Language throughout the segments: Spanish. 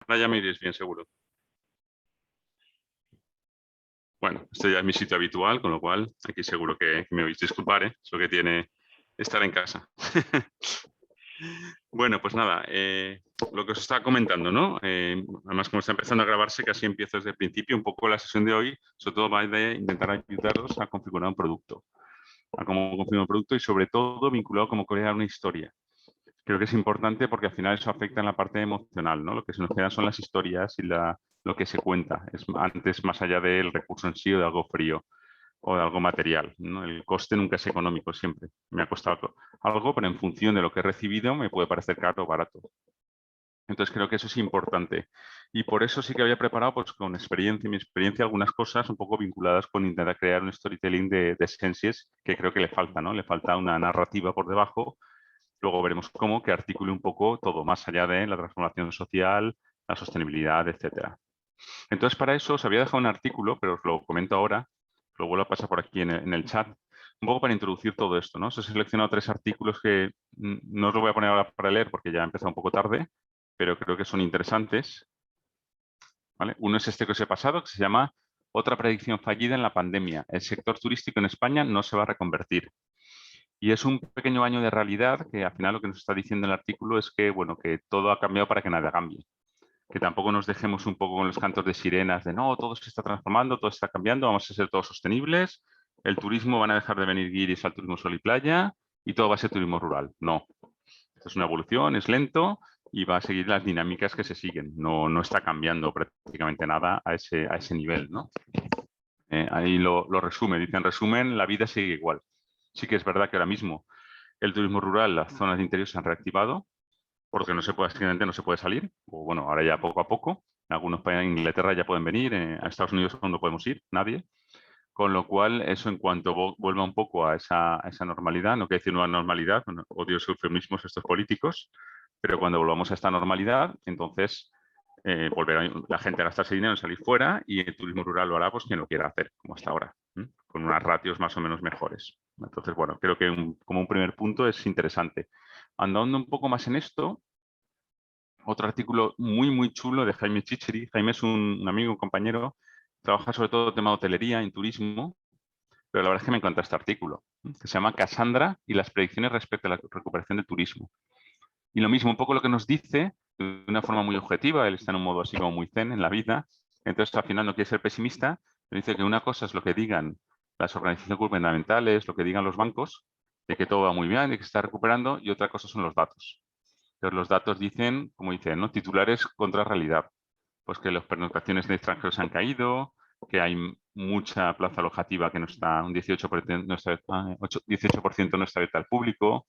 Ahora ya me iréis bien, seguro. Bueno, este ya es mi sitio habitual, con lo cual aquí seguro que me oís disculpar, ¿eh? Es lo que tiene estar en casa. Bueno, pues nada, lo que os estaba comentando, ¿no? Además, como está empezando a grabarse, casi empiezo desde el principio. Un poco la sesión de hoy, sobre todo va de intentar ayudaros a configurar un producto, a cómo configurar un producto y sobre todo vinculado a cómo crear una historia. Creo que es importante porque al final eso afecta en la parte emocional, ¿no? Lo que se nos quedan son las historias y lo que se cuenta. Es antes más allá del recurso en sí o de algo frío o de algo material, ¿no? El coste nunca es económico siempre. Me ha costado algo, pero en función de lo que he recibido me puede parecer caro o barato. Entonces creo que eso es importante. Y por eso sí que había preparado, pues con experiencia, mi experiencia, algunas cosas un poco vinculadas con intentar crear un storytelling de esencias que creo que le falta, ¿no? Le falta una narrativa por debajo. Luego veremos cómo que articule un poco todo, más allá de la transformación social, la sostenibilidad, etcétera. Entonces, para eso os había dejado un artículo, pero os lo comento ahora, lo vuelvo a pasar por aquí en el chat, un poco para introducir todo esto, ¿no? Os he seleccionado 3 artículos que no os lo voy a poner ahora para leer porque ya ha empezado un poco tarde, pero creo que son interesantes, ¿vale? Uno es este que os he pasado, que se llama Otra predicción fallida en la pandemia. El sector turístico en España no se va a reconvertir. Y es un pequeño baño de realidad que al final lo que nos está diciendo el artículo es que, bueno, que todo ha cambiado para que nada cambie. Que tampoco nos dejemos un poco con los cantos de sirenas de no, todo se está transformando, todo está cambiando, vamos a ser todos sostenibles, el turismo van a dejar de venir guiris al turismo sol y playa y todo va a ser turismo rural. No, esto es una evolución, es lento y va a seguir las dinámicas que se siguen. No, no está cambiando prácticamente nada a ese nivel, ¿no? Ahí lo resume, dice en resumen, la vida sigue igual. Sí que es verdad que ahora mismo el turismo rural, las zonas de interior se han reactivado porque no se puede, básicamente no se puede salir, o bueno, ahora ya poco a poco. En algunos países, en Inglaterra ya pueden venir, a Estados Unidos no podemos ir, nadie. Con lo cual, eso en cuanto vuelva un poco a esa normalidad, no quiere decir nueva normalidad, bueno, odio los eufemismos estos políticos, pero cuando volvamos a esta normalidad, entonces volverá la gente a gastarse dinero en salir fuera y el turismo rural lo hará pues quien lo quiera hacer, como hasta ahora, con unas ratios más o menos mejores. Entonces, bueno, creo que como un primer punto es interesante. Andando un poco más en esto, otro artículo muy, muy chulo de Jaime Chicheri. Jaime es un amigo, un compañero, trabaja sobre todo tema de hotelería, en turismo, pero la verdad es que me encanta este artículo, que se llama Cassandra y las predicciones respecto a la recuperación del turismo. Y lo mismo, un poco lo que nos dice, de una forma muy objetiva, él está en un modo así como muy zen en la vida, entonces al final no quiere ser pesimista, pero dice que una cosa es lo que digan las organizaciones gubernamentales, lo que digan los bancos, de que todo va muy bien, de que se está recuperando, y otra cosa son los datos. Entonces, los datos dicen, como dicen, ¿no? Titulares contra realidad. Pues que las pernoctaciones de extranjeros han caído, que hay mucha plaza alojativa que no está, un 18% no está, 18% no está abierta al público,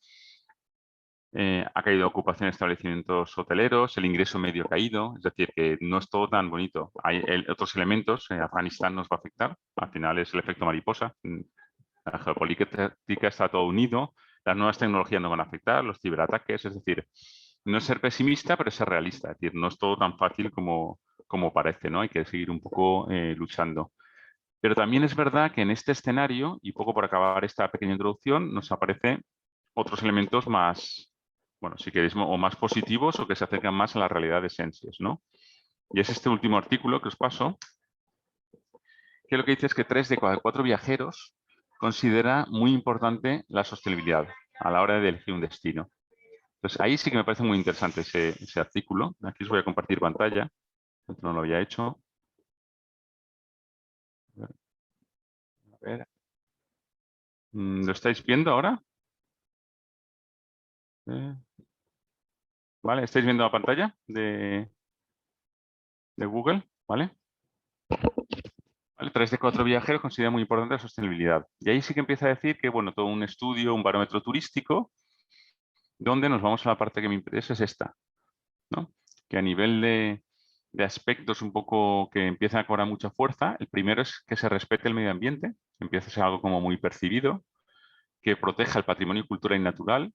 ha caído ocupación de establecimientos hoteleros, el ingreso medio ha caído, es decir, que no es todo tan bonito. Hay otros elementos, Afganistán nos va a afectar, al final es el efecto mariposa, la geopolítica está todo unido, las nuevas tecnologías nos van a afectar, los ciberataques, es decir, no es ser pesimista, pero es ser realista, es decir, no es todo tan fácil como parece, ¿no? Hay que seguir un poco luchando. Pero también es verdad que en este escenario, y poco por acabar esta pequeña introducción, nos aparecen otros elementos más, bueno, si queréis, o más positivos o que se acercan más a la realidad de Esencias, ¿no? Y es este último artículo que os paso, que lo que dice es que 3 de cada 4 viajeros considera muy importante la sostenibilidad a la hora de elegir un destino. Entonces, ahí sí que me parece muy interesante ese artículo. Aquí os voy a compartir pantalla. No lo había hecho. A ver. ¿Lo estáis viendo ahora? Eh, ¿Vale? ¿Estáis viendo la pantalla de Google? ¿Vale? ¿Vale? 3 de 4 viajeros consideran muy importante la sostenibilidad. Y ahí sí que empieza a decir que, bueno, todo un estudio, un barómetro turístico, donde nos vamos a la parte que me interesa, es esta, ¿no? Que a nivel de aspectos un poco que empiezan a cobrar mucha fuerza, el primero es que se respete el medio ambiente, empieza a ser algo como muy percibido, que proteja el patrimonio cultural y natural,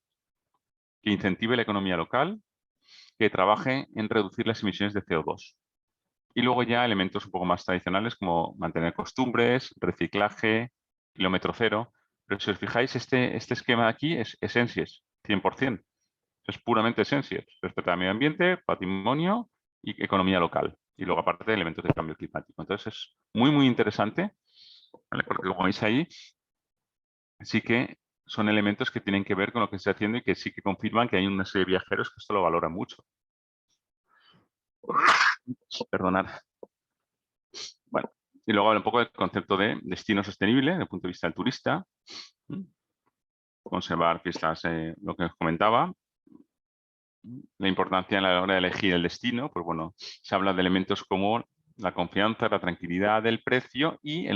que incentive la economía local, que trabaje en reducir las emisiones de CO2. Y luego ya elementos un poco más tradicionales como mantener costumbres, reciclaje, kilómetro cero. Pero si os fijáis, este esquema de aquí es Esencias, 100%. Es puramente Esencias. Respecto al medio ambiente, patrimonio y economía local. Y luego aparte de elementos de cambio climático. Entonces es muy, muy interesante, ¿vale? Porque como veis ahí, sí que son elementos que tienen que ver con lo que se está haciendo y que sí que confirman que hay una serie de viajeros que esto lo valoran mucho. Perdonad. Bueno, y luego habla un poco del concepto de destino sostenible desde el punto de vista del turista. Conservar fiestas, lo que os comentaba. La importancia a la hora de elegir el destino, pues bueno, se habla de elementos como la confianza, la tranquilidad del precio y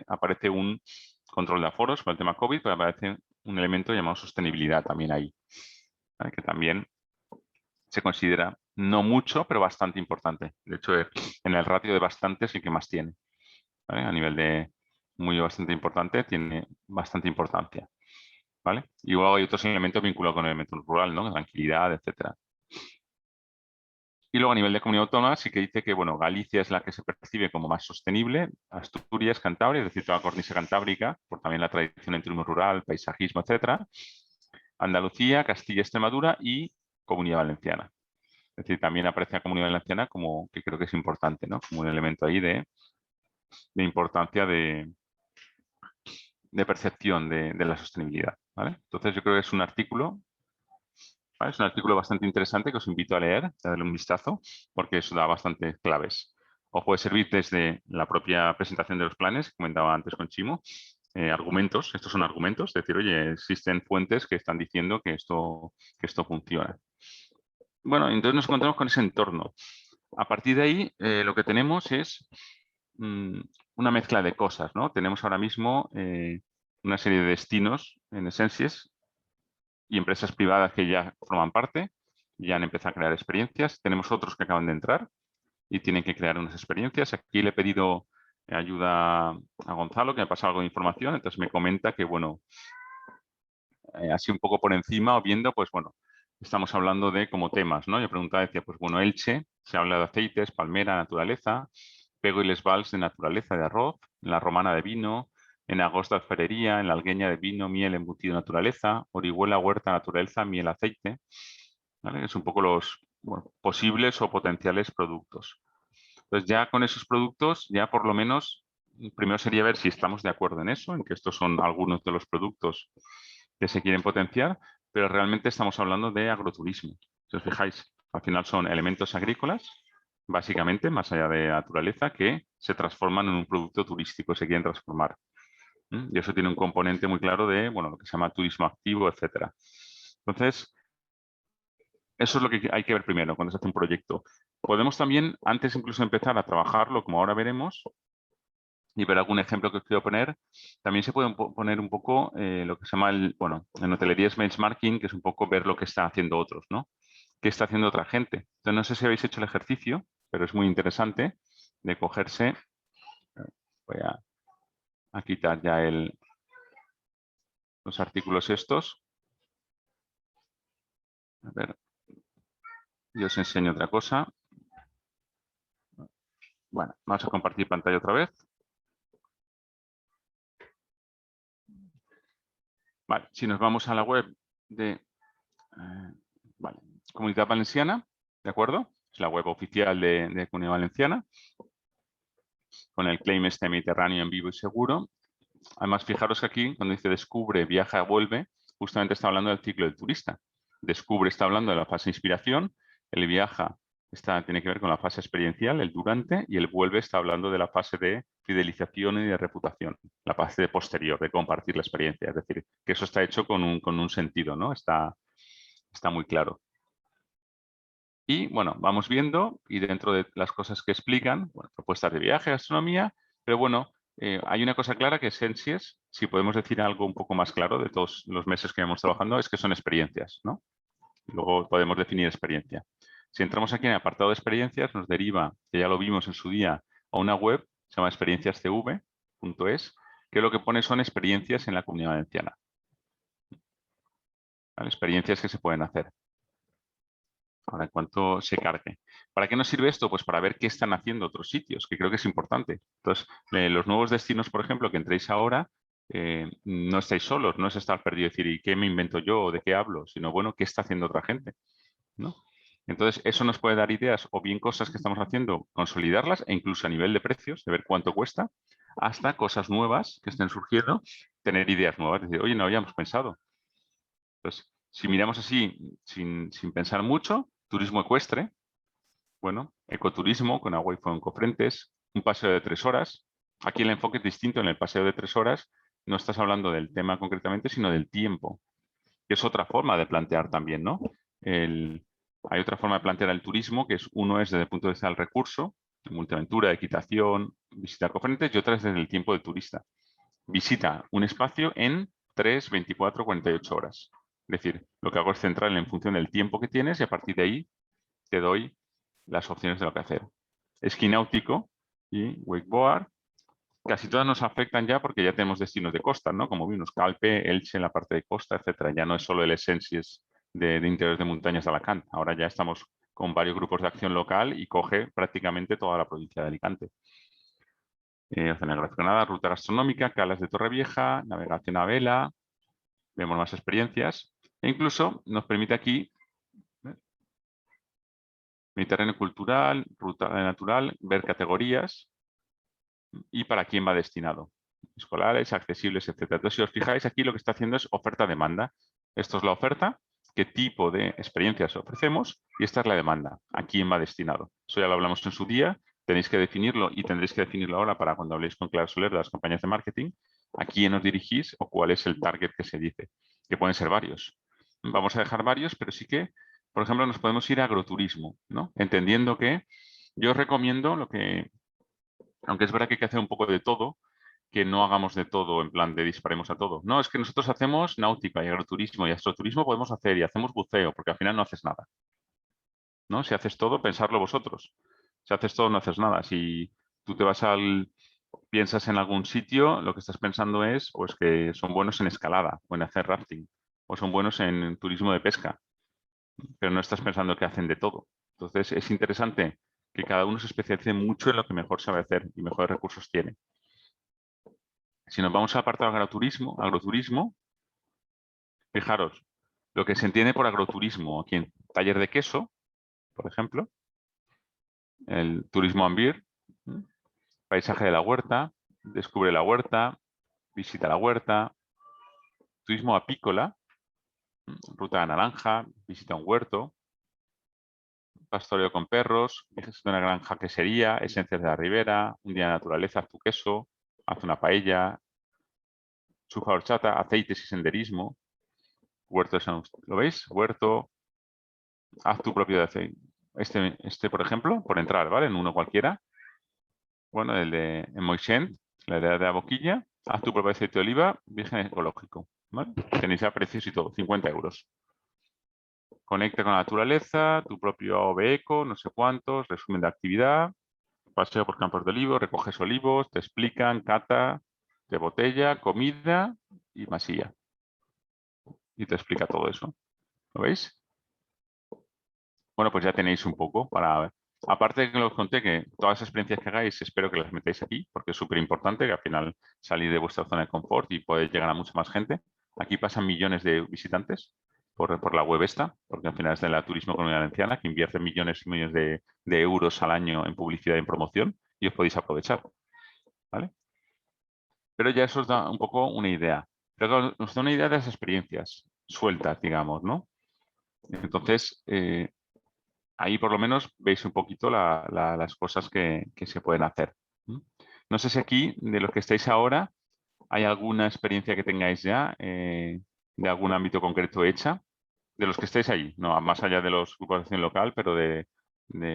aparece un control de aforos por el tema COVID, pero aparece un elemento llamado sostenibilidad también ahí, ¿vale? Que también se considera no mucho, pero bastante importante. De hecho, en el ratio de bastante es el que más tiene, ¿vale? A nivel de muy bastante importante, tiene bastante importancia, ¿vale? Y luego hay otros elementos vinculados con el elemento rural, ¿no? Tranquilidad, etcétera. Y luego a nivel de comunidad autónoma sí que dice que, bueno, Galicia es la que se percibe como más sostenible, Asturias, Cantabria, es decir, toda la cornisa cantábrica, por también la tradición en turismo rural, paisajismo, etcétera. Andalucía, Castilla, Extremadura y Comunidad Valenciana. Es decir, también aparece la Comunidad Valenciana como que creo que es importante, ¿no? Como un elemento ahí de importancia de percepción de la sostenibilidad, ¿vale? Entonces yo creo que es un artículo, ¿vale? Es un artículo bastante interesante que os invito a leer, a darle un vistazo, porque eso da bastantes claves. Os puede servir desde la propia presentación de los planes, que comentaba antes con Chimo, argumentos, estos son argumentos, es decir, oye, existen fuentes que están diciendo que esto funciona. Bueno, entonces nos encontramos con ese entorno. A partir de ahí, lo que tenemos es una mezcla de cosas, ¿no? Tenemos ahora mismo una serie de destinos en Essentials y empresas privadas que ya forman parte, ya han empezado a crear experiencias. Tenemos otros que acaban de entrar y tienen que crear unas experiencias. Aquí le he pedido ayuda a Gonzalo, que me ha pasado algo de información, entonces me comenta que, bueno, así un poco por encima o viendo, pues bueno, estamos hablando de como temas, ¿no? Yo preguntaba, decía, pues bueno, Elche, se habla de aceites, palmera, naturaleza, Pego y les Vals de naturaleza, de arroz, en la romana de vino, en Agosta alfarería, en la algueña de vino, miel, embutido, naturaleza, Orihuela, huerta, naturaleza, miel, aceite, ¿vale? Es un poco los posibles o potenciales productos. Entonces ya con esos productos, ya por lo menos, primero sería ver si estamos de acuerdo en eso, en que estos son algunos de los productos que se quieren potenciar, pero realmente estamos hablando de agroturismo. Si os fijáis, al final son elementos agrícolas, básicamente, más allá de naturaleza, que se transforman en un producto turístico, se quieren transformar. Y eso tiene un componente muy claro de, bueno, lo que se llama turismo activo, etcétera. Entonces, eso es lo que hay que ver primero cuando se hace un proyecto. Podemos también, antes incluso de empezar a trabajarlo, como ahora veremos, y ver algún ejemplo que os quiero poner, también se puede poner un poco lo que se llama, en hotelería es benchmarking, que es un poco ver lo que están haciendo otros, ¿no? ¿Qué está haciendo otra gente? Entonces, no sé si habéis hecho el ejercicio, pero es muy interesante de cogerse. Voy a quitar ya los artículos estos. A ver, yo os enseño otra cosa. Bueno, vamos a compartir pantalla otra vez. Vale, si nos vamos a la web de Comunidad Valenciana, ¿de acuerdo? Es la web oficial de Comunidad Valenciana, con el claim este Mediterráneo en vivo y seguro. Además, fijaros que aquí, cuando dice descubre, viaja, vuelve, justamente está hablando del ciclo del turista. Descubre está hablando de la fase de inspiración, el viaja tiene que ver con la fase experiencial, el durante, y el vuelve está hablando de la fase de fidelización y de reputación, la fase de posterior, de compartir la experiencia. Es decir, que eso está hecho con un sentido, ¿no? Está muy claro. Y bueno, vamos viendo y dentro de las cosas que explican, bueno, propuestas de viaje, gastronomía, pero bueno, hay una cosa clara que es Sensies, si podemos decir algo un poco más claro de todos los meses que hemos trabajando, es que son experiencias, ¿no? Luego podemos definir experiencia. Si entramos aquí en el apartado de experiencias, nos deriva, que ya lo vimos en su día, a una web, se llama experienciascv.es, que lo que pone son experiencias en la Comunidad Valenciana. ¿Vale? Experiencias que se pueden hacer. Ahora, en cuanto se cargue. ¿Para qué nos sirve esto? Pues para ver qué están haciendo otros sitios, que creo que es importante. Entonces, los nuevos destinos, por ejemplo, que entréis ahora, no estáis solos, no es estar perdido y decir, ¿y qué me invento yo o de qué hablo? Sino, bueno, ¿qué está haciendo otra gente? ¿No? Entonces, eso nos puede dar ideas o bien cosas que estamos haciendo, consolidarlas e incluso a nivel de precios, de ver cuánto cuesta, hasta cosas nuevas que estén surgiendo, tener ideas nuevas, decir, oye, no habíamos pensado. Entonces, si miramos así, sin pensar mucho, turismo ecuestre, bueno, ecoturismo con agua y fuego en Cofrentes, un paseo de 3 horas. Aquí el enfoque es distinto. En el paseo de 3 horas no estás hablando del tema concretamente, sino del tiempo, que es otra forma de plantear también, ¿no? Hay otra forma de plantear el turismo, que es uno es desde el punto de vista del recurso, de multiaventura, equitación, visita a Cofrentes, y otra es desde el tiempo del turista. Visita un espacio en 3, 24, 48 horas. Es decir, lo que hago es centrarle en función del tiempo que tienes y a partir de ahí te doy las opciones de lo que hacer. Esquí náutico y wakeboard, casi todas nos afectan ya porque ya tenemos destinos de costa, ¿no? Como vimos, Calpe, Elche en la parte de costa, etcétera. Ya no es solo el Essencies de interiores de montañas de Alacant. Ahora ya estamos con varios grupos de acción local y coge prácticamente toda la provincia de Alicante. Oceanografía, ruta gastronómica, calas de Torrevieja, navegación a vela, vemos más experiencias e incluso nos permite aquí Mediterráneo cultural, ruta natural, ver categorías y para quién va destinado. Escolares, accesibles, etcétera. Entonces, si os fijáis, aquí lo que está haciendo es oferta-demanda. Esto es la oferta, qué tipo de experiencias ofrecemos y esta es la demanda, a quién va destinado. Eso ya lo hablamos en su día, tenéis que definirlo y tendréis que definirlo ahora para cuando habléis con Clara Soler de las campañas de marketing, a quién os dirigís o cuál es el target que se dice, que pueden ser varios. Vamos a dejar varios, pero sí que, por ejemplo, nos podemos ir a agroturismo, ¿no? Entendiendo que yo os recomiendo lo que, aunque es verdad que hay que hacer un poco de todo, que no hagamos de todo en plan de disparemos a todo. No, es que nosotros hacemos náutica y agroturismo y astroturismo podemos hacer y hacemos buceo, porque al final no haces nada. ¿No? Si haces todo, pensarlo vosotros. Si haces todo, no haces nada. Si tú te vas piensas en algún sitio, lo que estás pensando es pues que son buenos en escalada o en hacer rafting o son buenos en turismo de pesca, pero no estás pensando que hacen de todo. Entonces es interesante que cada uno se especialice mucho en lo que mejor sabe hacer y mejores recursos tiene. Si nos vamos al apartado de agroturismo, fijaros, lo que se entiende por agroturismo, aquí en taller de queso, por ejemplo, el turismo ambir, paisaje de la huerta, descubre la huerta, visita la huerta, turismo apícola, ruta de naranja, visita un huerto, pastoreo con perros, viajes de una granja quesería, esencias de la ribera, un día de naturaleza, haz tu queso, haz una paella, chufa horchata, aceites y senderismo, huerto de ¿lo veis? Huerto, haz tu propio de aceite. Este, por ejemplo, por entrar, ¿vale? En uno cualquiera. Bueno, el de en Moixent, la idea de la boquilla, haz tu propio aceite de oliva, virgen ecológico, ¿vale? Tenéis a precios y todo, 50 euros. Conecta con la naturaleza, tu propio AOV eco, no sé cuántos, resumen de actividad, paseo por campos de olivos, recoges olivos, te explican, cata, de botella, comida y masía. Y te explica todo eso. ¿Lo veis? Bueno, pues ya tenéis un poco para ver. Aparte de que os conté que todas las experiencias que hagáis, espero que las metáis aquí, porque es súper importante que al final salir de vuestra zona de confort y poder llegar a mucha más gente. Aquí pasan millones de visitantes por la web esta, porque al final es de la Turismo Comunidad Valenciana, que invierte millones y millones de euros al año en publicidad y en promoción y os podéis aprovechar. ¿Vale? Pero ya eso os da un poco una idea. Pero nos da una idea de las experiencias sueltas, digamos, ¿no? Entonces, ahí por lo menos veis un poquito las cosas que se pueden hacer. No sé si aquí, de los que estáis ahora, hay alguna experiencia que tengáis ya de algún ámbito concreto hecha, de los que estáis ahí, no más allá de los grupos de acción local, pero de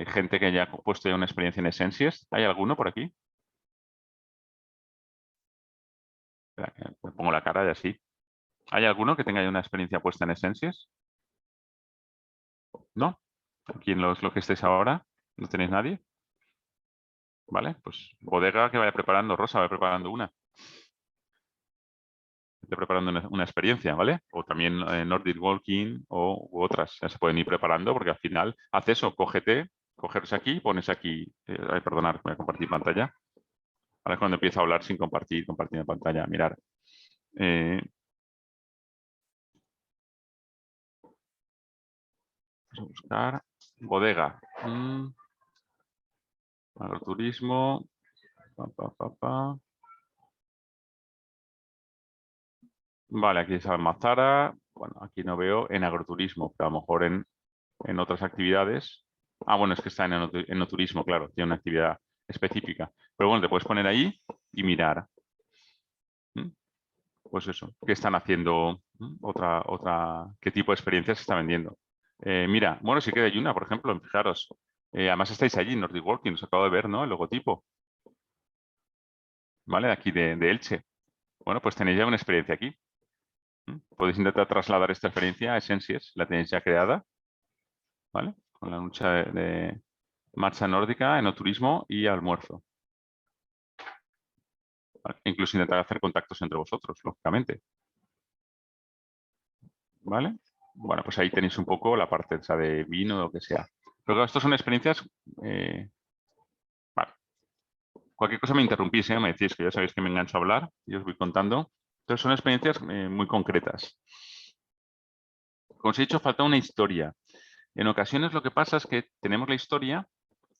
gente que haya puesto ya una experiencia en Essencies. ¿Hay alguno por aquí? Espera, que me pongo la cara y así. ¿Hay alguno que tenga ya una experiencia puesta en Essencies? ¿No? Aquí en los que estáis ahora, ¿no tenéis nadie? Vale, pues bodega que vaya preparando, Rosa, vaya preparando una. Esté preparando una experiencia, ¿vale? O también Nordic Walking u otras. Ya se pueden ir preparando porque al final hace eso, cogeros aquí, pones aquí. Ay, perdonad, voy a compartir pantalla. Ahora es cuando empiezo a hablar sin compartir pantalla. Mirar. Vamos a buscar. Bodega. Agroturismo. Vale, aquí es Almazara. Bueno, aquí no veo en agroturismo, pero a lo mejor en otras actividades. Ah, bueno, es que está en enoturismo, claro, tiene una actividad específica. Pero bueno, te puedes poner ahí y mirar. Pues eso, qué están haciendo, qué tipo de experiencias se está vendiendo. Mira, bueno, sí que hay una, por ejemplo, fijaros, además estáis allí, Nordic Walking, os acabo de ver, ¿no? El logotipo, ¿vale? De aquí de Elche. Bueno, pues tenéis ya una experiencia aquí. Podéis intentar trasladar esta experiencia a Essencies, la tenéis ya creada, ¿vale? Con la lucha de marcha nórdica, enoturismo y almuerzo. ¿Vale? Incluso intentar hacer contactos entre vosotros, lógicamente. ¿Vale? Bueno, pues ahí tenéis un poco la parte esa de vino o lo que sea. Pero claro, estas son experiencias... vale. Cualquier cosa me interrumpís, ¿eh? Me decís que ya sabéis que me engancho a hablar y os voy contando. Entonces son experiencias muy concretas. Como os he dicho, falta una historia. En ocasiones lo que pasa es que tenemos la historia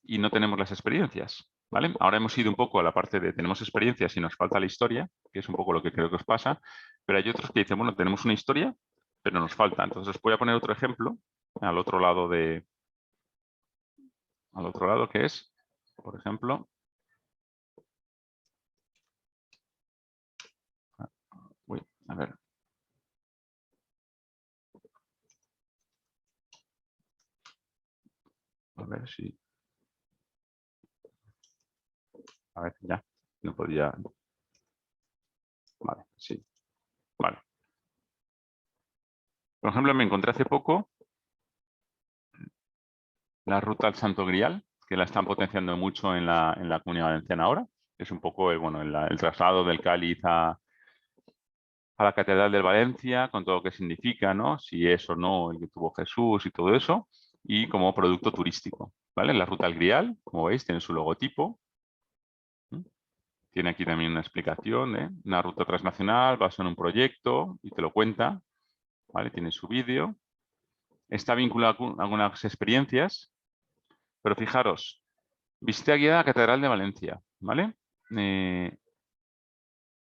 y no tenemos las experiencias. ¿Vale? Ahora hemos ido un poco a la parte de tenemos experiencias y nos falta la historia, que es un poco lo que creo que os pasa, pero hay otros que dicen, bueno, tenemos una historia, pero nos falta. Entonces os voy a poner otro ejemplo al otro lado que es, por ejemplo, a ver. A ver si... A ver, ya. No podía... Vale, sí. Vale. Por ejemplo, me encontré hace poco la ruta al Santo Grial, que la están potenciando mucho en la Comunidad Valenciana ahora. Es un poco bueno, el traslado del Cáliz a la Catedral de Valencia, con todo lo que significa, ¿no? Si es o no el que tuvo Jesús y todo eso, y como producto turístico, ¿vale? La ruta al Grial, como veis, tiene su logotipo. Tiene aquí también una explicación, ¿eh? Una ruta transnacional, basada en un proyecto y te lo cuenta, ¿vale? Tiene su vídeo. Está vinculado con algunas experiencias, pero fijaros, visita guiada a la Catedral de Valencia, ¿vale?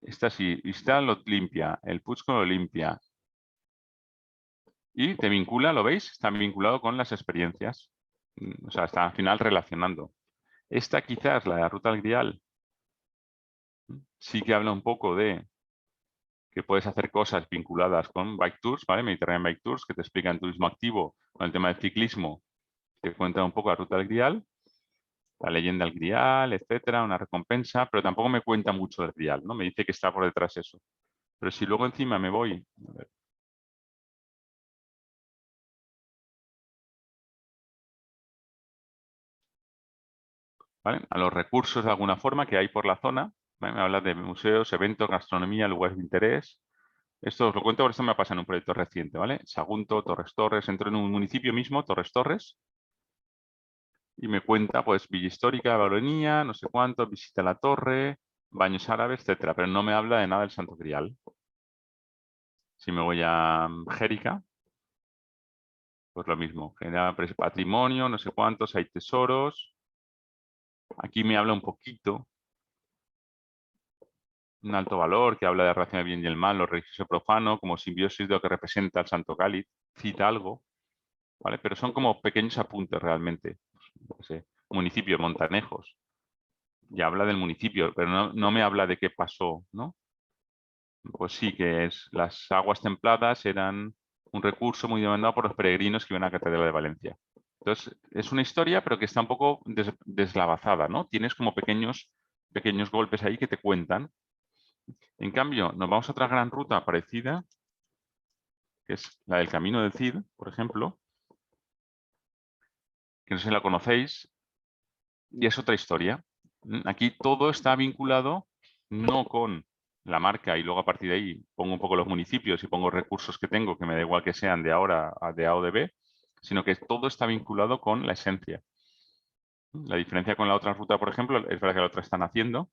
Está así, visita lo limpia, el Puig con lo limpia. Y te vincula, ¿lo veis? Está vinculado con las experiencias. O sea, está al final relacionando. Esta quizás, la de la ruta al Grial, sí que habla un poco de que puedes hacer cosas vinculadas con Bike Tours, ¿vale? Mediterranean Bike Tours, que te explican turismo activo con el tema del ciclismo, te cuenta un poco la ruta del Grial, la leyenda del Grial, etcétera, una recompensa, pero tampoco me cuenta mucho del Grial, ¿no? Me dice que está por detrás eso. Pero si luego encima me voy... ¿vale? A los recursos de alguna forma que hay por la zona, ¿vale? Me habla de museos, eventos, gastronomía, lugares de interés. Esto os lo cuento porque esto me ha pasado en un proyecto reciente, ¿vale? Sagunto, Torres Torres, entro en un municipio mismo, Torres Torres, y me cuenta, pues, Villa Histórica, Baronía, no sé cuánto, visita la torre, baños árabes, etcétera, pero no me habla de nada del Santo Grial. Si me voy a Jérica, pues lo mismo, genera patrimonio, no sé cuántos, hay tesoros. Aquí me habla un poquito, un alto valor, que habla de la relación del bien y el mal, lo religioso y profano, como simbiosis de lo que representa el Santo Cáliz, cita algo, ¿vale? Pero son como pequeños apuntes realmente. No sé, municipio, Montanejos, y habla del municipio, pero no me habla de qué pasó, ¿no? Pues sí, que las aguas templadas eran un recurso muy demandado por los peregrinos que iban a la Catedral de Valencia. Entonces, es una historia, pero que está un poco deslavazada, ¿no? Tienes como pequeños golpes ahí que te cuentan. En cambio, nos vamos a otra gran ruta parecida, que es la del Camino del Cid, por ejemplo, que no sé si la conocéis, y es otra historia. Aquí todo está vinculado no con la marca y luego a partir de ahí pongo un poco los municipios y pongo recursos que tengo, que me da igual que sean de ahora, de A o de B, sino que todo está vinculado con la esencia. La diferencia con la otra ruta, por ejemplo, es verdad que la otra están haciendo,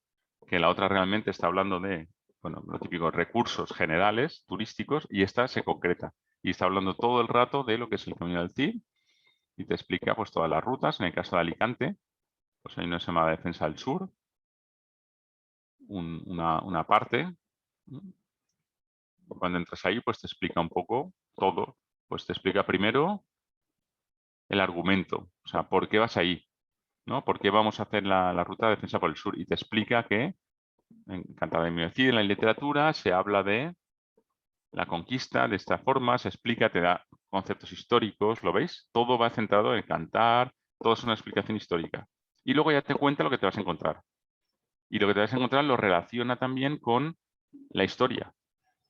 que la otra realmente está hablando de, bueno, lo típico, recursos generales, turísticos, y esta se concreta. Y está hablando todo el rato de lo que es el Camino del Cid, y te explica pues todas las rutas. En el caso de Alicante, pues hay una que se llama Defensa del Sur, una parte. Cuando entras ahí, pues te explica un poco todo. Pues te explica primero el argumento, o sea, ¿por qué vas ahí? ¿No? ¿Por qué vamos a hacer la ruta de defensa por el sur? Y te explica que en Cantar de Medicina, en la literatura, se habla de la conquista de esta forma, se explica, te da conceptos históricos, ¿lo veis? Todo va centrado en cantar, todo es una explicación histórica. Y luego ya te cuenta lo que te vas a encontrar. Y lo que te vas a encontrar lo relaciona también con la historia.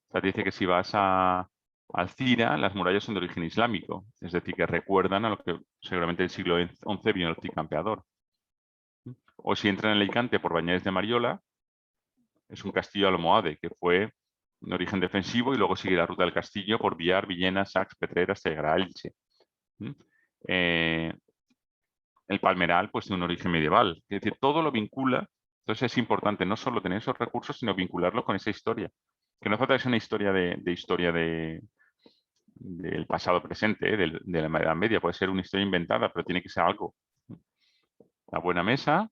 O sea, te dice que si vas a Alcira, las murallas son de origen islámico, es decir, que recuerdan a lo que seguramente el siglo XI vino el Cid Campeador. O si entran en Alicante por Bañares de Mariola, es un castillo almohade que fue de origen defensivo y luego sigue la ruta del castillo por Villar, Villena, Sax, Petrer hasta llegar a Elche. El Palmeral, pues, de un origen medieval. Es decir, todo lo vincula. Entonces es importante no solo tener esos recursos, sino vincularlo con esa historia. Que no falta que sea una historia del pasado presente, de la Edad Media. Puede ser una historia inventada, pero tiene que ser algo. La buena mesa,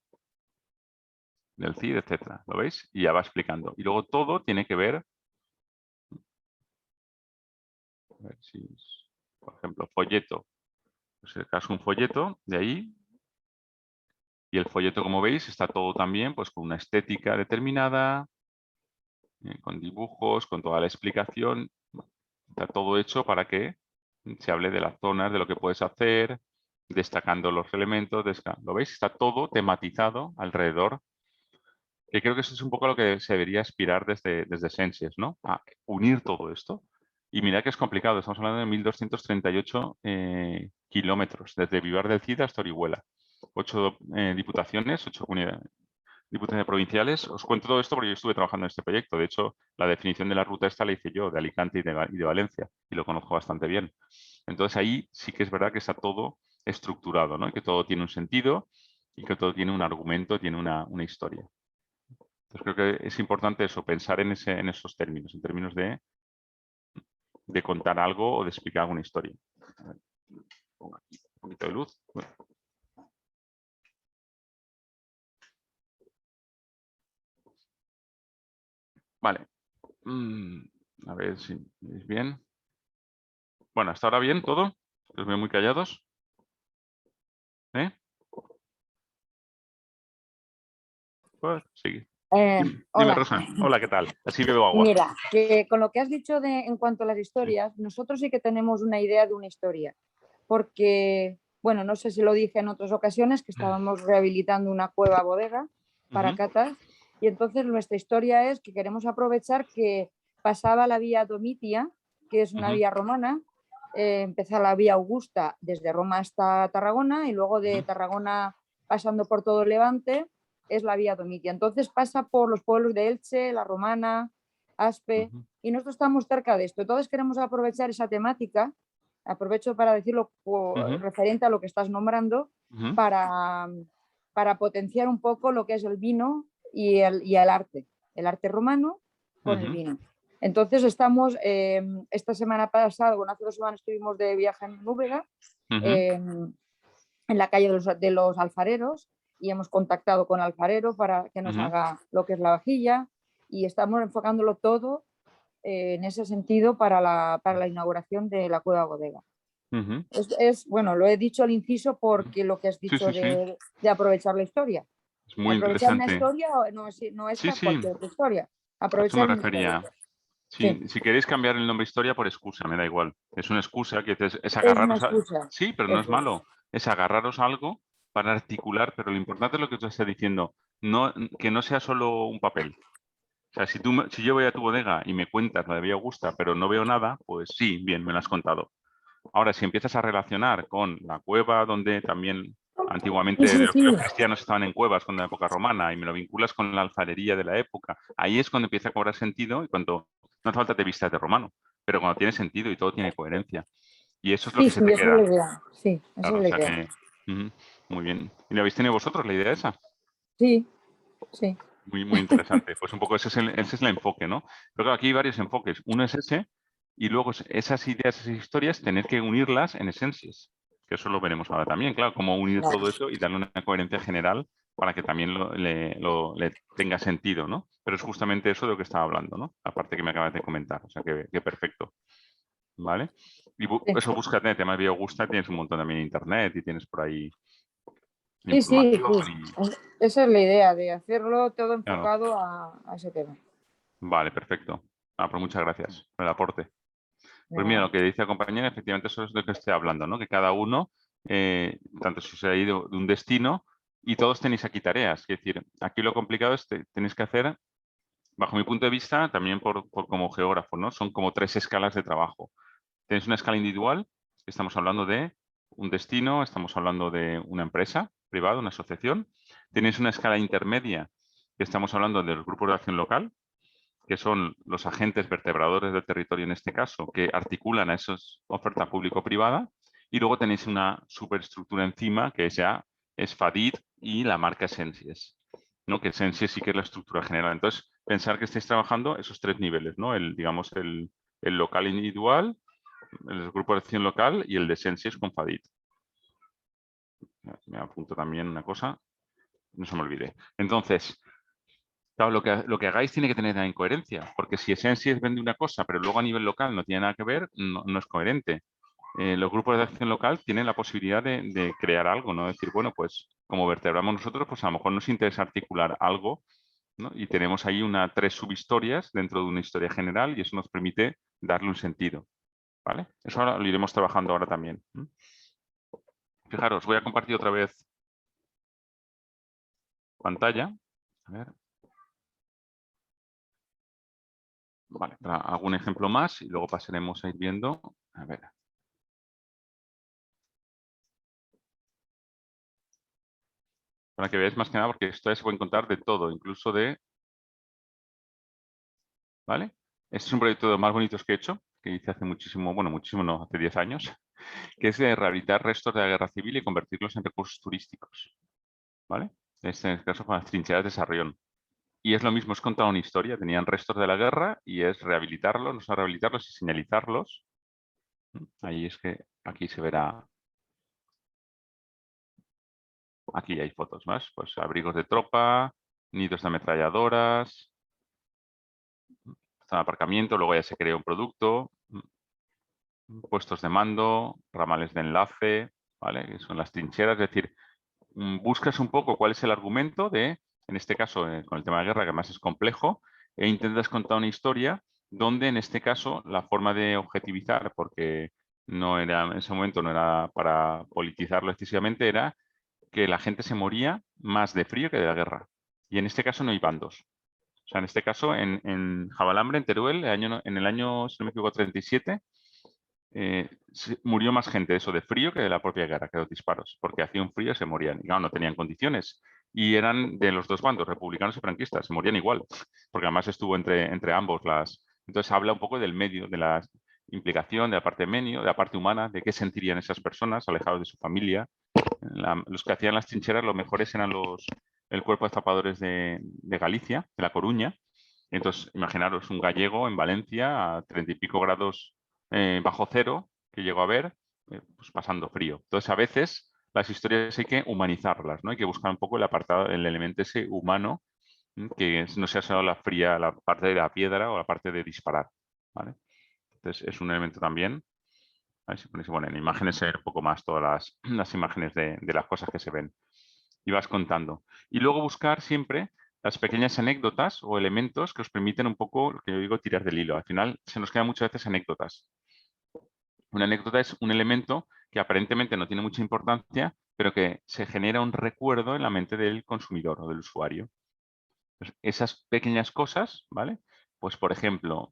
del Cid, etcétera. ¿Lo veis? Y ya va explicando. Y luego todo tiene que ver. A ver si, por ejemplo, folleto. Pues en el caso un folleto, de ahí. Y el folleto, como veis, está todo también pues, con una estética determinada, con dibujos, con toda la explicación. Está todo hecho para que se hable de las zonas, de lo que puedes hacer, destacando los elementos. ¿Lo veis? Está todo tematizado alrededor. Que creo que eso es un poco lo que se debería aspirar desde Senses, ¿no? A unir todo esto. Y mira que es complicado. Estamos hablando de 1.238 kilómetros, desde Vivar del Cid hasta Orihuela. 8 diputaciones, 8 diputaciones provinciales. Os cuento todo esto porque yo estuve trabajando en este proyecto. De hecho, la definición de la ruta esta la hice yo, de Alicante y de Valencia, y lo conozco bastante bien. Entonces ahí sí que es verdad que está todo estructurado, ¿no? Y que todo tiene un sentido y que todo tiene un argumento, tiene una historia. Entonces creo que es importante eso, pensar en esos términos, en términos de contar algo o de explicar alguna historia. A ver, pongo aquí un poquito de luz. Bueno. Vale. A ver si veis bien. Bueno, ¿hasta ahora bien todo? ¿Os veo muy callados? ¿Eh? Pues, sí. Dime, Hola. Rosa. Hola, ¿qué tal? Así bebo agua. Mira, que con lo que has dicho en cuanto a las historias, nosotros sí que tenemos una idea de una historia, porque, bueno, no sé si lo dije en otras ocasiones, que estábamos rehabilitando una cueva bodega para catas, y entonces nuestra historia es que queremos aprovechar que pasaba la vía Domitia, que es una vía romana, empezaba la vía Augusta desde Roma hasta Tarragona, y luego de Tarragona pasando por todo Levante, es la vía Domitia. Entonces pasa por los pueblos de Elche, La Romana, Aspe, y nosotros estamos cerca de esto. Entonces queremos aprovechar esa temática, aprovecho para decirlo referente a lo que estás nombrando, para potenciar un poco lo que es el vino y el arte romano con el vino. Entonces estamos, esta semana pasada, bueno, hace 2 semanas estuvimos de viaje en Úbeda, en la calle de los alfareros, y hemos contactado con el alfarero para que nos haga lo que es la vajilla, y estamos enfocándolo todo en ese sentido para la inauguración de la cueva bodega. Bueno, lo he dicho al inciso porque lo que has dicho de aprovechar la historia. Es muy aprovechar interesante. una historia no es cualquier otra historia. Aprovechar me refería. Sí. Si queréis cambiar el nombre historia por excusa, me da igual. Es una excusa que es agarraros a... Sí, pero no es malo. Es agarraros a algo para articular, pero lo importante es lo que tú estás diciendo, que no sea solo un papel. O sea, si yo voy a tu bodega y me cuentas la de Villa Augusta, pero no veo nada, pues sí, bien, me lo has contado. Ahora, si empiezas a relacionar con la cueva donde también antiguamente los cristianos estaban en cuevas con la época romana y me lo vinculas con la alfarería de la época, ahí es cuando empieza a cobrar sentido y cuando no hace falta te vistas de romano, pero cuando tiene sentido y todo tiene coherencia. Y eso es lo que se te queda. Sí, claro, o sea que, muy bien. ¿Y lo habéis tenido vosotros, la idea esa? Sí. Muy, muy interesante. Pues un poco ese es el enfoque, ¿no? Pero claro, aquí hay varios enfoques. Uno es ese, y luego esas ideas, esas historias, tener que unirlas en esencias. que eso lo veremos ahora también, claro, cómo unir todo eso y darle una coherencia general para que también le tenga sentido, ¿no? Pero es justamente eso de lo que estaba hablando, ¿no? Aparte que me acabas de comentar, o sea que perfecto, ¿vale? Y eso búscate, tema de BioGusta, tienes un montón también en internet y tienes por ahí Sí, sí, información. esa es la idea, de hacerlo todo Claro. enfocado a ese tema. Vale, perfecto. Pues muchas gracias por el aporte. Pues mira, Nada. lo que dice la compañera, efectivamente eso es de lo que estoy hablando, ¿no? Que cada uno, tanto si os ha ido de un destino, y todos tenéis aquí tareas. Es decir, aquí lo complicado es que tenéis que hacer, bajo mi punto de vista, también por como geógrafo, ¿no? Son como 3 escalas de trabajo. Tenéis una escala individual, estamos hablando de un destino, estamos hablando de una empresa privada, una asociación. Tenéis una escala intermedia, que estamos hablando de los grupos de acción local, que son los agentes vertebradores del territorio en este caso, que articulan a esas ofertas público-privada. Y luego tenéis una superestructura encima, que es FADIT y la marca Sensies, ¿no? Que Sensies sí que es la estructura general. Entonces, pensar que estáis trabajando esos 3 niveles, ¿no? Digamos, el local individual, el grupo de acción local y el de Sensies con FADIT. Me apunto también una cosa, no se me olvide. Entonces, claro, lo que hagáis tiene que tener en coherencia, porque si Sensies vende una cosa, pero luego a nivel local no tiene nada que ver, no es coherente. Los grupos de acción local tienen la posibilidad de crear algo, ¿no? Decir, bueno, pues como vertebramos nosotros, pues a lo mejor nos interesa articular algo, ¿no? Y tenemos ahí 3 subhistorias dentro de una historia general y eso nos permite darle un sentido, ¿vale? Eso ahora lo iremos trabajando ahora también. Fijaros, voy a compartir otra vez pantalla. A ver. Vale, algún ejemplo más y luego pasaremos a ir viendo. A ver. Para que veáis más que nada, porque esto ya se puede encontrar de todo, incluso de... ¿Vale? Este es un proyecto de los más bonitos que he hecho, que hice hace muchísimo, bueno, muchísimo no, hace 10 años, que es de rehabilitar restos de la guerra civil y convertirlos en recursos turísticos. ¿Vale? Este, en este caso, con las trincheras de Sarrión. Y es lo mismo, es contar una historia. Tenían restos de la guerra y es rehabilitarlos, no solo rehabilitarlos y señalizarlos. Ahí es que aquí se verá. Aquí hay fotos más. Pues abrigos de tropa, nidos de ametralladoras, zona de aparcamiento, luego ya se creó un producto, puestos de mando, ramales de enlace, ¿vale? Que son las trincheras. Es decir, buscas un poco cuál es el argumento de, en este caso, con el tema de guerra, que además es complejo, e intentas contar una historia donde, en este caso, la forma de objetivizar, porque no era, en ese momento no era para politizarlo excesivamente, era que la gente se moría más de frío que de la guerra. Y en este caso no hay bandos. O sea, en este caso, en Jabalambre, en Teruel, en el año, si no me equivoco, 37, murió más gente de eso de frío que de la propia guerra, que de los disparos, porque hacía un frío y se morían. Y claro, no tenían condiciones. Y eran de los dos bandos, republicanos y franquistas, se morían igual, porque además estuvo entre ambos las... Entonces habla un poco del medio, de la implicación, de la parte medio, de la parte humana, de qué sentirían esas personas alejados de su familia. Los que hacían las trincheras, los mejores eran el cuerpo de zapadores de Galicia, de La Coruña. Entonces, imaginaros un gallego en Valencia a 30 y pico grados bajo cero, que llegó a ver, pues pasando frío. Entonces, a veces las historias hay que humanizarlas, ¿no? Hay que buscar un poco el apartado, el elemento ese humano, que no sea solo la parte de la piedra o la parte de disparar, ¿vale? Entonces, es un elemento también. A ver si ponéis, bueno, en imágenes se ven un poco más todas las imágenes de las cosas que se ven. Y vas contando. Y luego buscar siempre las pequeñas anécdotas o elementos que os permiten un poco, lo que yo digo, tirar del hilo. Al final se nos quedan muchas veces anécdotas. Una anécdota es un elemento que aparentemente no tiene mucha importancia, pero que se genera un recuerdo en la mente del consumidor o del usuario. Pues esas pequeñas cosas, ¿vale? Pues, por ejemplo,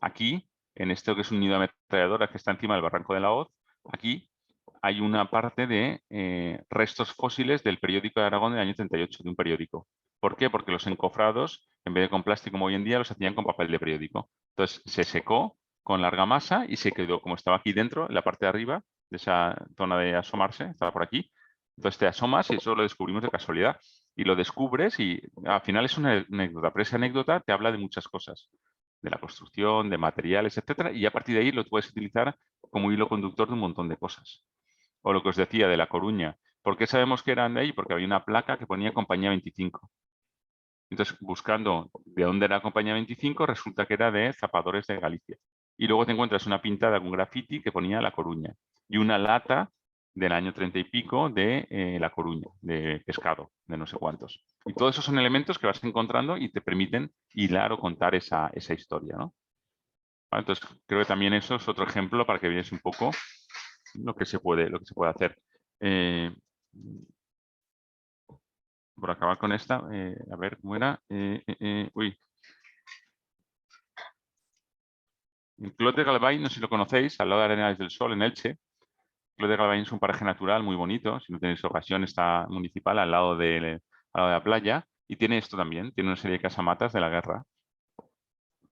aquí, en esto que es un nido de ametralladora que está encima del barranco de la Hoz, aquí hay una parte de restos fósiles del periódico de Aragón del año 38, de un periódico. ¿Por qué? Porque los encofrados, en vez de con plástico como hoy en día, los hacían con papel de periódico. Entonces, se secó con larga masa y se quedó, como estaba aquí dentro, en la parte de arriba, de esa zona de asomarse, estaba por aquí. Entonces te asomas y eso lo descubrimos de casualidad. Y lo descubres y al final es una anécdota, pero esa anécdota te habla de muchas cosas, de la construcción, de materiales, etcétera, y a partir de ahí lo puedes utilizar como hilo conductor de un montón de cosas. O lo que os decía de La Coruña. ¿Por qué sabemos que eran de ahí? Porque había una placa que ponía Compañía 25. Entonces, buscando de dónde era Compañía 25, resulta que era de Zapadores de Galicia. Y luego te encuentras una pintada, algún graffiti que ponía La Coruña. Y una lata del año 30 y pico de La Coruña, de pescado, de no sé cuántos. Y todos esos son elementos que vas encontrando y te permiten hilar o contar esa historia, ¿no? ¿Vale? Entonces, creo que también eso es otro ejemplo para que veáis un poco lo que se puede hacer. Por acabar con esta, a ver cómo era. Uy. El Clot de Galvay, no sé si lo conocéis, al lado de Arenales del Sol, en Elche. Clot de Galvay es un paraje natural muy bonito. Si no tenéis ocasión, está municipal al lado de la playa. Y tiene esto también, tiene una serie de casamatas de la guerra.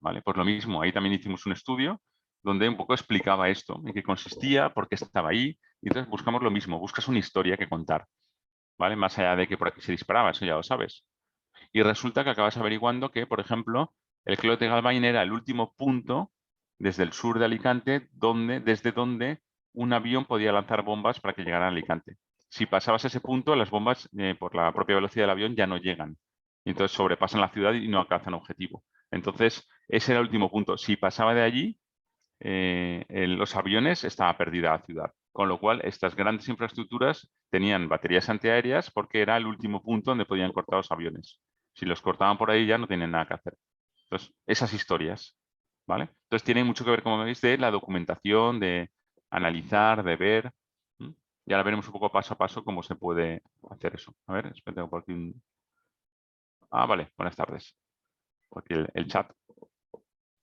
¿Vale? Pues lo mismo, ahí también hicimos un estudio donde un poco explicaba esto, en qué consistía, por qué estaba ahí. Y entonces buscamos lo mismo, buscas una historia que contar. ¿Vale? Más allá de que por aquí se disparaba, eso ya lo sabes. Y resulta que acabas averiguando que, por ejemplo, el Clot de Galvay era el último punto desde el sur de Alicante desde donde un avión podía lanzar bombas para que llegaran a Alicante. Si pasabas ese punto, las bombas, por la propia velocidad del avión, ya no llegan. Y entonces sobrepasan la ciudad y no alcanzan objetivo. Entonces, ese era el último punto. Si pasaba de allí, los aviones, estaba perdida la ciudad. Con lo cual, estas grandes infraestructuras tenían baterías antiaéreas porque era el último punto donde podían cortar los aviones. Si los cortaban por ahí ya no tienen nada que hacer. Entonces, esas historias, ¿vale? Entonces, tiene mucho que ver, como veis, de la documentación, de analizar, de ver. Y ahora veremos un poco paso a paso cómo se puede hacer eso. A ver, espera, tengo por aquí un... Ah, vale, buenas tardes. Por aquí el chat.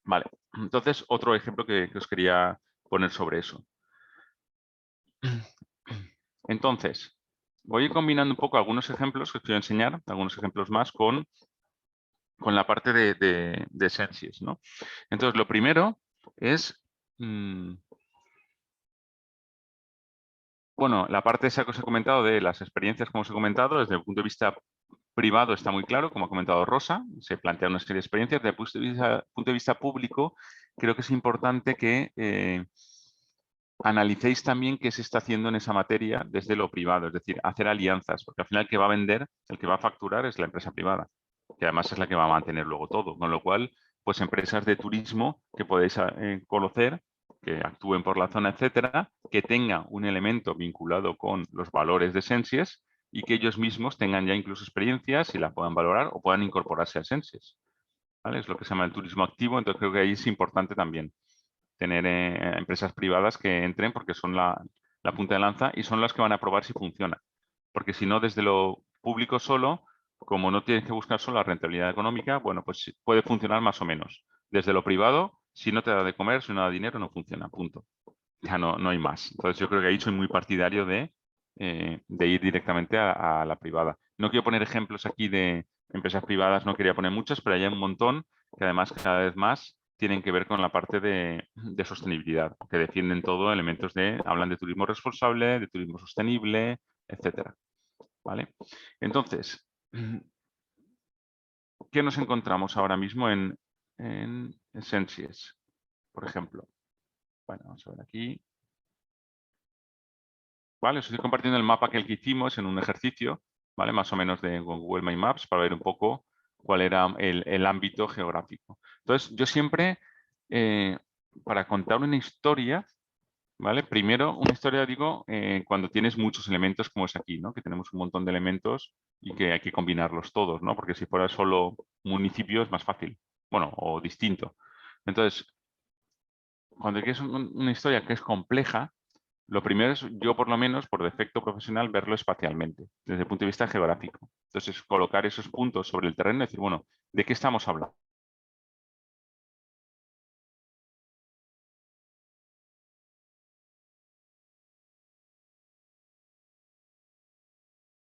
Vale, entonces otro ejemplo que os quería poner sobre eso. Entonces, voy a ir combinando un poco algunos ejemplos que os voy a enseñar, algunos ejemplos más con la parte de Sensies, ¿no? Entonces, lo primero es, bueno, la parte esa que os he comentado de las experiencias, como os he comentado, desde el punto de vista privado está muy claro, como ha comentado Rosa, se plantea una serie de experiencias. Desde el punto de vista público, creo que es importante que analicéis también qué se está haciendo en esa materia desde lo privado, es decir, hacer alianzas, porque al final el que va a vender, el que va a facturar es la empresa privada, que además es la que va a mantener luego todo, con lo cual, pues empresas de turismo que podéis conocer, que actúen por la zona, etcétera, que tengan un elemento vinculado con los valores de Sensies y que ellos mismos tengan ya incluso experiencias y la puedan valorar o puedan incorporarse a Sensies. ¿Vale? Es lo que se llama el turismo activo, entonces creo que ahí es importante también tener empresas privadas que entren porque son la punta de lanza y son las que van a probar si funciona. Porque si no, desde lo público solo, como no tienes que buscar solo la rentabilidad económica, bueno, pues puede funcionar más o menos. Desde lo privado, si no te da de comer, si no da dinero, no funciona, punto. Ya no hay más. Entonces yo creo que ahí soy muy partidario de ir directamente a la privada. No quiero poner ejemplos aquí de empresas privadas, no quería poner muchas, pero hay un montón que además cada vez más tienen que ver con la parte de sostenibilidad, que defienden todo elementos hablan de turismo responsable, de turismo sostenible, etcétera. ¿Vale? Entonces, ¿qué nos encontramos ahora mismo en Sensies, por ejemplo? Bueno, vamos a ver aquí. ¿Vale? Os estoy compartiendo el mapa que hicimos en un ejercicio, ¿vale? Más o menos de Google My Maps para ver un poco cuál era el ámbito geográfico. Entonces, yo siempre, para contar una historia, ¿vale? Primero, una historia, digo, cuando tienes muchos elementos como es aquí, ¿no? Que tenemos un montón de elementos y que hay que combinarlos todos, ¿no? Porque si fuera solo municipio es más fácil, bueno, o distinto. Entonces, cuando quieres una historia que es compleja, lo primero es, yo por lo menos, por defecto profesional, verlo espacialmente, desde el punto de vista geográfico. Entonces, colocar esos puntos sobre el terreno y decir, bueno, ¿de qué estamos hablando?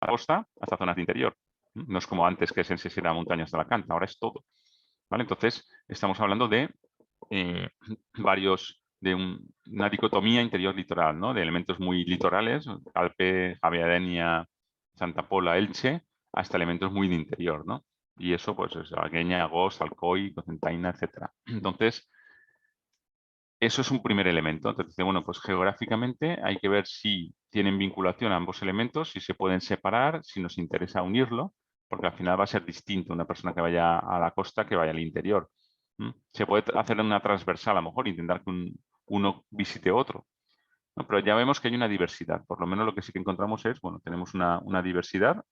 La costa hasta zonas de interior. No es como antes que Sensies era montañas de Alacant, ahora es todo. ¿Vale? Entonces, estamos hablando de de una dicotomía interior-litoral, ¿no? De elementos muy litorales, Alpe, Javadenia, Santa Pola, Elche, hasta elementos muy de interior, ¿no? Y eso, pues, es Algueña, Agos, Alcoy, Cocentaina, etcétera. Entonces, eso es un primer elemento. Entonces, bueno, pues geográficamente hay que ver si tienen vinculación a ambos elementos, si se pueden separar, si nos interesa unirlo, porque al final va a ser distinto una persona que vaya a la costa que vaya al interior. Se puede hacer una transversal, a lo mejor, intentar que uno visite otro, ¿no? Pero ya vemos que hay una diversidad. Por lo menos lo que sí que encontramos es, bueno, tenemos una diversidad.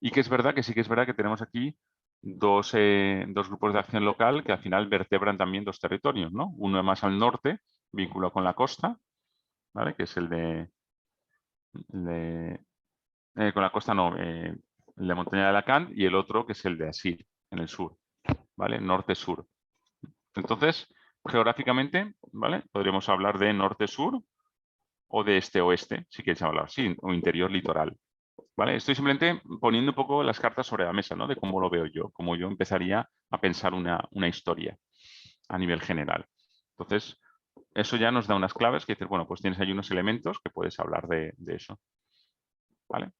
Y que es verdad que sí que es verdad que tenemos aquí dos grupos de acción local que al final vertebran también dos territorios, ¿no? Uno más al norte, vinculado con la costa, ¿vale? Que es el de con la costa no, el de Montaña de Alacant, y el otro que es el de Asir, en el sur, ¿vale? Norte-sur. Entonces, geográficamente, ¿vale? Podríamos hablar de norte-sur o de este-oeste, si queréis hablar así, o interior-litoral, ¿vale? Estoy simplemente poniendo un poco las cartas sobre la mesa, ¿no? De cómo lo veo yo, cómo yo empezaría a pensar una historia a nivel general. Entonces, eso ya nos da unas claves que dices, bueno, pues tienes ahí unos elementos que puedes hablar de eso, ¿vale?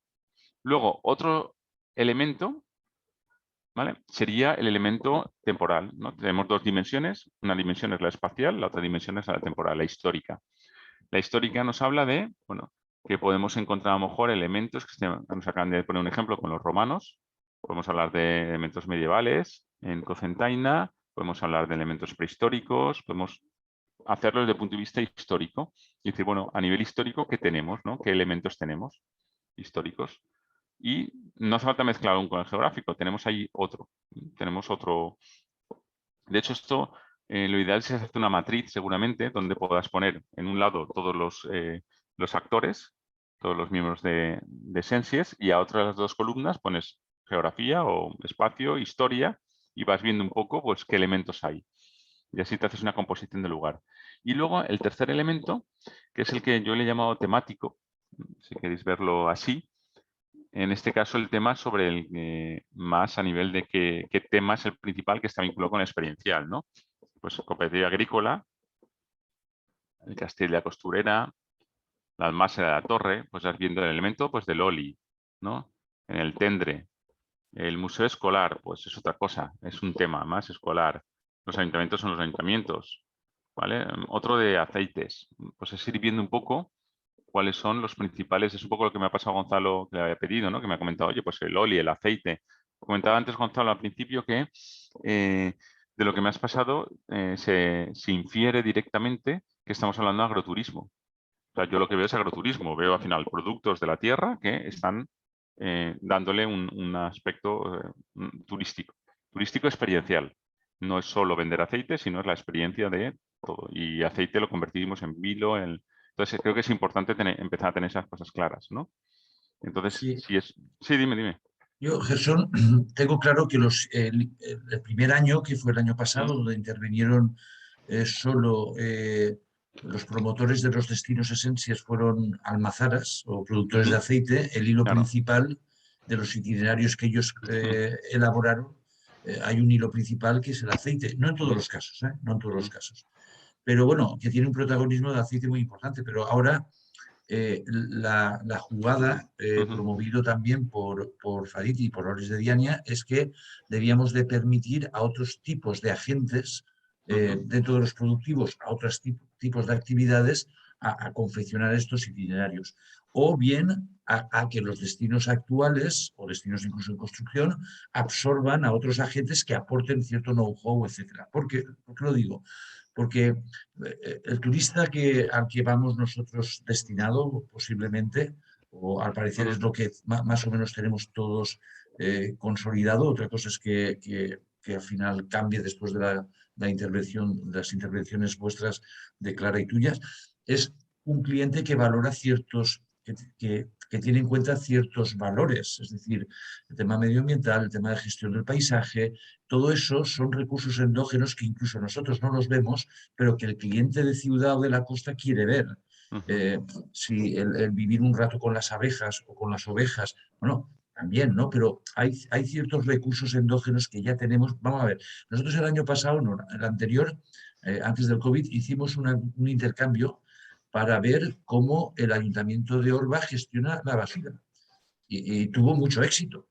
Luego, otro elemento, ¿vale? Sería el elemento temporal, ¿no? Tenemos dos dimensiones, una dimensión es la espacial, la otra dimensión es la temporal, la histórica. La histórica nos habla de, bueno, que podemos encontrar a lo mejor elementos, nos acaban de poner un ejemplo con los romanos, podemos hablar de elementos medievales en Cocentaina, podemos hablar de elementos prehistóricos, podemos hacerlo desde el punto de vista histórico y decir, bueno, a nivel histórico, ¿qué tenemos, no? ¿Qué elementos tenemos históricos? Y no hace falta mezclar un con el geográfico, tenemos ahí otro. Tenemos otro. De hecho, esto lo ideal es hacer una matriz, seguramente, donde puedas poner en un lado todos los actores, todos los miembros de Sensies, y a otras dos columnas pones geografía o espacio, historia, y vas viendo un poco pues, qué elementos hay. Y así te haces una composición del lugar. Y luego el tercer elemento, que es el que yo le he llamado temático, si queréis verlo así. En este caso, el tema sobre el más a nivel de qué tema es el principal que está vinculado con el experiencial, ¿no? Pues cooperativa agrícola, el Castell de la Costurera, la Almasa de la Torre, pues vas viendo el elemento pues, del Oli, ¿no? En el Tendre, el museo escolar, pues es otra cosa, es un tema más escolar. Los ayuntamientos son los ayuntamientos, ¿vale? Otro de aceites, pues es ir viendo un poco cuáles son los principales, es un poco lo que me ha pasado a Gonzalo, que le había pedido, ¿no? Que me ha comentado, oye, pues el oli, el aceite. Comentaba antes, Gonzalo, al principio que de lo que me has pasado se infiere directamente que estamos hablando de agroturismo. O sea, yo lo que veo es agroturismo, veo al final productos de la tierra que están dándole un aspecto turístico experiencial. No es solo vender aceite, sino es la experiencia de todo. Y aceite lo convertimos en vino. Entonces, creo que es importante empezar a tener esas cosas claras, ¿no? Entonces, Sí, si es... Sí, dime. yo, Gerson, tengo claro que el primer año, que fue el año pasado, donde intervinieron solo los promotores de los destinos esencias fueron almazaras o productores de aceite, el hilo Claro. principal de los itinerarios que ellos elaboraron, hay un hilo principal que es el aceite, no en todos los casos, no en todos los casos, pero bueno, que tiene un protagonismo de aceite muy importante, pero ahora la jugada, promovido también por Faditi y por Oris de Diania, es que debíamos de permitir a otros tipos de agentes dentro de los productivos, a otros tipos de actividades, a confeccionar estos itinerarios. O bien a que los destinos actuales, o destinos incluso en construcción, absorban a otros agentes que aporten cierto know-how, etc. ¿Por qué lo digo? Porque el turista al que vamos nosotros destinado, posiblemente, o al parecer es lo que más o menos tenemos todos consolidado, otra cosa es que al final cambie después de la intervención, las intervenciones vuestras de Clara y tuyas, es un cliente que valora que tiene en cuenta ciertos valores, es decir, el tema medioambiental, el tema de gestión del paisaje, todo eso son recursos endógenos que incluso nosotros no los vemos, pero que el cliente de ciudad o de la costa quiere ver. Si el vivir un rato con las abejas o con las ovejas, bueno, también, ¿no? Pero hay ciertos recursos endógenos que ya tenemos. Vamos a ver, nosotros el año pasado, no, el anterior, antes del COVID, hicimos un intercambio para ver cómo el Ayuntamiento de Orba gestiona la basura. Y tuvo mucho éxito.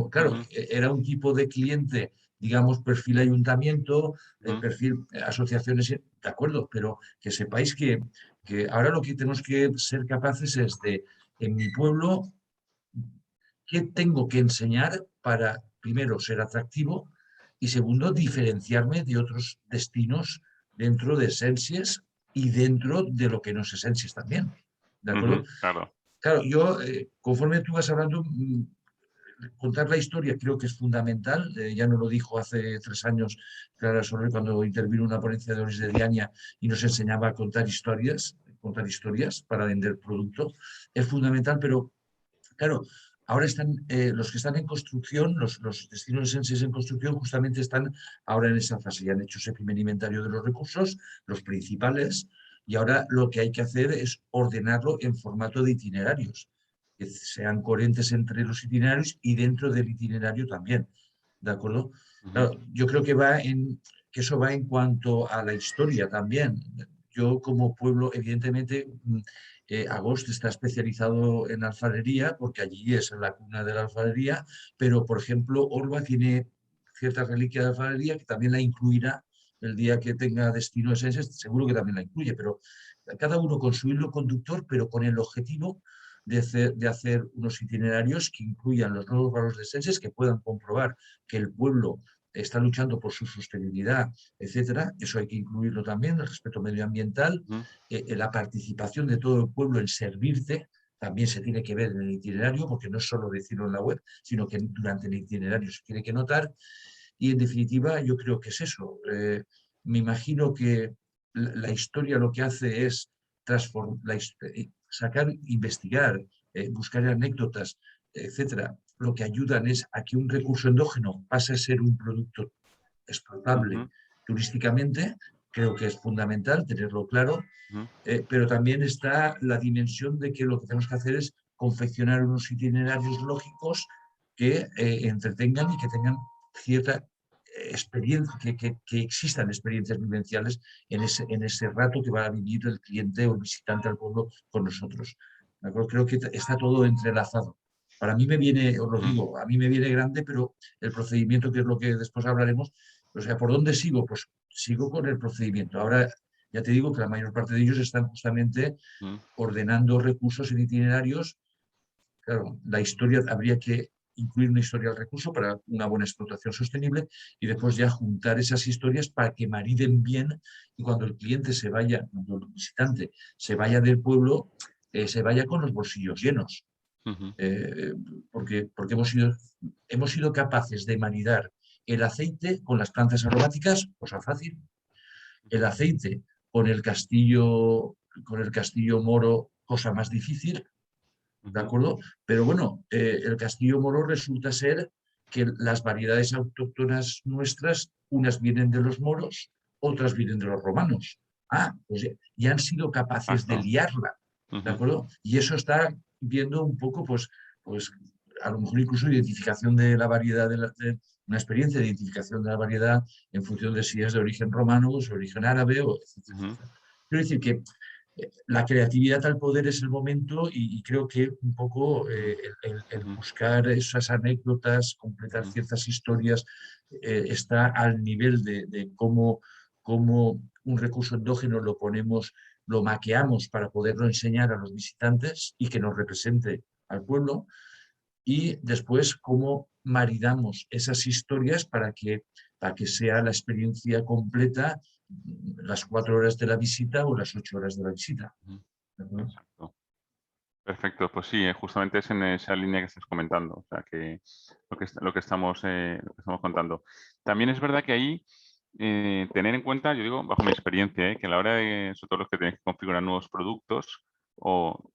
Claro, era un tipo de cliente, digamos, perfil ayuntamiento, perfil asociaciones, de acuerdo, pero que sepáis que que ahora lo que tenemos que ser capaces es de, en mi pueblo, ¿qué tengo que enseñar para, primero, ser atractivo y, segundo, diferenciarme de otros destinos dentro de Sensies y dentro de lo que no es Sensies también? ¿De acuerdo? Claro. Claro, yo, conforme tú vas hablando, contar la historia creo que es fundamental. Ya nos lo dijo hace 3 años Clara Soler cuando intervino en una ponencia de Oris de Diania y nos enseñaba a contar historias para vender producto. Es fundamental, pero claro, ahora están los que están en construcción, los destinos Sensies en construcción, justamente están ahora en esa fase. Ya han hecho ese primer inventario de los recursos, los principales, y ahora lo que hay que hacer es ordenarlo en formato de itinerarios, que sean coherentes entre los itinerarios y dentro del itinerario también. ¿De acuerdo? Claro, yo creo que eso va en cuanto a la historia también. Yo como pueblo, evidentemente, Agost está especializado en alfarería porque allí es la cuna de la alfarería, pero por ejemplo Orba tiene cierta reliquia de alfarería que también la incluirá el día que tenga destino de Sensies, seguro que también la incluye, pero cada uno con su hilo conductor, pero con el objetivo de hacer unos itinerarios que incluyan los nuevos valores de Sensies, que puedan comprobar que el pueblo está luchando por su sostenibilidad, etcétera. Eso hay que incluirlo también, el respeto medioambiental, la participación de todo el pueblo en servirte, también se tiene que ver en el itinerario, porque no es solo decirlo en la web, sino que durante el itinerario se tiene que notar. Y en definitiva, yo creo que es eso. Me imagino que la historia lo que hace es sacar, investigar, buscar anécdotas, etcétera. Lo que ayudan es a que un recurso endógeno pase a ser un producto explotable turísticamente. Creo que es fundamental tenerlo claro, pero también está la dimensión de que lo que tenemos que hacer es confeccionar unos itinerarios lógicos que entretengan y que tengan cierta experiencia, que existan experiencias vivenciales en ese rato que va a vivir el cliente o el visitante al pueblo con nosotros. Creo que está todo entrelazado. Para mí me viene, os lo digo, a mí me viene grande, pero el procedimiento, que es lo que después hablaremos, o sea, ¿por dónde sigo? Pues sigo con el procedimiento. Ahora ya te digo que la mayor parte de ellos están justamente ordenando recursos en itinerarios. Claro, la historia habría que incluir una historia al recurso para una buena explotación sostenible y después ya juntar esas historias para que mariden bien y cuando el cliente se vaya, cuando el visitante se vaya del pueblo, se vaya con los bolsillos llenos. Porque hemos sido capaces de maridar el aceite con las plantas aromáticas, cosa fácil, el aceite con el castillo moro, cosa más difícil, ¿de acuerdo? Pero bueno, el castillo moro resulta ser que las variedades autóctonas nuestras, unas vienen de los moros, otras vienen de los romanos. Pues ya han sido capaces de liarla, ¿de acuerdo? Y eso está viendo un poco, pues a lo mejor incluso identificación de la variedad, una experiencia de identificación de la variedad en función de si es de origen romano o de origen árabe, etc. Quiero decir que la creatividad al poder es el momento y creo que un poco el buscar esas anécdotas, completar ciertas historias, está al nivel de cómo un recurso endógeno lo ponemos, lo maqueamos para poderlo enseñar a los visitantes y que nos represente al pueblo, y después cómo maridamos esas historias para que sea la experiencia completa, las 4 horas de la visita o las 8 horas de la visita. Exacto. Perfecto, pues sí, justamente es en esa línea que estás comentando, o sea, que lo que estamos contando. También es verdad que ahí tener en cuenta, yo digo, bajo mi experiencia, que a la hora de, sobre todo los que tenéis que configurar nuevos productos o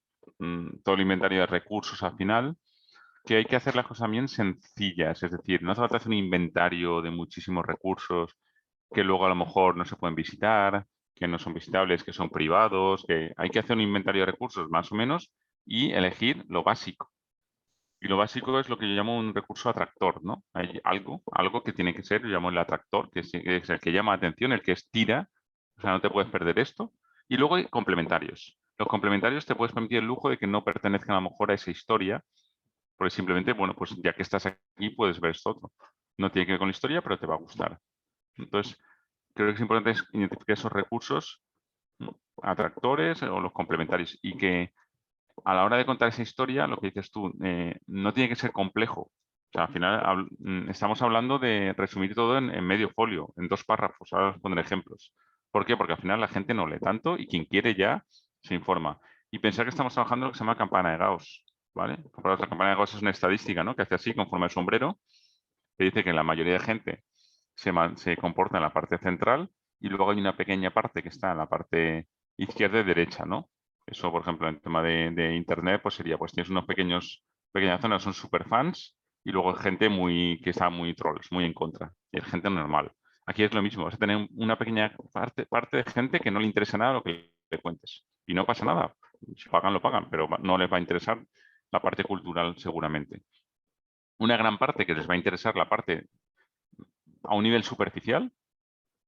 todo el inventario de recursos al final, que hay que hacer las cosas bien sencillas, es decir, no hace falta hacer un inventario de muchísimos recursos que luego a lo mejor no se pueden visitar, que no son visitables, que son privados, que hay que hacer un inventario de recursos más o menos y elegir lo básico. Y lo básico es lo que yo llamo un recurso atractor, ¿no? Hay algo que tiene que ser, yo llamo el atractor, que es el que llama la atención, el que estira, o sea, no te puedes perder esto. Y luego hay complementarios. Los complementarios te puedes permitir el lujo de que no pertenezcan a lo mejor a esa historia, porque simplemente, bueno, pues ya que estás aquí puedes ver esto otro. No tiene que ver con la historia, pero te va a gustar. Entonces, creo que es importante identificar esos recursos atractores o los complementarios. Y que a la hora de contar esa historia, lo que dices tú, no tiene que ser complejo. O sea, al final estamos hablando de resumir todo en medio folio, en 2 párrafos. Ahora os pondré ejemplos. ¿Por qué? Porque al final la gente no lee tanto y quien quiere ya se informa. Y pensar que estamos trabajando en lo que se llama campana de Gauss, ¿vale? La campana de Gauss es una estadística, ¿no? Que hace así, con forma de sombrero, que dice que la mayoría de gente se comporta en la parte central y luego hay una pequeña parte que está en la parte izquierda y derecha, ¿no? Eso, por ejemplo, en el tema de Internet, pues sería, pues tienes unos pequeñas zonas, son super fans y luego gente que está muy trolls, muy en contra, y hay gente normal. Aquí es lo mismo, vas a tener una pequeña parte de gente que no le interesa nada lo que le cuentes. Y no pasa nada, si pagan, lo pagan, pero no les va a interesar la parte cultural seguramente. Una gran parte que les va a interesar la parte a un nivel superficial,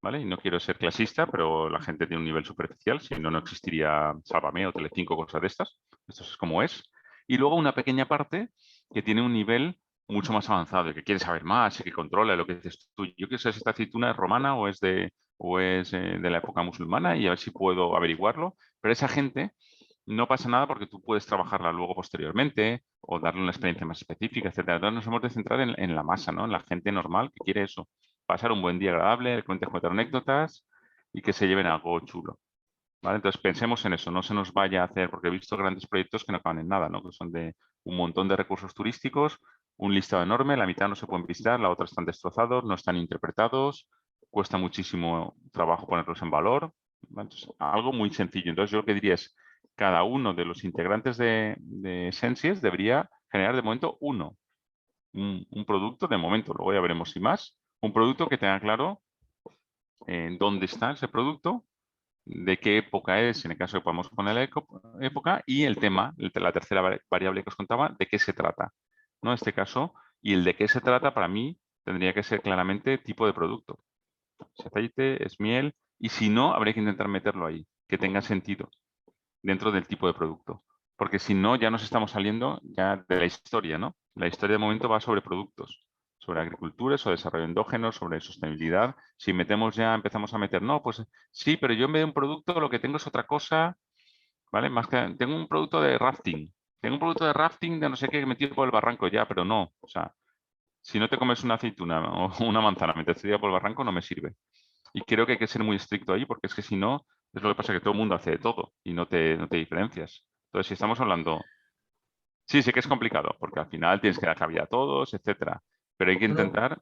¿vale? Y no quiero ser clasista, pero la gente tiene un nivel superficial, si no, no existiría Sálvame o Telecinco, cosas de estas. Esto es como es. Y luego una pequeña parte que tiene un nivel mucho más avanzado, y que quiere saber más y que controla lo que dices tú. Yo quiero saber si esta aceituna es romana o es de la época musulmana y a ver si puedo averiguarlo. Pero esa gente no pasa nada porque tú puedes trabajarla luego posteriormente o darle una experiencia más específica, etcétera. Entonces nos hemos de centrar en la masa, ¿no? En la gente normal que quiere eso, pasar un buen día agradable, que cuente 4 anécdotas y que se lleven algo chulo, ¿vale? Entonces pensemos en eso, no se nos vaya a hacer, porque he visto grandes proyectos que no acaban en nada, ¿no? Que son de un montón de recursos turísticos, un listado enorme, la mitad no se pueden visitar, la otra están destrozados, no están interpretados, cuesta muchísimo trabajo ponerlos en valor, ¿vale? Entonces, algo muy sencillo. Entonces yo lo que diría es, cada uno de los integrantes de Sensies debería generar de momento un producto de momento, luego ya veremos si más, un producto que tenga claro dónde está ese producto, de qué época es, en el caso que podamos poner la época, y el tema, la tercera variable que os contaba, de qué se trata, ¿no? En este caso, y el de qué se trata para mí tendría que ser claramente tipo de producto. Es aceite, es miel, y si no, habría que intentar meterlo ahí, que tenga sentido dentro del tipo de producto. Porque si no, ya nos estamos saliendo ya de la historia, ¿no? La historia de momento va sobre productos, sobre agricultura, sobre desarrollo endógeno, sobre sostenibilidad. Si metemos ya, empezamos a meter, no, pues sí, pero yo en vez de un producto lo que tengo es otra cosa, ¿vale? Más que tengo un producto de rafting. Tengo un producto de rafting de no sé qué metido por el barranco ya, pero no. O sea, si no te comes una aceituna o una manzana mientras te por el barranco, no me sirve. Y creo que hay que ser muy estricto ahí, porque es que si no, es lo que pasa, que todo el mundo hace de todo y no te diferencias. Entonces, si estamos hablando, sí, sé que es complicado, porque al final tienes que dar cabida a todos, etcétera, pero hay que Bueno, intentar,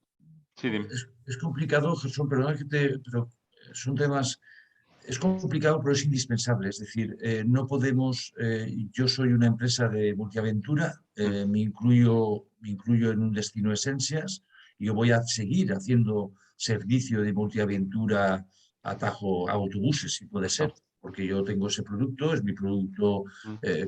sí, dime. es complicado, Jesús, perdona pero son temas, es complicado, pero es indispensable. Es decir, no podemos, yo soy una empresa de multiaventura, me incluyo en un destino Esencias, y yo voy a seguir haciendo servicio de multiaventura atajo a autobuses, si puede ser, porque yo tengo ese producto, es mi producto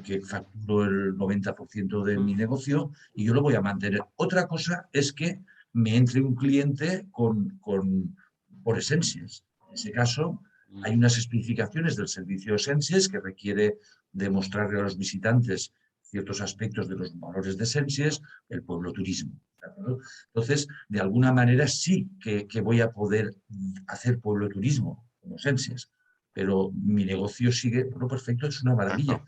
que facturo el 90% de mi negocio y yo lo voy a mantener. Otra cosa es que me entre un cliente por Esencias. En ese caso, hay unas especificaciones del servicio Sensies que requiere demostrarle a los visitantes ciertos aspectos de los valores de Sensies, el pueblo turismo. Entonces, de alguna manera sí que voy a poder hacer pueblo turismo como Sensies, pero mi negocio sigue, bueno, perfecto, es una maravilla.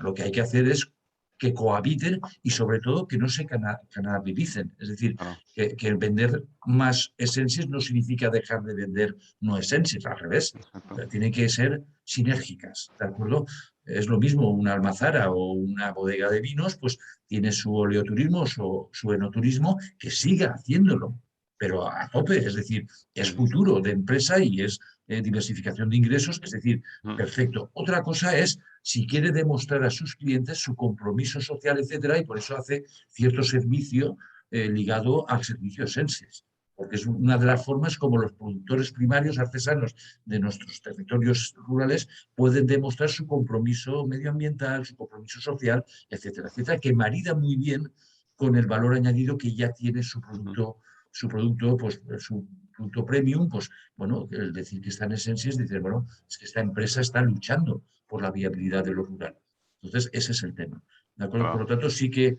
Lo que hay que hacer es que cohabiten y sobre todo que no se canabalicen. Es decir, Claro, que vender más esencias no significa dejar de vender no esencias, al revés. exacto. Tienen que ser sinérgicas, ¿de acuerdo? Es lo mismo una almazara o una bodega de vinos, pues tiene su oleoturismo, su enoturismo, que siga haciéndolo, pero a tope, es decir, es futuro de empresa y es diversificación de ingresos, es decir, perfecto. Otra cosa es si quiere demostrar a sus clientes su compromiso social, etcétera, y por eso hace cierto servicio ligado al servicio Senses, porque es una de las formas como los productores primarios artesanos de nuestros territorios rurales pueden demostrar su compromiso medioambiental, su compromiso social, etcétera, etcétera, que marida muy bien con el valor añadido que ya tiene su producto, pues su producto premium, pues bueno, el decir que está en Esencias, decir, bueno, es que esta empresa está luchando por la viabilidad de lo rural. Entonces, ese es el tema. ¿De acuerdo? Por lo Claro. tanto, sí que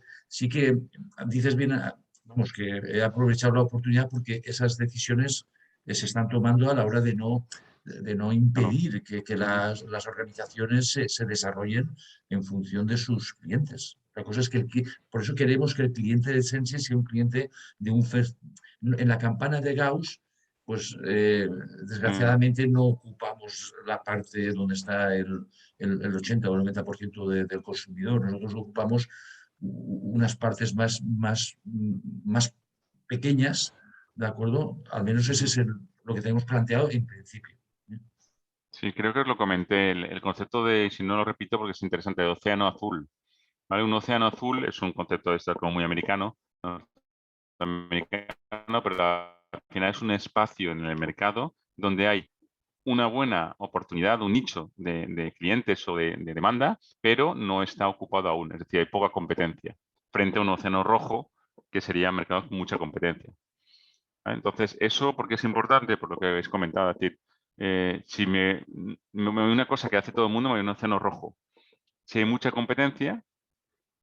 dices bien, vamos, que he aprovechado la oportunidad porque esas decisiones se están tomando a la hora de no de no impedir que las organizaciones se desarrollen en función de sus clientes. La cosa es que por eso queremos que el cliente de Sensi sea un cliente de un... En la campana de Gauss, pues desgraciadamente no ocupamos la parte donde está el 80 o el 90% del consumidor. Nosotros ocupamos unas partes más pequeñas, ¿de acuerdo? Al menos ese es lo que tenemos planteado en principio. Sí, creo que os lo comenté, el concepto de, si no lo repito porque es interesante, de océano azul. ¿Vale? Un océano azul es un concepto de estar como muy americano, ¿no? Pero al final es un espacio en el mercado donde hay una buena oportunidad, un nicho de clientes o de demanda, pero no está ocupado aún. Es decir, hay poca competencia frente a un océano rojo que sería mercados con mucha competencia. ¿Vale? Entonces, eso, ¿por qué es importante? Por lo que habéis comentado, es decir, si una cosa que hace todo el mundo, me voy a un océano rojo. Si hay mucha competencia,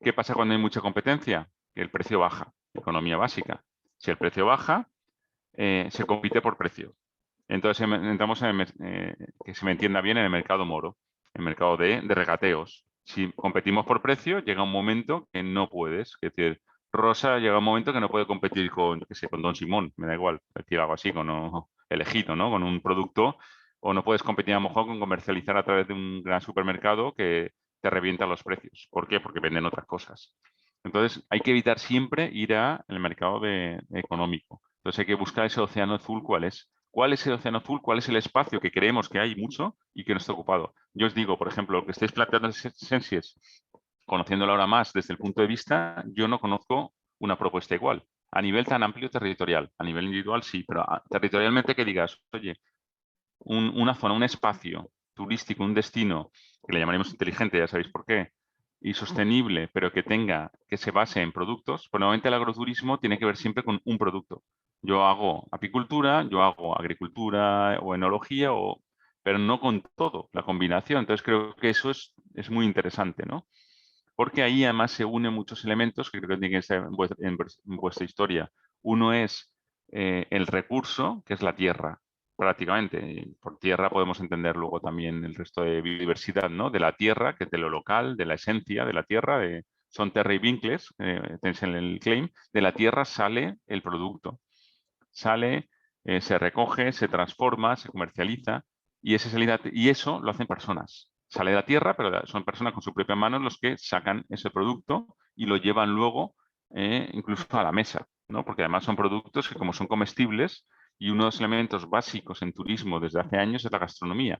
¿qué pasa cuando hay mucha competencia? Que el precio baja, economía básica. Si el precio baja, se compite por precio. Entonces entramos que se me entienda bien, en el mercado moro, el mercado de regateos. Si competimos por precio, llega un momento que no puedes. Es decir, Rosa llega un momento que no puede competir con, qué sé, con Don Simón, me da igual, decir algo así, con elegido, ¿no? Con un producto, o no puedes competir a lo mejor con comercializar a través de un gran supermercado que te revienta los precios. ¿Por qué? Porque venden otras cosas. Entonces, hay que evitar siempre ir al mercado económico. Entonces, hay que buscar ese océano azul, ¿cuál es? ¿Cuál es el océano azul? ¿Cuál es el espacio que creemos que hay mucho y que no está ocupado? Yo os digo, por ejemplo, lo que estáis planteando en Sensies, conociéndolo ahora más desde el punto de vista, yo no conozco una propuesta igual. A nivel tan amplio territorial, a nivel individual sí, pero territorialmente que digas, oye, una zona, un espacio turístico, un destino, que le llamaremos inteligente, ya sabéis por qué, y sostenible, pero que se base en productos, pues normalmente el agroturismo tiene que ver siempre con un producto. Yo hago apicultura, yo hago agricultura o enología, pero no con todo, la combinación. Entonces creo que eso es muy interesante, ¿no? Porque ahí además se unen muchos elementos que creo que tienen que estar en vuestra historia. Uno es el recurso, que es la tierra, prácticamente. Y por tierra podemos entender luego también el resto de biodiversidad, ¿no? De la tierra, que es de lo local, de la esencia de la tierra, son terra y vincles, tenéis en el claim, de la tierra sale el producto. Sale, se recoge, se transforma, se comercializa y eso lo hacen personas. Sale de la tierra, pero son personas con su propia mano los que sacan ese producto y lo llevan luego incluso a la mesa, ¿no? Porque además son productos que como son comestibles y uno de los elementos básicos en turismo desde hace años es la gastronomía.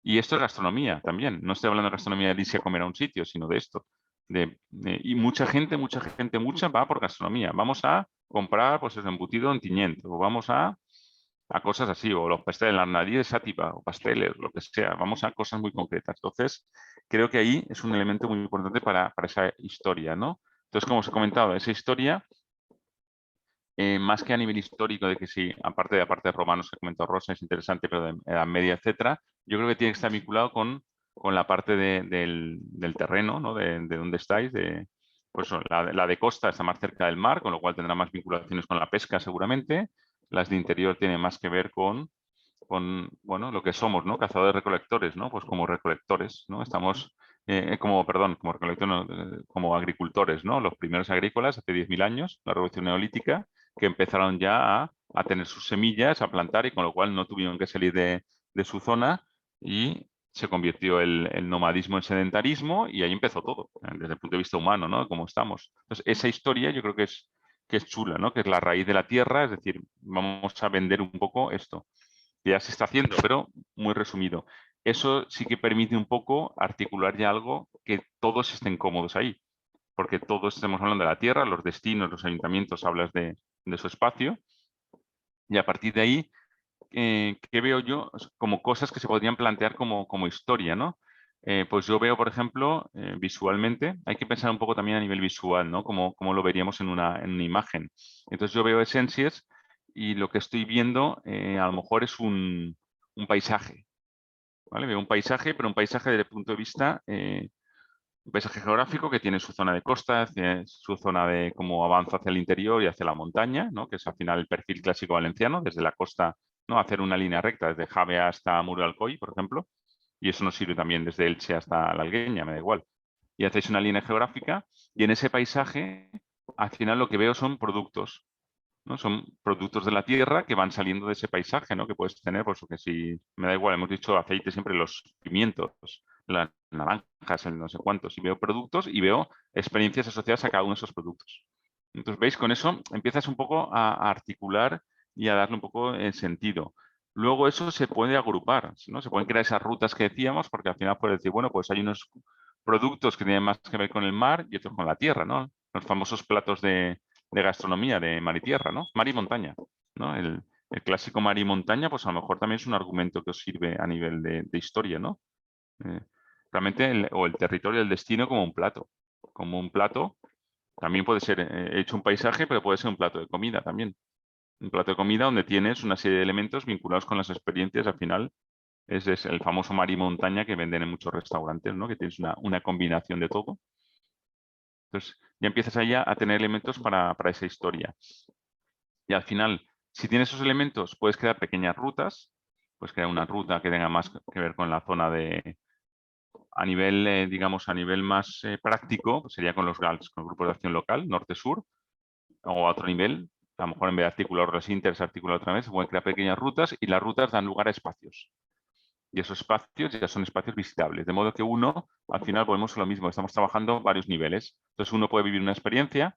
Y esto es gastronomía también. No estoy hablando de gastronomía de irse a comer a un sitio, sino de esto. Y mucha gente va por gastronomía. Vamos a comprar pues el embutido en Tiñent, o vamos a cosas así, o los pasteles, las narices de sátiva, o pasteles, lo que sea. Vamos a cosas muy concretas. Entonces, creo que ahí es un elemento muy importante para esa historia, ¿no? Entonces, como os he comentado, esa historia, más que a nivel histórico, de que sí, aparte de romanos que ha comentado Rosa, es interesante, pero de Edad Media, etcétera, yo creo que tiene que estar vinculado con la parte del terreno, ¿no? De dónde estáis, pues la de costa está más cerca del mar, con lo cual tendrá más vinculaciones con la pesca seguramente. Las de interior tienen más que ver con bueno, lo que somos, ¿no? Cazadores-recolectores, ¿no? Pues como recolectores, ¿no? Estamos, como recolectores, no, como agricultores, ¿no? Los primeros agrícolas hace 10.000 años, la revolución neolítica, que empezaron ya a tener sus semillas, a plantar y con lo cual no tuvieron que salir de su zona y se convirtió el nomadismo en sedentarismo y ahí empezó todo, desde el punto de vista humano, ¿no? Cómo estamos. Entonces, esa historia yo creo que es chula, ¿no? Que es la raíz de la tierra, es decir, vamos a vender un poco esto. Ya se está haciendo, pero muy resumido. Eso sí que permite un poco articular ya algo que todos estén cómodos ahí, porque todos estamos hablando de la tierra, los destinos, los ayuntamientos, hablas de su espacio, y a partir de ahí, ¿qué veo yo como cosas que se podrían plantear como historia, ¿no? Pues yo veo, por ejemplo, visualmente, hay que pensar un poco también a nivel visual, ¿no? Cómo lo veríamos en una imagen. Entonces yo veo Esencias y lo que estoy viendo a lo mejor es un paisaje, ¿vale? Veo un paisaje, pero un paisaje desde el punto de vista, un paisaje geográfico que tiene su zona de costa, tiene su zona de cómo avanza hacia el interior y hacia la montaña, ¿no? Que es al final el perfil clásico valenciano, desde la costa ¿no? Hacer una línea recta desde Jave hasta Muro de Alcoy, por ejemplo, y eso nos sirve también desde Elche hasta La Algueña, me da igual. Y hacéis una línea geográfica y en ese paisaje, al final lo que veo son productos, ¿no? Son productos de la tierra que van saliendo de ese paisaje, ¿no? Que puedes tener, pues que si, me da igual, hemos dicho aceite siempre, los pimientos, las naranjas, el no sé cuántos, y veo productos y veo experiencias asociadas a cada uno de esos productos. Entonces, ¿veis? Con eso empiezas un poco a articular y a darle un poco el sentido. Luego eso se puede agrupar, ¿no? Se pueden crear esas rutas que decíamos, porque al final puedes decir, bueno, pues hay unos productos que tienen más que ver con el mar y otros con la tierra, ¿no? Los famosos platos de gastronomía de mar y tierra, ¿no? Mar y montaña, ¿no? El clásico mar y montaña, pues a lo mejor también es un argumento que os sirve a nivel de historia, ¿no? Realmente, o el territorio, el destino como un plato. Como un plato, también puede ser hecho un paisaje, pero puede ser un plato de comida también. Un plato de comida donde tienes una serie de elementos vinculados con las experiencias. Al final, es el famoso mar y montaña que venden en muchos restaurantes, ¿no? Que tienes una combinación de todo. Entonces, ya empiezas ahí a tener elementos para esa historia. Y al final, si tienes esos elementos, puedes crear pequeñas rutas. Puedes crear una ruta que tenga más que ver con la zona a nivel, digamos, a nivel más práctico, pues sería con los GALs, con el Grupo de Acción Local, norte-sur, o a otro nivel, a lo mejor en vez de articular los inter, se articula otra vez, se pueden crear pequeñas rutas y las rutas dan lugar a espacios. Y esos espacios ya son espacios visitables, de modo que uno, al final, volvemos a lo mismo, estamos trabajando varios niveles. Entonces, uno puede vivir una experiencia,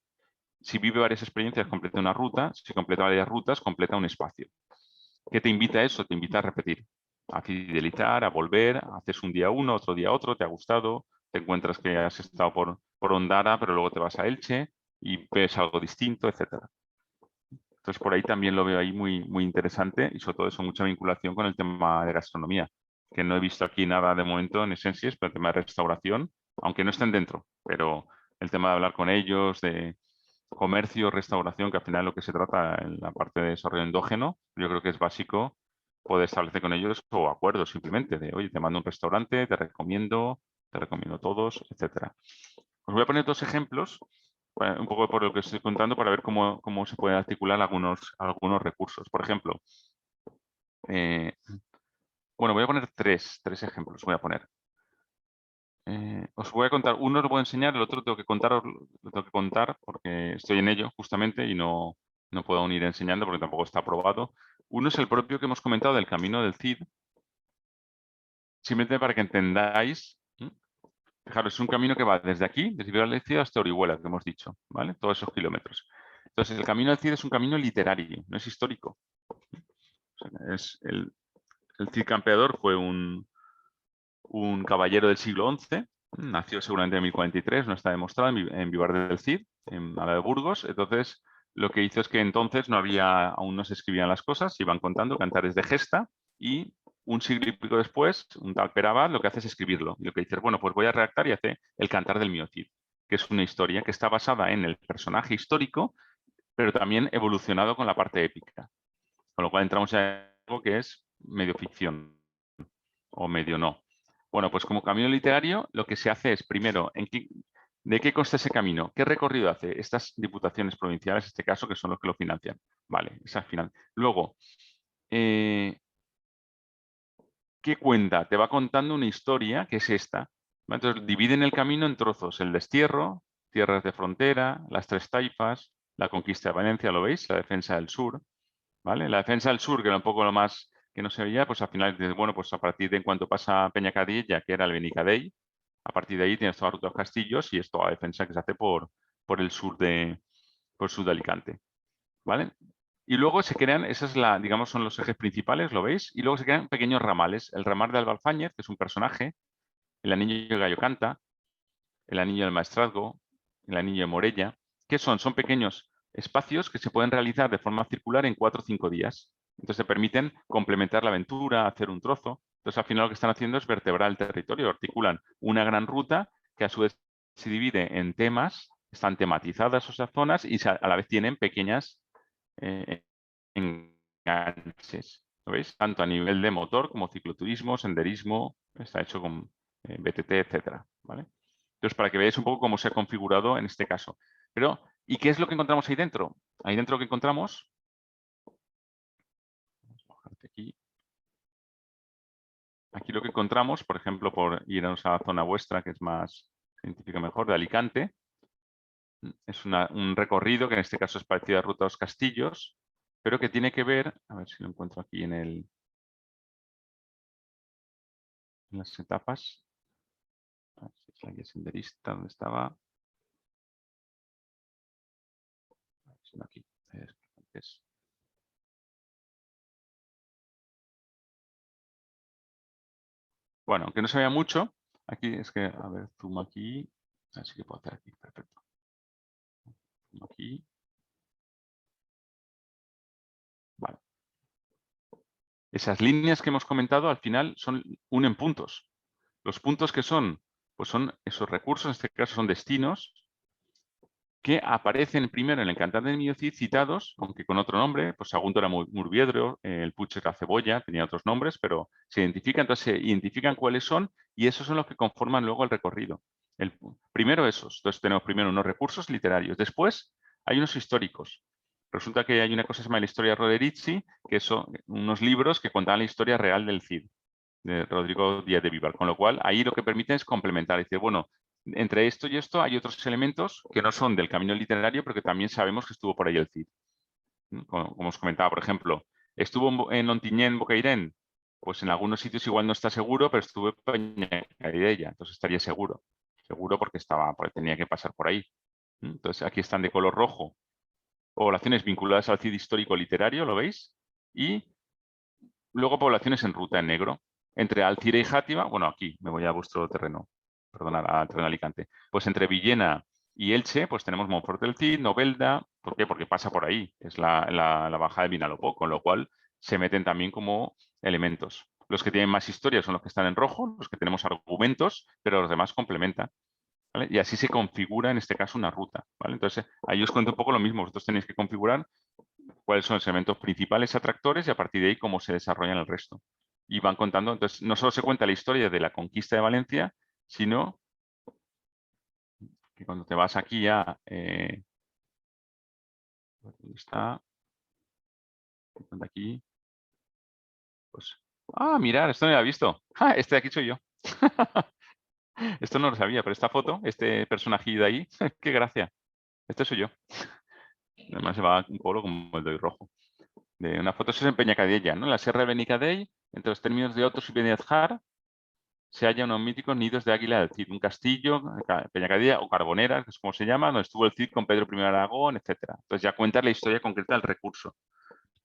si vive varias experiencias, completa una ruta, si completa varias rutas, completa un espacio. ¿Qué te invita a eso? Te invita a repetir, a fidelizar, a volver, haces un día uno, otro día otro, te ha gustado, te encuentras que has estado por Ondara, pero luego te vas a Elche y ves algo distinto, etcétera. Entonces, por ahí también lo veo ahí muy, muy interesante y sobre todo eso, mucha vinculación con el tema de gastronomía, que no he visto aquí nada de momento en Esencias, pero el tema de restauración, aunque no estén dentro, pero el tema de hablar con ellos, de comercio, restauración, que al final lo que se trata en la parte de desarrollo endógeno, yo creo que es básico poder establecer con ellos o acuerdos simplemente de, oye, te mando un restaurante, te recomiendo todos, etcétera. Os voy a poner dos ejemplos, un poco por lo que estoy contando, para ver cómo se pueden articular algunos recursos. Por ejemplo, bueno, voy a poner tres ejemplos. Voy a poner. Os voy a contar, uno os lo voy a enseñar, el otro lo tengo que contar porque estoy en ello justamente y no puedo aún ir enseñando porque tampoco está aprobado. Uno es el propio que hemos comentado del camino del Cid, simplemente para que entendáis. Fijaros, es un camino que va desde aquí, desde Valencia hasta Orihuela, que hemos dicho, ¿vale? Todos esos kilómetros. Entonces, el camino del Cid es un camino literario, no es histórico. O sea, el Cid Campeador fue un caballero del siglo XI, nació seguramente en 1043, no está demostrado, en Vivar del Cid, en la de Burgos. Entonces, lo que hizo es que entonces aún no se escribían las cosas, se iban contando cantares de gesta y un siglo y pico después, un tal Perabad lo que hace es escribirlo. Y lo que dice es, bueno, pues voy a redactar y hace el Cantar del Mío Cid, que es una historia que está basada en el personaje histórico, pero también evolucionado con la parte épica. Con lo cual entramos en algo que es medio ficción o medio no. Bueno, pues como camino literario lo que se hace es, primero, ¿de qué consta ese camino? ¿Qué recorrido hace estas diputaciones provinciales, en este caso, que son los que lo financian? Vale, esa final. Luego, ¿qué cuenta? Te va contando una historia que es esta. Entonces, dividen el camino en trozos. El destierro, tierras de frontera, las tres taifas, la conquista de Valencia, ¿lo veis? La defensa del sur. ¿Vale? La defensa del sur, que era un poco lo más que no se veía, pues al final dices, bueno, pues a partir de en cuanto pasa Peñacadilla, que era el Benicadell, a partir de ahí tienes toda la ruta de los castillos y es toda la defensa que se hace por el sur de Alicante. ¿Vale? Y luego se crean, digamos, son los ejes principales, ¿lo veis? Y luego se crean pequeños ramales. El ramal de Albalfáñez, que es un personaje, el anillo de Gallo Canta, el anillo del Maestrazgo, el anillo de Morella. ¿Qué son? Son pequeños espacios que se pueden realizar de forma circular en 4 o 5 días. Entonces te permiten complementar la aventura, hacer un trozo. Entonces al final lo que están haciendo es vertebrar el territorio, articulan una gran ruta que a su vez se divide en temas, están tematizadas esas zonas y a la vez tienen pequeñas enganches. ¿Lo veis? Tanto a nivel de motor como cicloturismo, senderismo, está hecho con BTT, etcétera. ¿Vale? Entonces, para que veáis un poco cómo se ha configurado en este caso. Pero, ¿y qué es lo que encontramos ahí dentro? Ahí dentro lo que encontramos... aquí lo que encontramos, por ejemplo, por irnos a la zona vuestra, que es más científica mejor, de Alicante, es un recorrido que en este caso es parecido a Ruta de los Castillos, pero que tiene que ver, a ver si lo encuentro aquí en las etapas. A ver si es la guía senderista, ¿dónde estaba? A ver si no, aquí. Es. Bueno, aunque no se vea mucho, aquí es que, a ver, zoom aquí. Así que puedo hacer aquí, perfecto. Zoom aquí. Vale. Esas líneas que hemos comentado al final unen puntos. Los puntos que son, pues son esos recursos, en este caso son destinos, que aparecen primero en el Cantar del Mío Cid citados, aunque con otro nombre, pues Sagunto era Murviedro, el Puig era Cebolla, tenía otros nombres, pero se identifican, entonces se identifican cuáles son y esos son los que conforman luego el recorrido. Primero esos, entonces tenemos primero unos recursos literarios, después hay unos históricos. Resulta que hay una cosa que se llama la historia Rodericzi, que son unos libros que contaban la historia real del Cid, de Rodrigo Díaz de Vivar, con lo cual ahí lo que permite es complementar, decir, bueno, entre esto y esto hay otros elementos que no son del camino literario, pero que también sabemos que estuvo por ahí el Cid. Como os comentaba, por ejemplo, estuvo en Ontinyent, Bocairent, pues en algunos sitios igual no está seguro, pero estuvo en Peñacaidella, entonces estaría seguro. Seguro porque tenía que pasar por ahí. Entonces aquí están de color rojo. Poblaciones vinculadas al Cid histórico literario, ¿lo veis? Y luego poblaciones en ruta en negro. Entre Alcira y Játiva, bueno, aquí me voy a vuestro terreno, perdonad, al terreno de Alicante. Pues entre Villena y Elche, pues tenemos Monfort del Cid, Novelda. ¿Por qué? Porque pasa por ahí, es la bajada de Vinalopó, con lo cual se meten también como elementos. Los que tienen más historia son los que están en rojo, los que tenemos argumentos, pero los demás complementan. ¿Vale? Y así se configura en este caso una ruta. ¿Vale? Entonces, ahí os cuento un poco lo mismo. Vosotros tenéis que configurar cuáles son los elementos principales atractores y a partir de ahí cómo se desarrollan el resto. Y van contando, entonces no solo se cuenta la historia de la conquista de Valencia, sino que cuando te vas aquí a... ¿dónde está? Aquí. Pues, mirar, esto no lo había visto. Este de aquí soy yo. Esto no lo sabía, pero esta foto, este personajillo de ahí, qué gracia. Este soy yo. Además se va un poco como el de rojo. De una foto, eso es en Peñacadella, ¿no? En la Sierra de Benicadell, entre los términos de Otos y Beniazjar, se hallan unos míticos nidos de águila del Cid, un castillo, Peñacadilla o Carbonera, que es como se llama, donde estuvo el Cid con Pedro I de Aragón, etcétera. Entonces ya cuenta la historia concreta del recurso,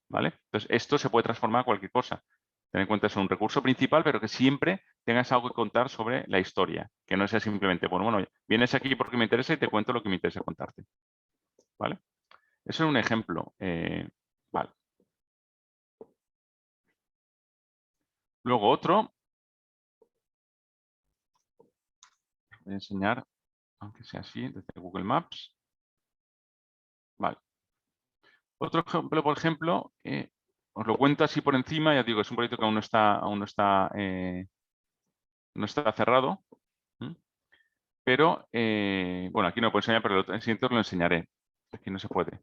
¿vale? Entonces esto se puede transformar a cualquier cosa. Ten en cuenta, es un recurso principal, pero que siempre tengas algo que contar sobre la historia, que no sea simplemente, bueno, vienes aquí porque me interesa y te cuento lo que me interesa contarte, ¿vale? Eso es un ejemplo, vale. Luego otro, voy a enseñar, aunque sea así, desde Google Maps. Vale. Otro ejemplo, por ejemplo, os lo cuento así por encima, ya digo, es un proyecto que aún no está cerrado, pero, bueno, aquí no lo puedo enseñar, pero en el siguiente os lo enseñaré. Aquí no se puede.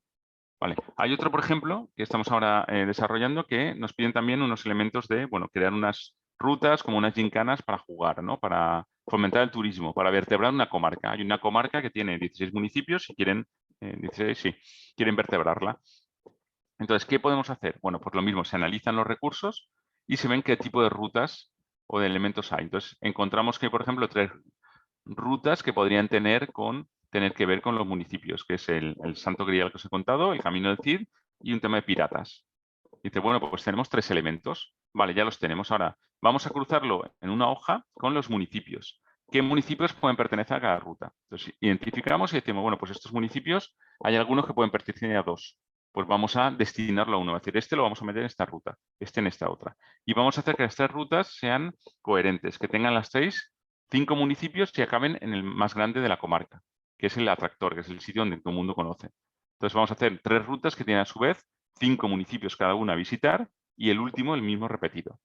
Vale. Hay otro, por ejemplo, que estamos ahora desarrollando, que nos piden también unos elementos de, bueno, crear unas rutas como unas gincanas para jugar, ¿no? Para fomentar el turismo, para vertebrar una comarca. Hay una comarca que tiene 16 municipios y quieren, 16, sí, quieren vertebrarla. Entonces, ¿qué podemos hacer? Bueno, pues lo mismo, se analizan los recursos y se ven qué tipo de rutas o de elementos hay. Entonces, encontramos que hay, por ejemplo, 3 rutas que podrían tener que ver con los municipios, que es el Santo Grial que os he contado, el Camino del Cid y un tema de piratas. Dice, bueno, pues tenemos 3 elementos. Vale, ya los tenemos. Ahora, vamos a cruzarlo en una hoja con los municipios. ¿Qué municipios pueden pertenecer a cada ruta? Entonces, identificamos y decimos, bueno, pues estos municipios, hay algunos que pueden pertenecer a 2. Pues vamos a destinarlo a uno. Es decir, este lo vamos a meter en esta ruta, este en esta otra. Y vamos a hacer que las 3 rutas sean coherentes, que tengan las 5 municipios y acaben en el más grande de la comarca, que es el atractor, que es el sitio donde todo el mundo conoce. Entonces vamos a hacer 3 rutas que tienen a su vez 5 municipios cada una a visitar y el último el mismo repetido.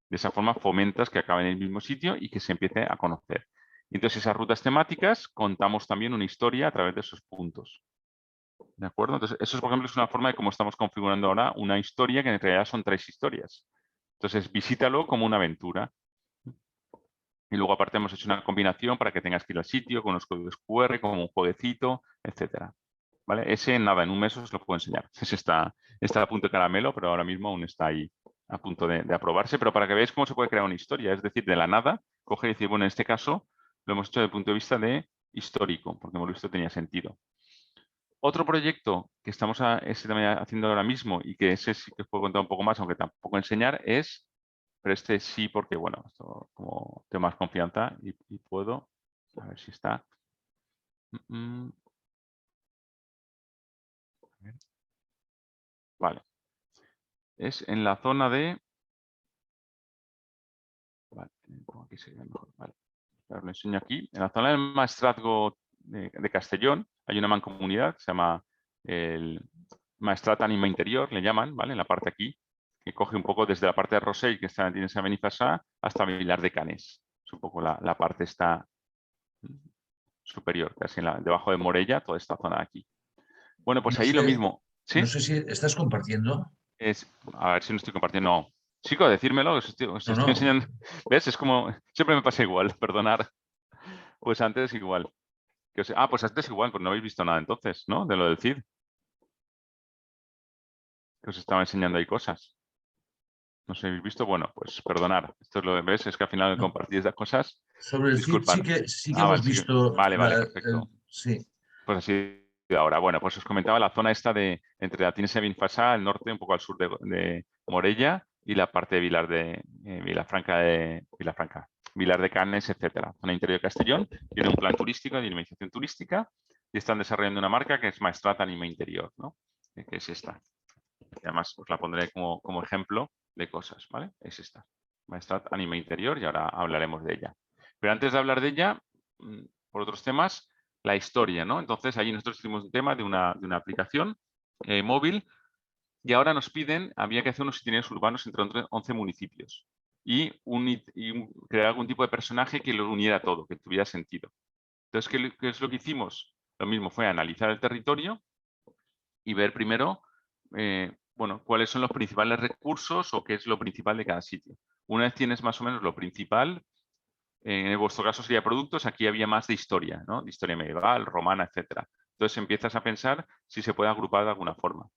De esa forma fomentas que acabe en el mismo sitio y que se empiece a conocer. Y entonces esas rutas temáticas contamos también una historia a través de esos puntos. ¿De acuerdo? Entonces eso, por ejemplo, es una forma de cómo estamos configurando ahora una historia que en realidad son 3 historias. Entonces visítalo como una aventura. Y luego aparte hemos hecho una combinación para que tengas que ir al sitio con los códigos QR, como un jueguecito, etcétera. ¿Vale? Ese nada, en un mes os lo puedo enseñar. Ese está a punto de caramelo, pero ahora mismo aún está ahí a punto de aprobarse. Pero para que veáis cómo se puede crear una historia, es decir, de la nada, coger y decir, bueno, en este caso lo hemos hecho desde el punto de vista de histórico, porque hemos visto que tenía sentido. Otro proyecto que estamos también haciendo ahora mismo y que ese sí que os puedo contar un poco más, aunque tampoco enseñar, es, pero este sí porque, bueno, esto como tengo más confianza y puedo, a ver si está. Vale. Es en la zona de... Vale, aquí sería mejor. Vale. Os lo enseño aquí. En la zona del Maestrazgo de Castellón hay una mancomunidad que se llama el Maestrat Anima Interior, le llaman, ¿vale? En la parte aquí, que coge un poco desde la parte de Rosell, que está en San Benifassà, hasta Vilar de Canes. Es un poco la parte esta superior, casi debajo de Morella, toda esta zona de aquí. Bueno, pues No ahí sé, lo mismo. ¿Sí? no sé si estás compartiendo. A ver si no estoy compartiendo. No. Chico, decírmelo, os No, estoy no. enseñando. ¿Ves? Es como, siempre me pasa igual, perdonar. Pues antes igual. Pues antes igual, pues no habéis visto nada entonces, ¿no? De lo del CID. Que os estaba enseñando ahí cosas. No sé, ¿habéis visto? Bueno, pues perdonar. Esto es lo de, ¿ves? Es que al final No. compartís las cosas. Sobre el CID Disculpar. sí que Vale, hemos visto vale, perfecto. sí. Pues así ahora. Bueno, pues os comentaba la zona esta de entre la Tinesa y Benifassà, al norte, un poco al sur de Morella, y la parte de Vilar de Vilar de Canes, etcétera. Zona interior de Castellón, tiene un plan turístico, de dinamización turística, y están desarrollando una marca que es Maestrat Anima Interior, ¿no? Que es esta. Y además os la pondré como ejemplo de cosas, ¿vale? Es esta. Maestrat Anima Interior, y ahora hablaremos de ella. Pero antes de hablar de ella, por otros temas, la historia, ¿no? Entonces, ahí nosotros hicimos un tema de una aplicación móvil y ahora nos piden, había que hacer unos itinerarios urbanos entre 11 municipios y crear algún tipo de personaje que lo uniera todo, que tuviera sentido. Entonces, ¿qué es lo que hicimos? Lo mismo fue analizar el territorio y ver primero, bueno, cuáles son los principales recursos o qué es lo principal de cada sitio. Una vez tienes más o menos lo principal, en vuestro caso sería productos, aquí había más de historia, ¿no? De historia medieval, romana, etcétera. Entonces empiezas a pensar si se puede agrupar de alguna forma.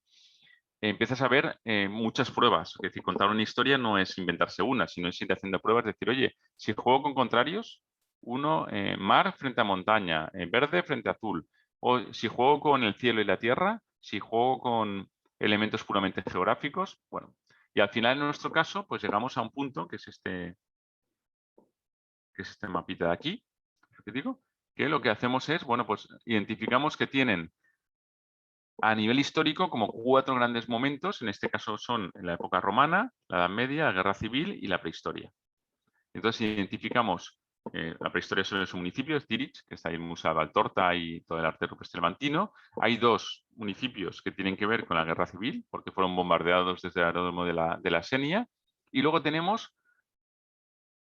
Empiezas a ver muchas pruebas. Es decir, contar una historia no es inventarse una, sino es ir haciendo pruebas, decir, oye, si juego con contrarios, uno, mar frente a montaña, verde frente a azul. O si juego con el cielo y la tierra, si juego con elementos puramente geográficos, bueno. Y al final, en nuestro caso, pues llegamos a un punto que es este mapita de aquí, que digo, que lo que hacemos es, bueno, pues identificamos que tienen a nivel histórico como 4 grandes momentos, en este caso son en la época romana, la Edad Media, la Guerra Civil y la prehistoria. Entonces identificamos, la prehistoria son los municipios, Tirich, que está ahí el Museo de Valtorta y todo el arte rupestre levantino. Hay 2 municipios que tienen que ver con la Guerra Civil, porque fueron bombardeados desde el aeródromo de la Xenia. Y luego tenemos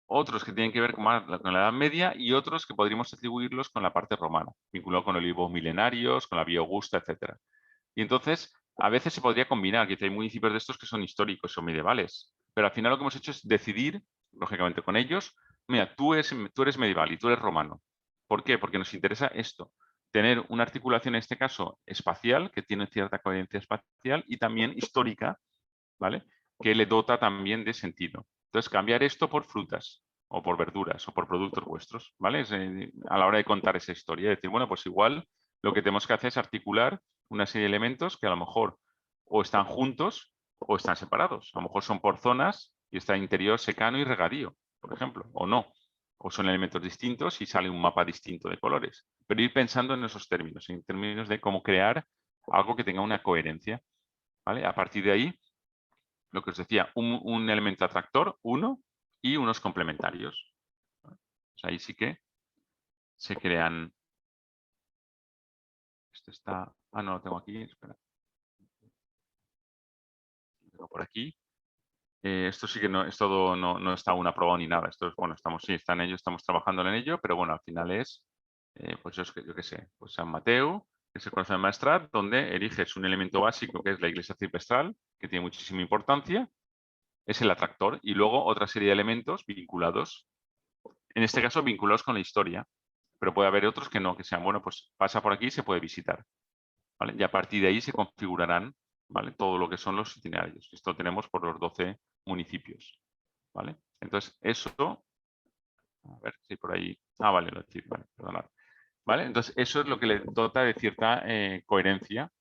otros que tienen que ver con la Edad Media y otros que podríamos atribuirlos con la parte romana, vinculado con olivos milenarios, con la Vía Augusta, etc. Y entonces, a veces se podría combinar, que hay municipios de estos que son históricos o medievales, pero al final lo que hemos hecho es decidir, lógicamente con ellos, mira, tú eres medieval y tú eres romano. ¿Por qué? Porque nos interesa esto, tener una articulación en este caso espacial, que tiene cierta coherencia espacial, y también histórica, ¿vale? Que le dota también de sentido. Entonces, cambiar esto por frutas o por verduras o por productos vuestros, ¿vale? A la hora de contar esa historia, decir, bueno, pues igual lo que tenemos que hacer es articular una serie de elementos que a lo mejor o están juntos o están separados. A lo mejor son por zonas y está interior secano y regadío, por ejemplo, o no. O son elementos distintos y sale un mapa distinto de colores. Pero ir pensando en esos términos, en términos de cómo crear algo que tenga una coherencia, ¿vale? A partir de ahí, lo que os decía, un elemento atractor, uno, y unos complementarios. Pues ahí sí que se crean. Esto está. No lo tengo aquí. Espera. Lo tengo por aquí. Esto sí que no es todo, no está aún aprobado ni nada. Esto es, bueno, sí, está en ello, estamos trabajando en ello, pero bueno, al final es, pues yo qué sé, pues San Mateo, que es el corazón de Maestrat, donde eliges un elemento básico que es la iglesia arciprestral, que tiene muchísima importancia, es el atractor, y luego otra serie de elementos vinculados en este caso vinculados con la historia, pero puede haber otros que no, que sean, bueno, pues pasa por aquí y se puede visitar, ¿vale? Y a partir de ahí se configurarán, ¿vale?, todo lo que son los itinerarios. Esto lo tenemos por los 12 municipios, ¿vale? Entonces, eso, a ver si por ahí, vale, lo decir, vale, perdonad. ¿Vale? Entonces, eso es lo que le dota de cierta coherencia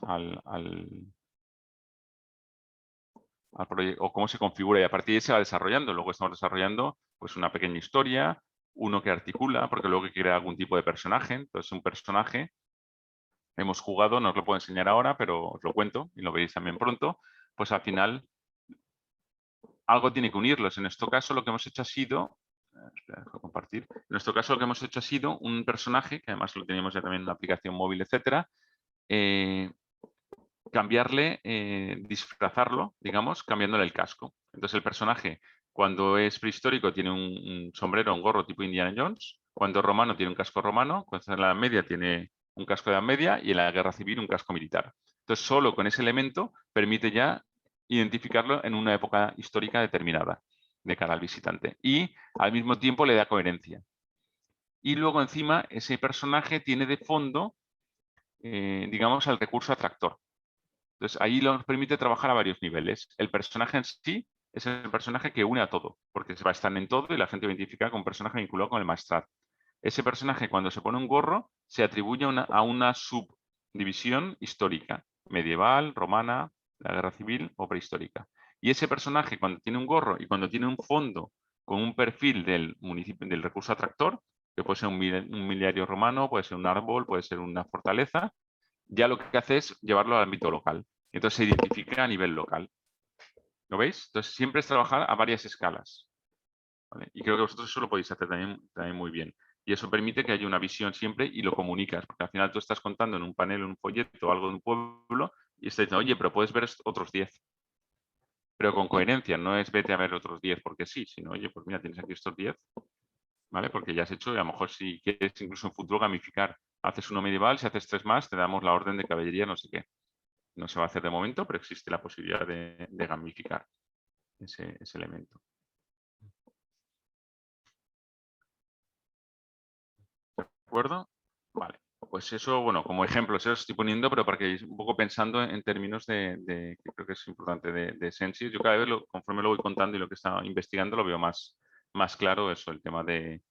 al proyecto, o cómo se configura, y a partir de ahí se va desarrollando. Luego estamos desarrollando pues una pequeña historia, uno que articula, porque luego hay que crear algún tipo de personaje. Entonces, un personaje, hemos jugado, no os lo puedo enseñar ahora, pero os lo cuento y lo veréis también pronto, pues al final algo tiene que unirlos. En este caso lo que hemos hecho ha sido, espera, dejo compartir. En nuestro caso lo que hemos hecho ha sido un personaje, que además lo teníamos ya también en una aplicación móvil, etcétera, cambiarle, disfrazarlo, digamos, cambiándole el casco. Entonces el personaje, cuando es prehistórico, tiene un sombrero, un gorro tipo Indiana Jones. Cuando es romano, tiene un casco romano. Cuando es en la Edad Media, tiene un casco de Edad Media. Y en la Guerra Civil, un casco militar. Entonces, solo con ese elemento permite ya identificarlo en una época histórica determinada de cara al visitante. Y al mismo tiempo le da coherencia. Y luego encima, ese personaje tiene de fondo, digamos, el recurso atractor. Entonces, ahí nos permite trabajar a varios niveles. El personaje en sí es el personaje que une a todo, porque se va a estar en todo y la gente va a identificar con un personaje vinculado con el maestrat. Ese personaje, cuando se pone un gorro, se atribuye a una subdivisión histórica, medieval, romana, la guerra civil o prehistórica. Y ese personaje, cuando tiene un gorro y cuando tiene un fondo con un perfil del municipio, del recurso atractor, que puede ser un miliario romano, puede ser un árbol, puede ser una fortaleza, ya lo que hace es llevarlo al ámbito local. Entonces se identifica a nivel local. ¿Lo veis? Entonces siempre es trabajar a varias escalas, ¿vale? Y creo que vosotros eso lo podéis hacer también muy bien. Y eso permite que haya una visión siempre y lo comunicas, porque al final tú estás contando en un panel, en un folleto o algo de un pueblo y estás diciendo, oye, pero puedes ver otros 10. Pero con coherencia, no es vete a ver otros 10 porque sí, sino, oye, pues mira, tienes aquí estos 10, ¿vale? Porque ya has hecho, y a lo mejor si quieres incluso en futuro gamificar, haces uno medieval, si haces 3 más, te damos la orden de caballería, no sé qué. No se va a hacer de momento, pero existe la posibilidad de gamificar ese elemento. ¿De acuerdo? Vale. Pues eso, bueno, como ejemplo, eso estoy poniendo, pero para que un poco pensando en términos que creo que es importante, de Sensis. Yo cada vez, conforme lo voy contando y lo que estaba investigando, lo veo más claro eso, el tema de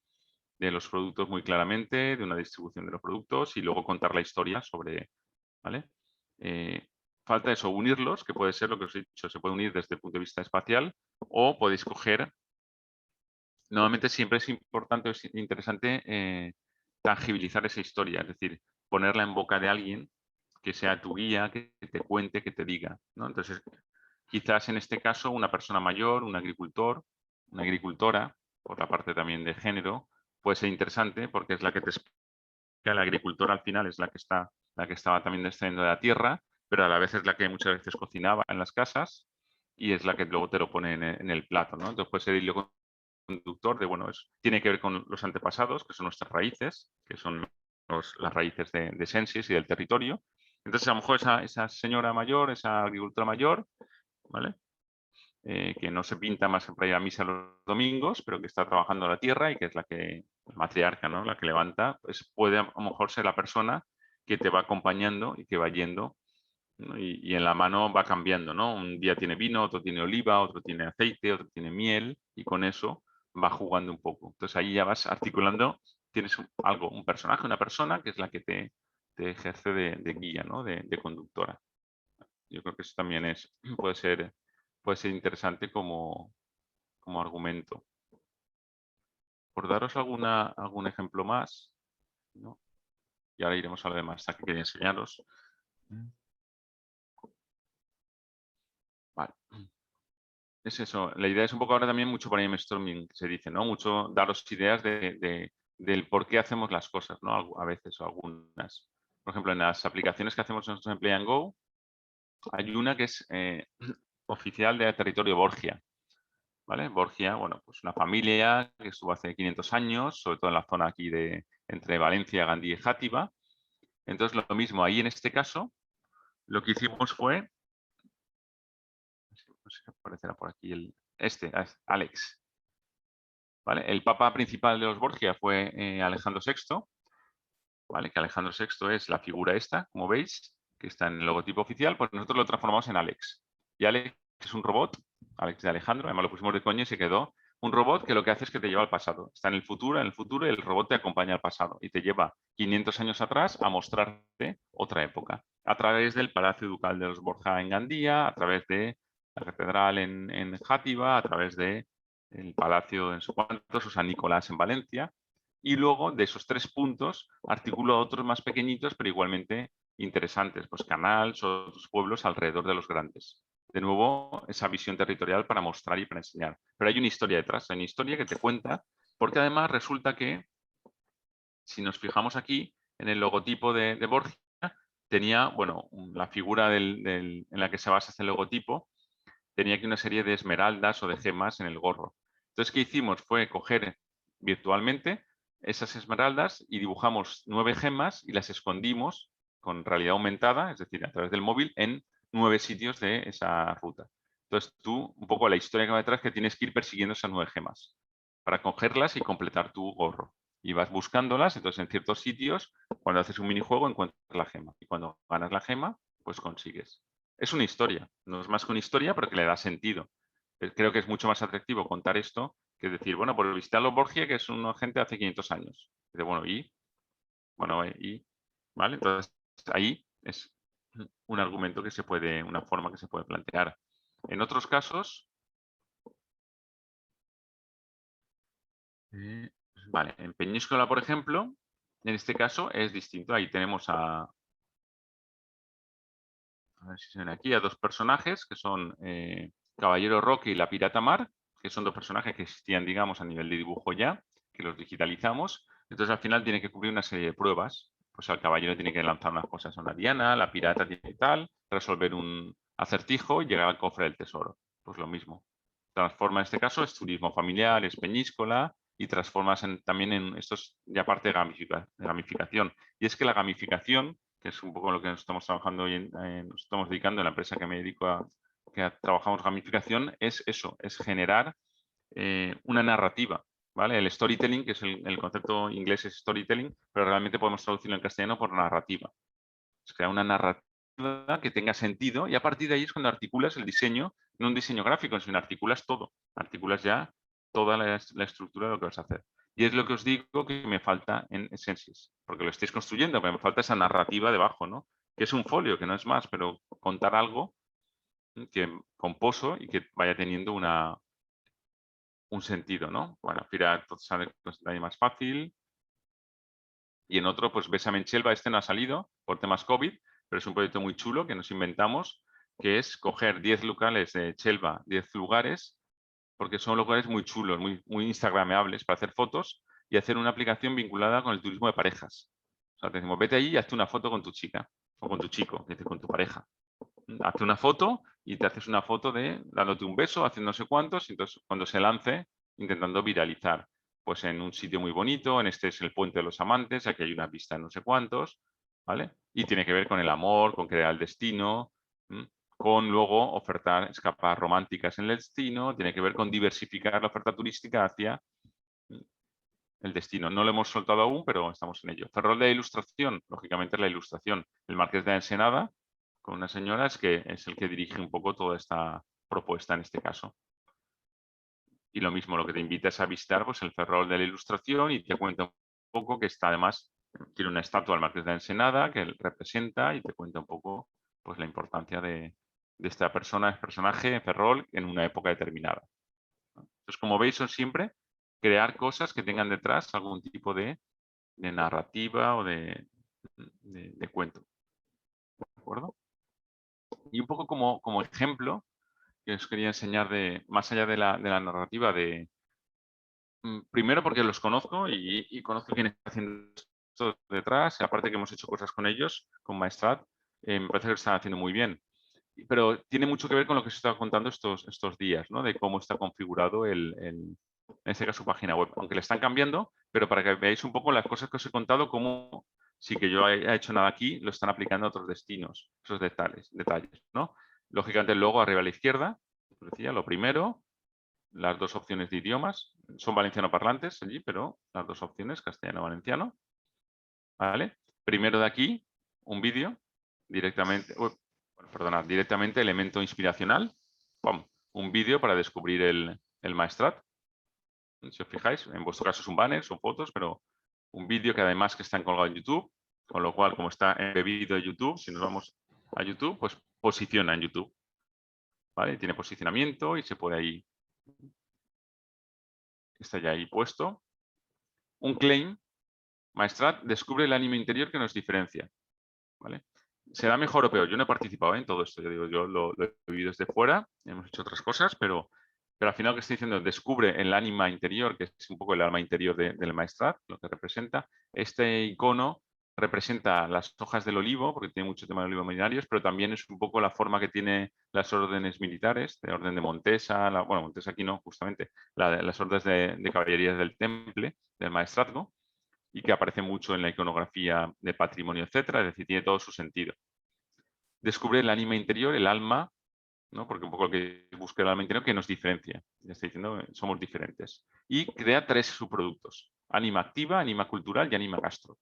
los productos muy claramente, de una distribución de los productos y luego contar la historia sobre, ¿vale? Falta eso, unirlos, que puede ser lo que os he dicho, se puede unir desde el punto de vista espacial o podéis coger, normalmente siempre es importante o es interesante tangibilizar esa historia, es decir, ponerla en boca de alguien que sea tu guía, que te cuente, que te diga, ¿no? Entonces, quizás en este caso una persona mayor, un agricultor, una agricultora, por la parte también de género, puede ser interesante porque es la que te explica, la agricultora al final es la que estaba también descendiendo de la tierra, pero a la vez es la que muchas veces cocinaba en las casas y es la que luego te lo pone en el plato, ¿no? Entonces puede ser el hilo conductor de, bueno, tiene que ver con los antepasados, que son nuestras raíces, que son las raíces de Sensis y del territorio. Entonces, a lo mejor esa señora mayor, esa agricultora mayor, ¿vale? Que no se pinta más para ir a misa los domingos, pero que está trabajando la tierra y que es la matriarca, ¿no? La que levanta, pues puede a lo mejor ser la persona que te va acompañando y que va yendo, ¿no? Y en la mano va cambiando, ¿no? Un día tiene vino, otro tiene oliva, otro tiene aceite, otro tiene miel y con eso va jugando un poco. Entonces ahí ya vas articulando, tienes un personaje, una persona que es la que te ejerce de guía, ¿no? De conductora. Yo creo que eso también puede ser interesante como argumento. Por daros algún ejemplo más, ¿no? Y ahora iremos a lo demás que quería enseñaros. Vale. Es eso. La idea es un poco ahora también mucho brainstorming, que se dice, ¿no? Mucho daros ideas del por qué hacemos las cosas, ¿no? A veces o algunas. Por ejemplo, en las aplicaciones que hacemos nosotros en Play and Go, hay una que es oficial de territorio Borgia. ¿Vale? Borgia, bueno, pues una familia que estuvo hace 500 años, sobre todo en la zona aquí entre Valencia, Gandía y Játiva. Entonces, lo mismo, ahí en este caso, lo que hicimos fue, no sé si aparecerá por aquí Alex. ¿vale? El papa principal de los Borgia fue Alejandro VI, ¿vale? Que Alejandro VI es la figura esta, como veis, que está en el logotipo oficial, pues nosotros lo transformamos en Alex. Y Alex es un robot, Alex de Alejandro, además lo pusimos de coña y se quedó. Un robot que lo que hace es que te lleva al pasado. Está en el futuro y el robot te acompaña al pasado y te lleva 500 años atrás a mostrarte otra época. A través del Palacio Ducal de los Borja en Gandía, a través de la catedral en Játiva, a través de el Palacio en su cuanto, San Nicolás en Valencia. Y luego de esos 3 puntos articulo otros más pequeñitos, pero igualmente interesantes, pues canales o otros pueblos alrededor de los grandes. De nuevo, esa visión territorial para mostrar y para enseñar. Pero hay una historia detrás, hay una historia que te cuenta, porque además resulta que, si nos fijamos aquí, en el logotipo de Borgia, tenía, bueno, la figura en la que se basa este logotipo, tenía aquí una serie de esmeraldas o de gemas en el gorro. Entonces, ¿qué hicimos? Fue coger virtualmente esas esmeraldas y dibujamos 9 gemas y las escondimos con realidad aumentada, es decir, a través del móvil, en 9 sitios de esa ruta. Entonces, tú, un poco la historia que va detrás, que tienes que ir persiguiendo esas 9 gemas para cogerlas y completar tu gorro. Y vas buscándolas, entonces en ciertos sitios, cuando haces un minijuego, encuentras la gema. Y cuando ganas la gema, pues consigues. Es una historia, no es más que una historia, pero que le da sentido. Creo que es mucho más atractivo contar esto que decir, bueno, por visitar los Borgia, que es una gente de hace 500 años. Dice, bueno, ¿vale? Entonces, ahí es un argumento que se puede, una forma que se puede plantear. En otros casos, vale, en Peñíscola, por ejemplo, en este caso es distinto. Ahí tenemos a ver si se ven aquí, a 2 personajes que son Caballero Roque y la Pirata Mar, que son 2 personajes que existían, digamos, a nivel de dibujo ya, que los digitalizamos. Entonces, al final tiene que cumplir una serie de pruebas. Pues el caballero tiene que lanzar unas cosas a una diana, la pirata tiene que tal, resolver un acertijo y llegar al cofre del tesoro. Pues lo mismo. Transforma, en este caso, es turismo familiar, es Peñíscola, y transformas también en esto es ya parte de gamificación. Y es que la gamificación, que es un poco lo que nos estamos trabajando hoy, nos estamos dedicando en la empresa que me dedico a, que trabajamos gamificación, es eso, es generar una narrativa. ¿Vale? El storytelling, que es el concepto inglés es storytelling, pero realmente podemos traducirlo en castellano por narrativa. Es crear una narrativa que tenga sentido y a partir de ahí es cuando articulas el diseño, no un diseño gráfico, sino articulas todo. Articulas ya toda la estructura de lo que vas a hacer. Y es lo que os digo que me falta en Essentials, porque lo estáis construyendo, pero me falta esa narrativa debajo, ¿no? Que es un folio, que no es más, pero contar algo que composo y que vaya teniendo un sentido, ¿no? Bueno, Fira sale ahí más fácil. Y en otro, pues Bésame en Chelva, este no ha salido por temas COVID, pero es un proyecto muy chulo que nos inventamos, que es coger 10 locales de Chelva, 10 lugares, porque son lugares muy chulos, muy instagrameables para hacer fotos y hacer una aplicación vinculada con el turismo de parejas. O sea, te decimos, vete allí y hazte una foto con tu chica o con tu chico, con tu pareja. Hazte una foto y te haces una foto de dándote un beso, haciendo no sé cuántos, y entonces cuando se lance, intentando viralizar. Pues en un sitio muy bonito, en este es el Puente de los Amantes, aquí hay una pista de no sé cuántos, ¿vale? Y tiene que ver con el amor, con crear el destino, con luego ofertar escapadas románticas en el destino, tiene que ver con diversificar la oferta turística hacia el destino. No lo hemos soltado aún, pero estamos en ello. Ferrol de ilustración, lógicamente es la ilustración. El Marqués de Ensenada, con una señora, es el que dirige un poco toda esta propuesta en este caso. Y lo mismo, lo que te invita es a visitar pues, el Ferrol de la ilustración y te cuenta un poco que está además, tiene una estatua del Marqués de Ensenada que él representa y te cuenta un poco pues, la importancia de esta personaje, Ferrol, en una época determinada. Entonces, como veis, son siempre crear cosas que tengan detrás algún tipo de narrativa o de cuento. ¿De acuerdo? Y un poco como ejemplo que os quería enseñar más allá de la narrativa primero porque los conozco y conozco quién está haciendo esto detrás, y aparte que hemos hecho cosas con ellos, con Maestrat, me parece que lo están haciendo muy bien. Pero tiene mucho que ver con lo que os he estado contando estos días, ¿no? De cómo está configurado en este caso, página web. Aunque le están cambiando, pero para que veáis un poco las cosas que os he contado, cómo sí que yo he hecho nada aquí, lo están aplicando a otros destinos, esos detalles, ¿no? Lógicamente, el logo arriba a la izquierda, os decía, lo primero, las dos opciones de idiomas. Son valenciano parlantes allí, pero las dos opciones, castellano-valenciano. ¿Vale? Primero de aquí, un vídeo, directamente, perdonad, directamente elemento inspiracional. ¡Pum! Un vídeo para descubrir el Maestrat. Si os fijáis, en vuestro caso es un banner, son fotos, pero un vídeo que además que está colgado en YouTube, con lo cual, como está embebido en YouTube, si nos vamos a YouTube, pues posiciona en YouTube. ¿Vale? Tiene posicionamiento y se puede ahí, está ya ahí puesto. Un claim, Maestrat descubre el ánimo interior que nos diferencia. ¿Vale? ¿Será mejor o peor? Yo no he participado en todo esto, yo lo he vivido desde fuera, hemos hecho otras cosas, pero al final lo que estoy diciendo, descubre el ánima interior, que es un poco el alma interior del Maestrat, lo que representa. Este icono representa las hojas del olivo, porque tiene mucho tema de olivo milenarios, pero también es un poco la forma que tiene las órdenes militares, de orden de Montesa, bueno, Montesa aquí no, justamente, las órdenes de caballería del Temple, del Maestrazgo, y que aparece mucho en la iconografía de patrimonio, etcétera, es decir, tiene todo su sentido. Descubre el ánima interior, el alma, ¿no? Porque un poco lo que busca el alma interior que nos diferencia. Ya estoy diciendo, somos diferentes. Y crea 3 subproductos: ánima activa, ánima cultural y ánima gastro.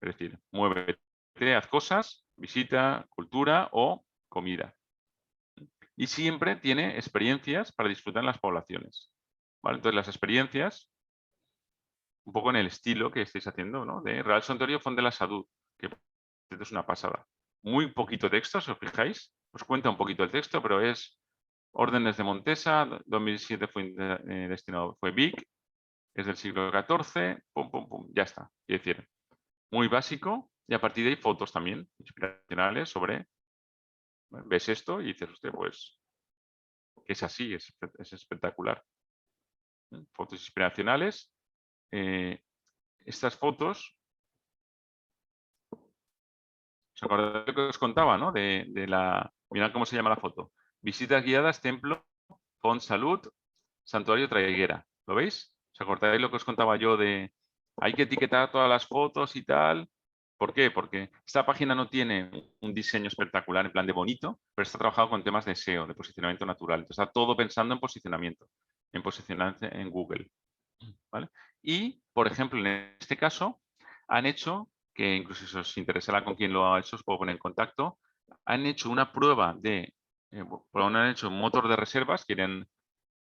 Es decir, muévete, haz cosas, visita, cultura o comida. Y siempre tiene experiencias para disfrutar en las poblaciones. ¿Vale? Entonces, las experiencias, un poco en el estilo que estáis haciendo, ¿no? De Real Santuario Font de la Salud, que es una pasada. Muy poquito texto, si os fijáis. Os cuenta un poquito el texto, pero es órdenes de Montesa, 2007 fue Vic, es del siglo XIV, pum, pum, pum, ya está. Es decir, muy básico, y a partir de ahí fotos también inspiracionales sobre, ves esto y dices, usted, pues, que es así, es espectacular. Fotos inspiracionales. Estas fotos, ¿os acordáis lo que os contaba, no? Mirad cómo se llama la foto. Visitas guiadas, templo, Font Salud, Santuario Traiguera. ¿Lo veis? ¿Os acordáis lo que os contaba yo de hay que etiquetar todas las fotos y tal? ¿Por qué? Porque esta página no tiene un diseño espectacular en plan de bonito, pero está trabajado con temas de SEO, de posicionamiento natural. Entonces está todo pensando en posicionamiento, en posicionarse en Google. ¿Vale? Y, por ejemplo, en este caso, han hecho, que incluso si os interesará con quién lo ha hecho, os puedo poner en contacto, han hecho una prueba han hecho un motor de reservas, quieren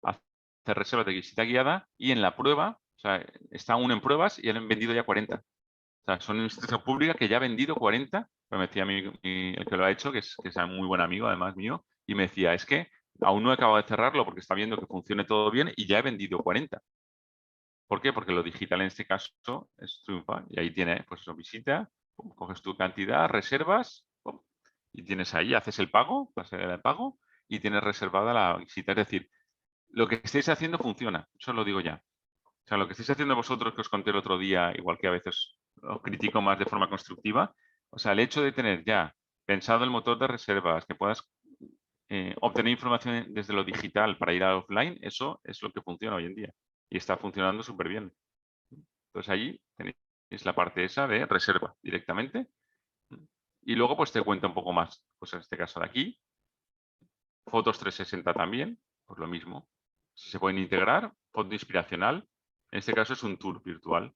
hacer reservas de visita guiada, y en la prueba, o sea, está aún en pruebas y han vendido ya 40. O sea, son una institución pública que ya ha vendido 40, pero me decía el que lo ha hecho, que es un muy buen amigo además mío, y me decía, es que aún no he acabado de cerrarlo porque está viendo que funcione todo bien y ya he vendido 40. ¿Por qué? Porque lo digital en este caso es triunfa. Y ahí tiene, pues eso, visita, pum, coges tu cantidad, reservas, pum, y tienes ahí, haces el pago, la salida de pago, y tienes reservada la visita. Es decir, lo que estáis haciendo funciona, eso lo digo ya. O sea, lo que estáis haciendo vosotros, que os conté el otro día, igual que a veces os critico más de forma constructiva, o sea, el hecho de tener ya pensado el motor de reservas, que puedas obtener información desde lo digital para ir a offline, eso es lo que funciona hoy en día. Y está funcionando súper bien. Entonces allí tenéis la parte esa de reserva directamente. Y luego pues te cuenta un poco más. Pues en este caso de aquí, fotos 360 también, pues lo mismo. Si se pueden integrar, foto inspiracional. En este caso es un tour virtual.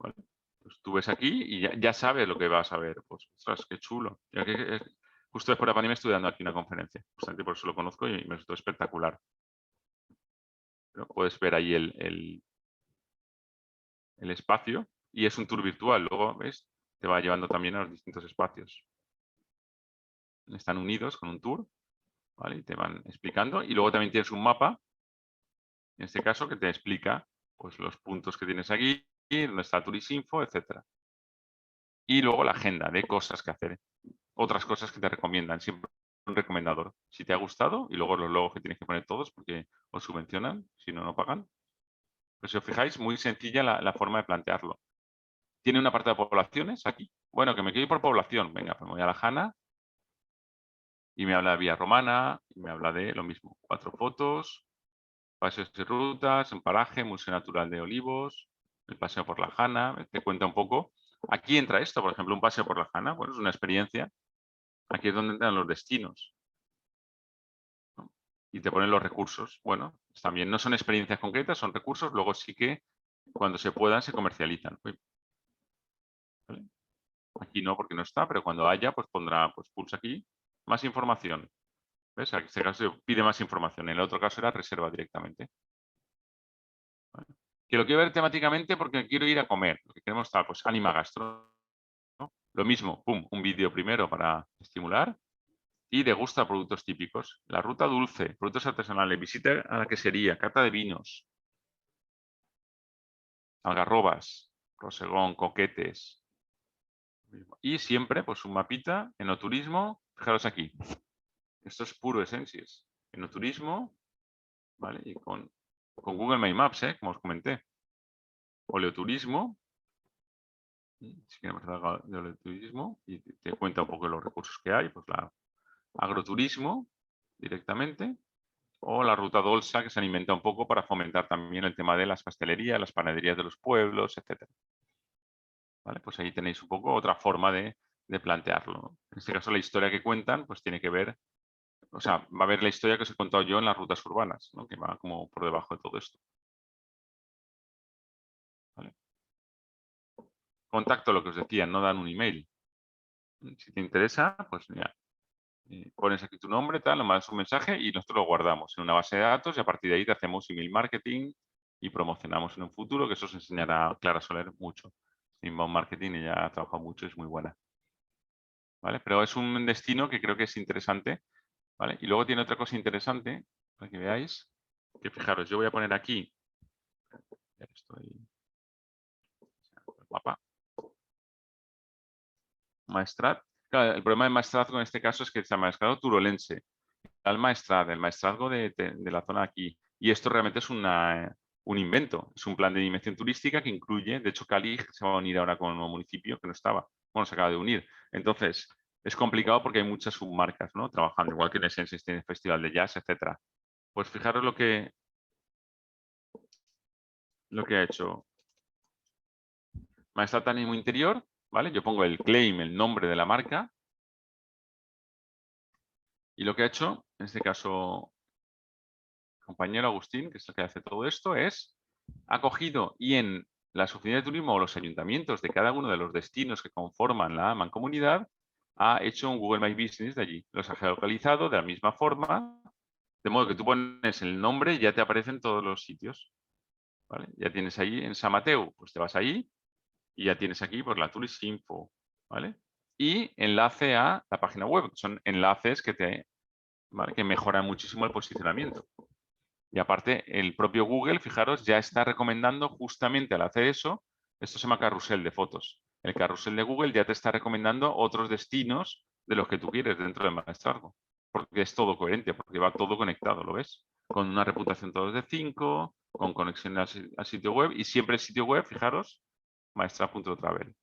¿Vale? Pues tú ves aquí y ya sabes lo que vas a ver. Pues, ostras, qué chulo. Justo después de la pandemia estuve dando aquí una conferencia. Justamente por eso lo conozco y me resultó espectacular. Pero puedes ver ahí el espacio y es un tour virtual. Luego, ¿ves? Te va llevando también a los distintos espacios. Están unidos con un tour, ¿vale? Y te van explicando. Y luego también tienes un mapa, en este caso, que te explica pues, los puntos que tienes aquí, dónde está Turisinfo, etcétera. Y luego la agenda de cosas que hacer. Otras cosas que te recomiendan. Siempre un recomendador. Si te ha gustado, y luego los logos que tienes que poner todos porque os subvencionan, si no, no pagan. Pues si os fijáis, muy sencilla la forma de plantearlo. Tiene una parte de poblaciones aquí. Bueno, que me quiero ir por población. Venga, pues me voy a la Jana y me habla de Vía Romana y me habla de lo mismo. 4 fotos, paseos y rutas, un paraje, Museo Natural de Olivos, el paseo por la Jana. Te cuenta un poco. Aquí entra esto, por ejemplo, un paseo por la Jana. Bueno, es una experiencia. Aquí es donde entran los destinos. y te ponen los recursos. Bueno, también no son experiencias concretas, son recursos, luego sí que cuando se puedan se comercializan. Uy. ¿Vale? Aquí no, porque no está, pero cuando haya, pues pondrá, pues pulsa aquí, más información. ¿Ves? En este caso pide más información, en el otro caso era reserva directamente. ¿Vale? Que lo quiero ver temáticamente porque quiero ir a comer. Lo que queremos estar, pues Anima Gastro, ¿no? Lo mismo, pum, un vídeo primero para estimular y degusta productos típicos. La ruta dulce, productos artesanales, visita a la quesería, cata de vinos, algarrobas, rosegón, coquetes. Y siempre, pues un mapita, enoturismo, fijaros aquí. Esto es puro Essentials. Enoturismo, ¿vale? Y con Google My Maps, como os comenté. Oleoturismo. Si queremos hablar de oleoturismo y te cuenta un poco de los recursos que hay, pues la agroturismo directamente, o la ruta Dolsa, que se alimenta un poco para fomentar también el tema de las pastelerías, las panaderías de los pueblos, etc. ¿Vale? Pues ahí tenéis un poco otra forma de plantearlo. En este caso, la historia que cuentan, pues tiene que ver, o sea, va a haber la historia que os he contado yo en las rutas urbanas, ¿no? Que va como por debajo de todo esto. ¿Vale? Contacto, lo que os decía, no dan un email. Si te interesa, pues mira, pones aquí tu nombre, tal, nos mandas un mensaje y nosotros lo guardamos en una base de datos y a partir de ahí te hacemos email marketing y promocionamos en un futuro, que eso os enseñará Clara Soler mucho. Inbound marketing, ella ha trabajado mucho, es muy buena. ¿Vale? Pero es un destino que creo que es interesante. ¿Vale? Y luego tiene otra cosa interesante, para que veáis, que fijaros, yo voy a poner aquí, el mapa, Maestrat. Claro, el problema de Maestrazgo en este caso es que es el Maestrazgo turolense, el Maestrazgo de la zona de aquí. Y esto realmente es un invento, es un plan de dimensión turística que incluye, de hecho Cali se va a unir ahora con un nuevo municipio que no estaba, bueno, se acaba de unir. Entonces, es complicado porque hay muchas submarcas, ¿no? Trabajando, igual que en Essence tiene Festival de Jazz, etcétera. Pues fijaros lo que ha hecho Maestrat Ánimo Interior, ¿vale? Yo pongo el claim, el nombre de la marca. Y lo que ha hecho, en este caso, compañero Agustín, que es el que hace todo esto, ha cogido y en las oficinas de turismo o los ayuntamientos de cada uno de los destinos que conforman la mancomunidad, ha hecho un Google My Business de allí. Los ha geolocalizado de la misma forma, de modo que tú pones el nombre y ya te aparecen todos los sitios. ¿Vale? Ya tienes ahí en San Mateo, pues te vas ahí y ya tienes aquí pues, la Tourist Info. ¿Vale? Y enlace a la página web. Son enlaces ¿vale? que mejoran muchísimo el posicionamiento. Y aparte, el propio Google, fijaros, ya está recomendando justamente al hacer eso, esto se llama carrusel de fotos. El carrusel de Google ya te está recomendando otros destinos de los que tú quieres dentro de Maestrazgo. Porque es todo coherente, porque va todo conectado, ¿lo ves? Con una reputación todos de 5, con conexión al sitio web y siempre el sitio web, fijaros, maestra.travel.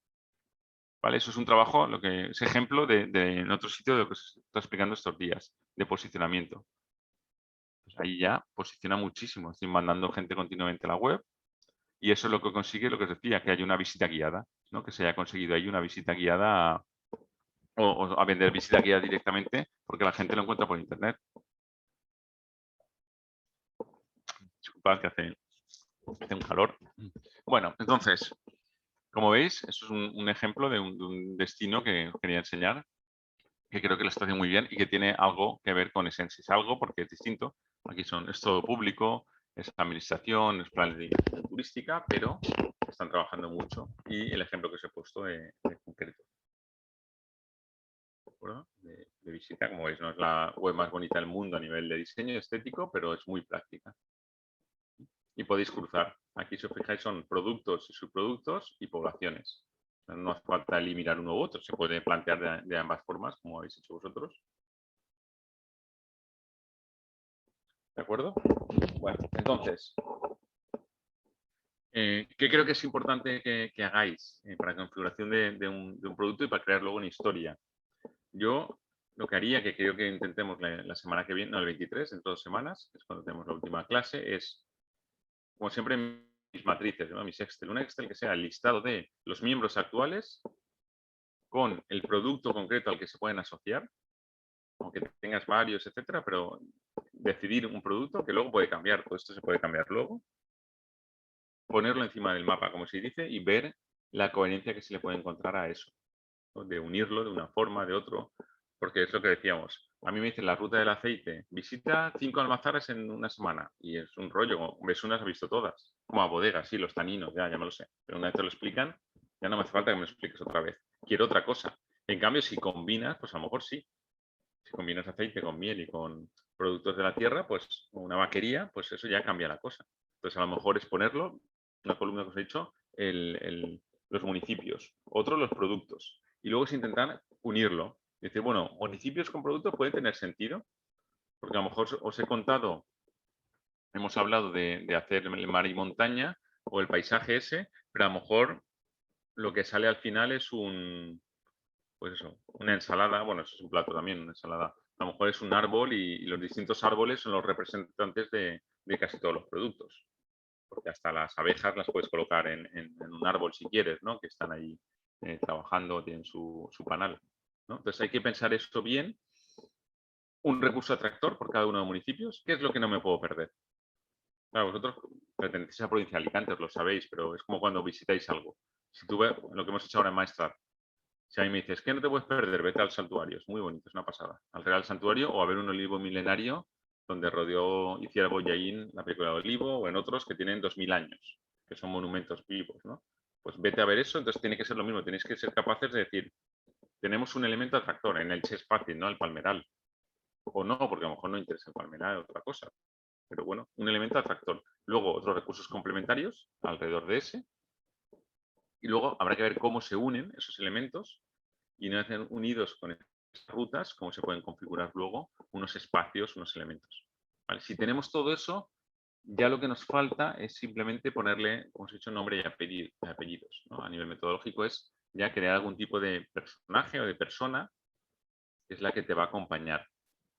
¿Vale? Eso es un trabajo, lo que es ejemplo de en otro sitio de lo que os estoy explicando estos días, de posicionamiento. Pues ahí ya posiciona muchísimo. Estoy mandando gente continuamente a la web y eso es lo que consigue, lo que os decía, que haya una visita guiada, ¿no? Que se haya conseguido ahí una visita guiada o a vender visita guiada directamente porque la gente lo encuentra por internet. Disculpad que hace un calor. Bueno, entonces, como veis, eso es un ejemplo de un destino que os quería enseñar, que creo que lo está haciendo muy bien y que tiene algo que ver con Essence. Algo porque es distinto. Aquí es todo público, es administración, es plan de turística, pero están trabajando mucho. Y el ejemplo que os he puesto de concreto. De visita, como veis, no es la web más bonita del mundo a nivel de diseño estético, pero es muy práctica. Y podéis cruzar. Aquí, si os fijáis, son productos y subproductos y poblaciones. No hace falta eliminar uno u otro, se puede plantear de ambas formas, como habéis hecho vosotros. ¿De acuerdo? Bueno, entonces, ¿qué creo que es importante que hagáis para la configuración de un producto y para crear luego una historia? Yo lo que haría, que creo que intentemos la semana que viene, no, el 23, en 2 semanas, que es cuando tenemos la última clase, es, como siempre, mis matrices, ¿no? Mis Excel. Un Excel que sea el listado de los miembros actuales con el producto concreto al que se pueden asociar, aunque tengas varios, etcétera, pero decidir un producto que luego puede cambiar, todo esto se puede cambiar luego, ponerlo encima del mapa, como se dice, y ver la coherencia que se le puede encontrar a eso, ¿no? De unirlo de una forma, de otro, porque es lo que decíamos. A mí me dicen la ruta del aceite, visita 5 almazaras en una semana, y es un rollo, como ves unas, has visto todas, como a bodegas, sí, los taninos, ya me lo sé, pero una vez te lo explican, ya no me hace falta que me lo expliques otra vez. Quiero otra cosa. En cambio, si combinas, pues a lo mejor sí. Si combinas aceite con miel y con productos de la tierra, pues una vaquería, pues eso ya cambia la cosa. Entonces, a lo mejor es ponerlo, una columna que os he dicho, los municipios, otro los productos. Y luego es intentar unirlo. Dice, bueno, municipios con productos puede tener sentido, porque a lo mejor os he contado, hemos hablado de hacer el mar y montaña o el paisaje ese, pero a lo mejor lo que sale al final es pues eso, una ensalada, bueno, eso es un plato también, una ensalada. A lo mejor es un árbol y los distintos árboles son los representantes de casi todos los productos. Porque hasta las abejas las puedes colocar en un árbol si quieres, ¿no? Que están ahí trabajando, tienen su panal, ¿no? Entonces hay que pensar esto bien. Un recurso atractor por cada uno de los municipios. ¿Qué es lo que no me puedo perder? Claro, vosotros pertenecéis a la provincia de Alicante, os lo sabéis, pero es como cuando visitáis algo. Si tú ves lo que hemos hecho ahora en Maestrat, si a mí me dices, ¿qué no te puedes perder? Vete al santuario, es muy bonito, es una pasada. Al Real Santuario o a ver un olivo milenario donde rodeó Iciar Bollaín la película de Olivo, o en otros que tienen 2000 años, que son monumentos vivos, ¿no? Pues vete a ver eso, entonces tiene que ser lo mismo, tenéis que ser capaces de decir, tenemos un elemento atractor, en Elche es fácil, ¿no? El palmeral. O no, porque a lo mejor no interesa el palmeral, otra cosa. Pero bueno, un elemento atractor. Luego, otros recursos complementarios alrededor de ese. Y luego habrá que ver cómo se unen esos elementos y una vez unidos con estas rutas, cómo se pueden configurar luego unos espacios, unos elementos. ¿Vale? Si tenemos todo eso, ya lo que nos falta es simplemente ponerle, como os he dicho, nombre y apellidos, ¿no? A nivel metodológico es ya crear algún tipo de personaje o de persona que es la que te va a acompañar.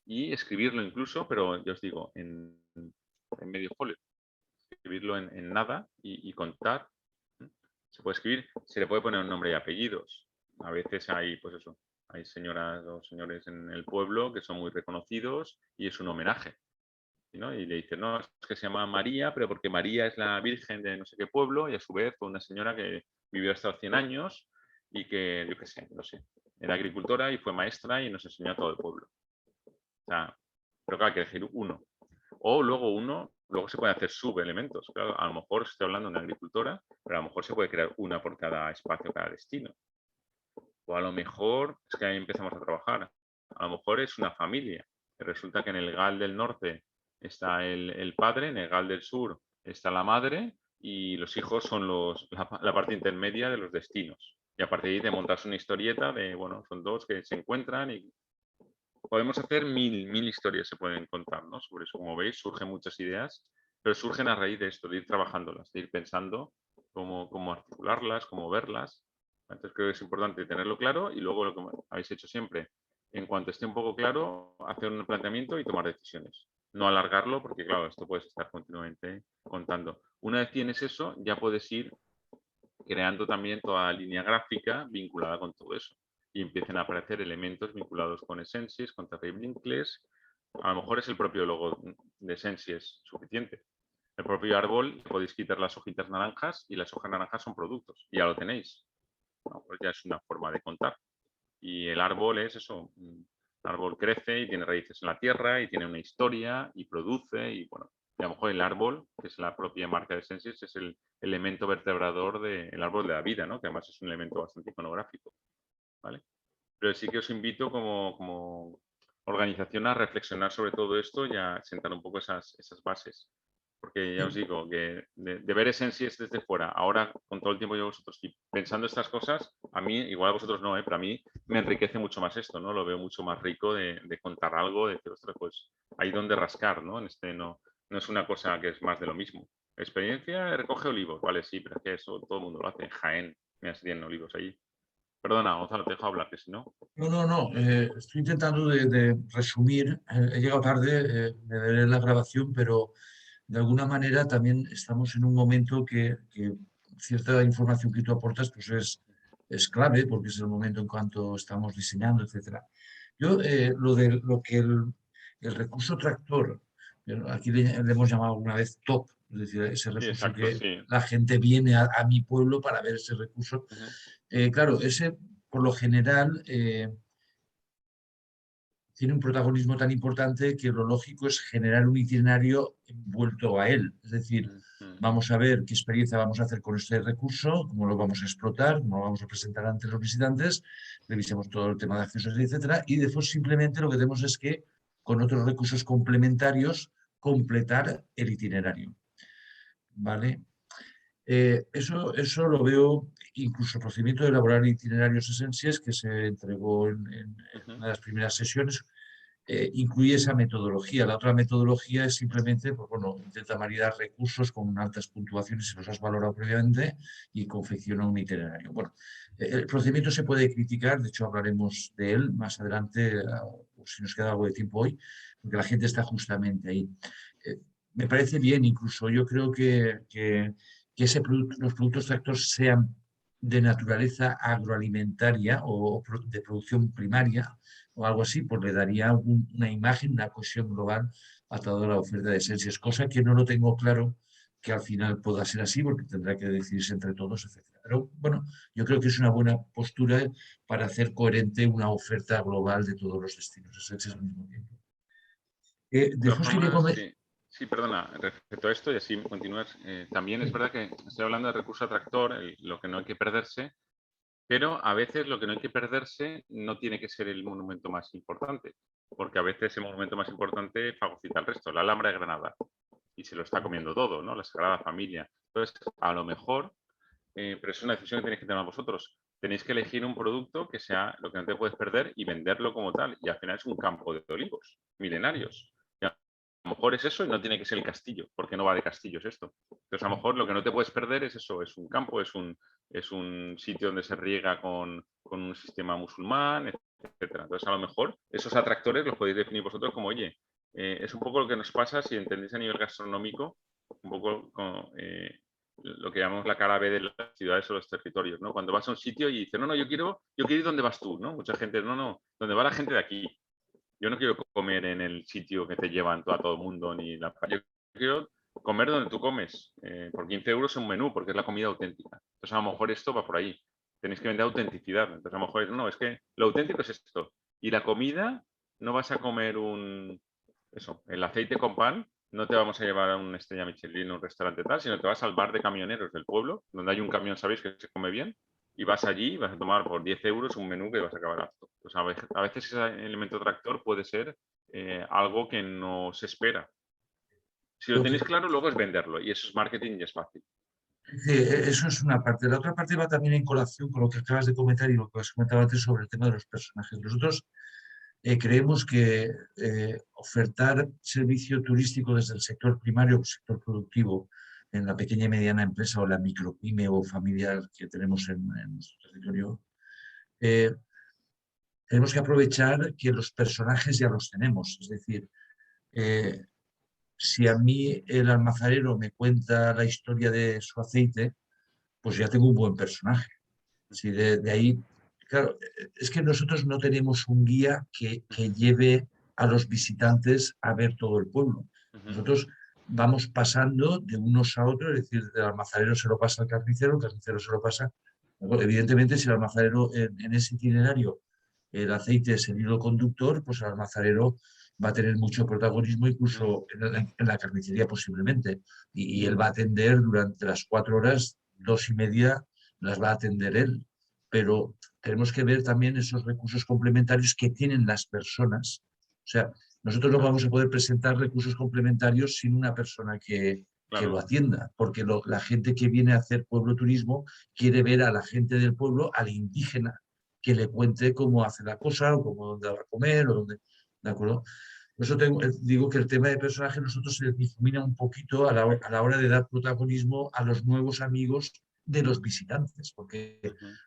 Y escribirlo incluso, pero yo os digo, en medio folio. Escribirlo en nada y contar. Se puede escribir, se le puede poner un nombre y apellidos. A veces hay, pues eso, hay señoras o señores en el pueblo que son muy reconocidos y es un homenaje, ¿no? Y le dicen, no, es que se llama María, pero porque María es la virgen de no sé qué pueblo y a su vez fue una señora que vivió hasta los 100 años y que, yo qué sé, no sé, era agricultora y fue maestra y nos enseñó a todo el pueblo. O sea, pero claro, hay que elegir uno. O luego se puede hacer subelementos. Claro, a lo mejor estoy hablando de una agricultora, pero a lo mejor se puede crear una por cada espacio, cada destino. O a lo mejor es que ahí empezamos a trabajar. A lo mejor es una familia. Resulta que en el GAL del norte está el padre, en el GAL del sur está la madre y los hijos son la parte intermedia de los destinos. Y a partir de ahí te montas una historieta de, bueno, son dos que se encuentran y podemos hacer mil historias, se pueden contar, ¿no? Sobre eso, como veis, surgen muchas ideas, pero surgen a raíz de esto, de ir trabajándolas, de ir pensando cómo articularlas, cómo verlas. Entonces creo que es importante tenerlo claro y luego lo que habéis hecho siempre, en cuanto esté un poco claro, hacer un planteamiento y tomar decisiones. No alargarlo porque, claro, esto puedes estar continuamente contando. Una vez tienes eso, ya puedes ir creando también toda la línea gráfica vinculada con todo eso. Y empiecen a aparecer elementos vinculados con Essentials, con Terrible Inkless. A lo mejor es el propio logo de Essentials suficiente. El propio árbol, podéis quitar las hojitas naranjas y las hojas naranjas son productos. Y ya lo tenéis. Bueno, pues ya es una forma de contar. Y el árbol es eso. El árbol crece y tiene raíces en la tierra y tiene una historia y produce y bueno. Y a lo mejor el árbol, que es la propia marca de Essentials, es el elemento vertebrador del árbol de la vida, ¿no? Que además es un elemento bastante iconográfico. ¿Vale? Pero sí que os invito como organización a reflexionar sobre todo esto y a sentar un poco esas bases. Porque ya os digo que de ver Essentials desde fuera, ahora con todo el tiempo yo vosotros y pensando estas cosas, a mí, igual a vosotros no, pero a mí me enriquece mucho más esto, ¿no? Lo veo mucho más rico de contar algo, de que, ostras, pues hay donde rascar, ¿no? No es una cosa que es más de lo mismo. Experiencia, recoge olivos, vale, sí, pero es que eso todo el mundo lo hace. En Jaén, me tienen olivos allí. Perdona, Gonzalo, te dejo hablar, que si no... No. Estoy intentando de resumir. He llegado tarde, me veré la grabación, pero de alguna manera también estamos en un momento que cierta información que tú aportas pues es clave, porque es el momento en cuanto estamos diseñando, etc. Yo, lo que el recurso tractor Aquí le hemos llamado alguna vez top, es decir, ese Sí, recurso exacto, que sí. la gente viene a mi pueblo para ver ese recurso. Claro, ese por lo general tiene un protagonismo tan importante que lo lógico es generar un itinerario envuelto a él. Es decir, vamos a ver qué experiencia vamos a hacer con este recurso, cómo lo vamos a explotar, cómo lo vamos a presentar ante los visitantes, revisemos todo el tema de accesos, etcétera, y después simplemente lo que tenemos es que, con otros recursos complementarios, completar el itinerario. ¿Vale? Eso lo veo, incluso el procedimiento de elaborar itinerarios esenciales que se entregó en una de las primeras sesiones, incluye esa metodología. La otra metodología es simplemente, pues bueno, intenta maridar recursos con altas puntuaciones si los has valorado previamente y confecciona un itinerario. Bueno, el procedimiento se puede criticar, de hecho hablaremos de él más adelante, si nos queda algo de tiempo hoy, porque la gente está justamente ahí. Me parece bien, incluso yo creo que los productos tractores sean de naturaleza agroalimentaria o de producción primaria o algo así, pues le daría una imagen, una cohesión global a toda la oferta de esencias, cosa que no lo tengo claro que al final pueda ser así, porque tendrá que decidirse entre todos, etc. Pero bueno, yo creo que es una buena postura para hacer coherente una oferta global de todos los destinos esencias al mismo tiempo. De todas Después quería formas, comentar. sí, sí, perdona, respecto a esto, y así continúas, también es verdad que estoy hablando de recurso atractor, lo que no hay que perderse, pero a veces lo que no hay que perderse no tiene que ser el monumento más importante, porque a veces el monumento más importante fagocita al resto, la Alhambra de Granada, y se lo está comiendo todo, ¿no? La Sagrada Familia. Entonces, a lo mejor, pero es una decisión que tenéis que tomar vosotros. Tenéis que elegir un producto que sea lo que no te puedes perder y venderlo como tal. Y al final es un campo de olivos milenarios. Y a lo mejor es eso y no tiene que ser el castillo, porque no va de castillos esto. Entonces, a lo mejor lo que no te puedes perder es eso, es un campo, es un sitio donde se riega con un sistema musulmán, etcétera. Entonces, a lo mejor esos atractores los podéis definir vosotros como, oye, es un poco lo que nos pasa si entendéis a nivel gastronómico, un poco lo que llamamos la cara B de las ciudades o los territorios, ¿no? Cuando vas a un sitio y dices, no, yo quiero ir donde vas tú, ¿no? Mucha gente, no, donde va la gente de aquí. Yo no quiero comer en el sitio que te llevan a todo el mundo, yo quiero comer donde tú comes. Por 15 euros un menú, porque es la comida auténtica. Entonces, a lo mejor esto va por ahí. Tenéis que vender autenticidad. Entonces, a lo mejor no, es que lo auténtico es esto. Y la comida, no vas a comer el aceite con pan, no te vamos a llevar a una estrella Michelin o un restaurante tal, sino te vas al bar de camioneros del pueblo, donde hay un camión, sabéis, que se come bien, y vas allí y vas a tomar por 10 euros un menú que vas a acabar harto. Pues a veces ese elemento tractor puede ser algo que no se espera. Si lo tenéis claro, luego es venderlo, y eso es marketing y es fácil. Eso es una parte. La otra parte va también en colación con lo que acabas de comentar y lo que has comentado antes sobre el tema de los personajes. Nosotros creemos que ofertar servicio turístico desde el sector primario o sector productivo en la pequeña y mediana empresa o la micropyme o familiar que tenemos en nuestro territorio, tenemos que aprovechar que los personajes ya los tenemos. Es decir, si a mí el almazarero me cuenta la historia de su aceite, pues ya tengo un buen personaje. Sí, de ahí, claro, es que nosotros no tenemos un guía que lleve a los visitantes a ver todo el pueblo. Nosotros vamos pasando de unos a otros, es decir, el almazarero se lo pasa al carnicero, el carnicero se lo pasa. Evidentemente, si el almazarero en ese itinerario el aceite es el hilo conductor, pues el almazarero va a tener mucho protagonismo, incluso en la carnicería posiblemente. Y él va a atender durante las 4 horas, 2:30 las va a atender él. Pero tenemos que ver también esos recursos complementarios que tienen las personas. O sea, nosotros no vamos a poder presentar recursos complementarios sin una persona que lo atienda, porque la gente que viene a hacer pueblo turismo quiere ver a la gente del pueblo, al indígena, que le cuente cómo hace la cosa o cómo dónde va a comer o dónde, ¿de acuerdo? Por eso digo que el tema de personaje nosotros se difumina un poquito a la hora de dar protagonismo a los nuevos amigos de los visitantes, porque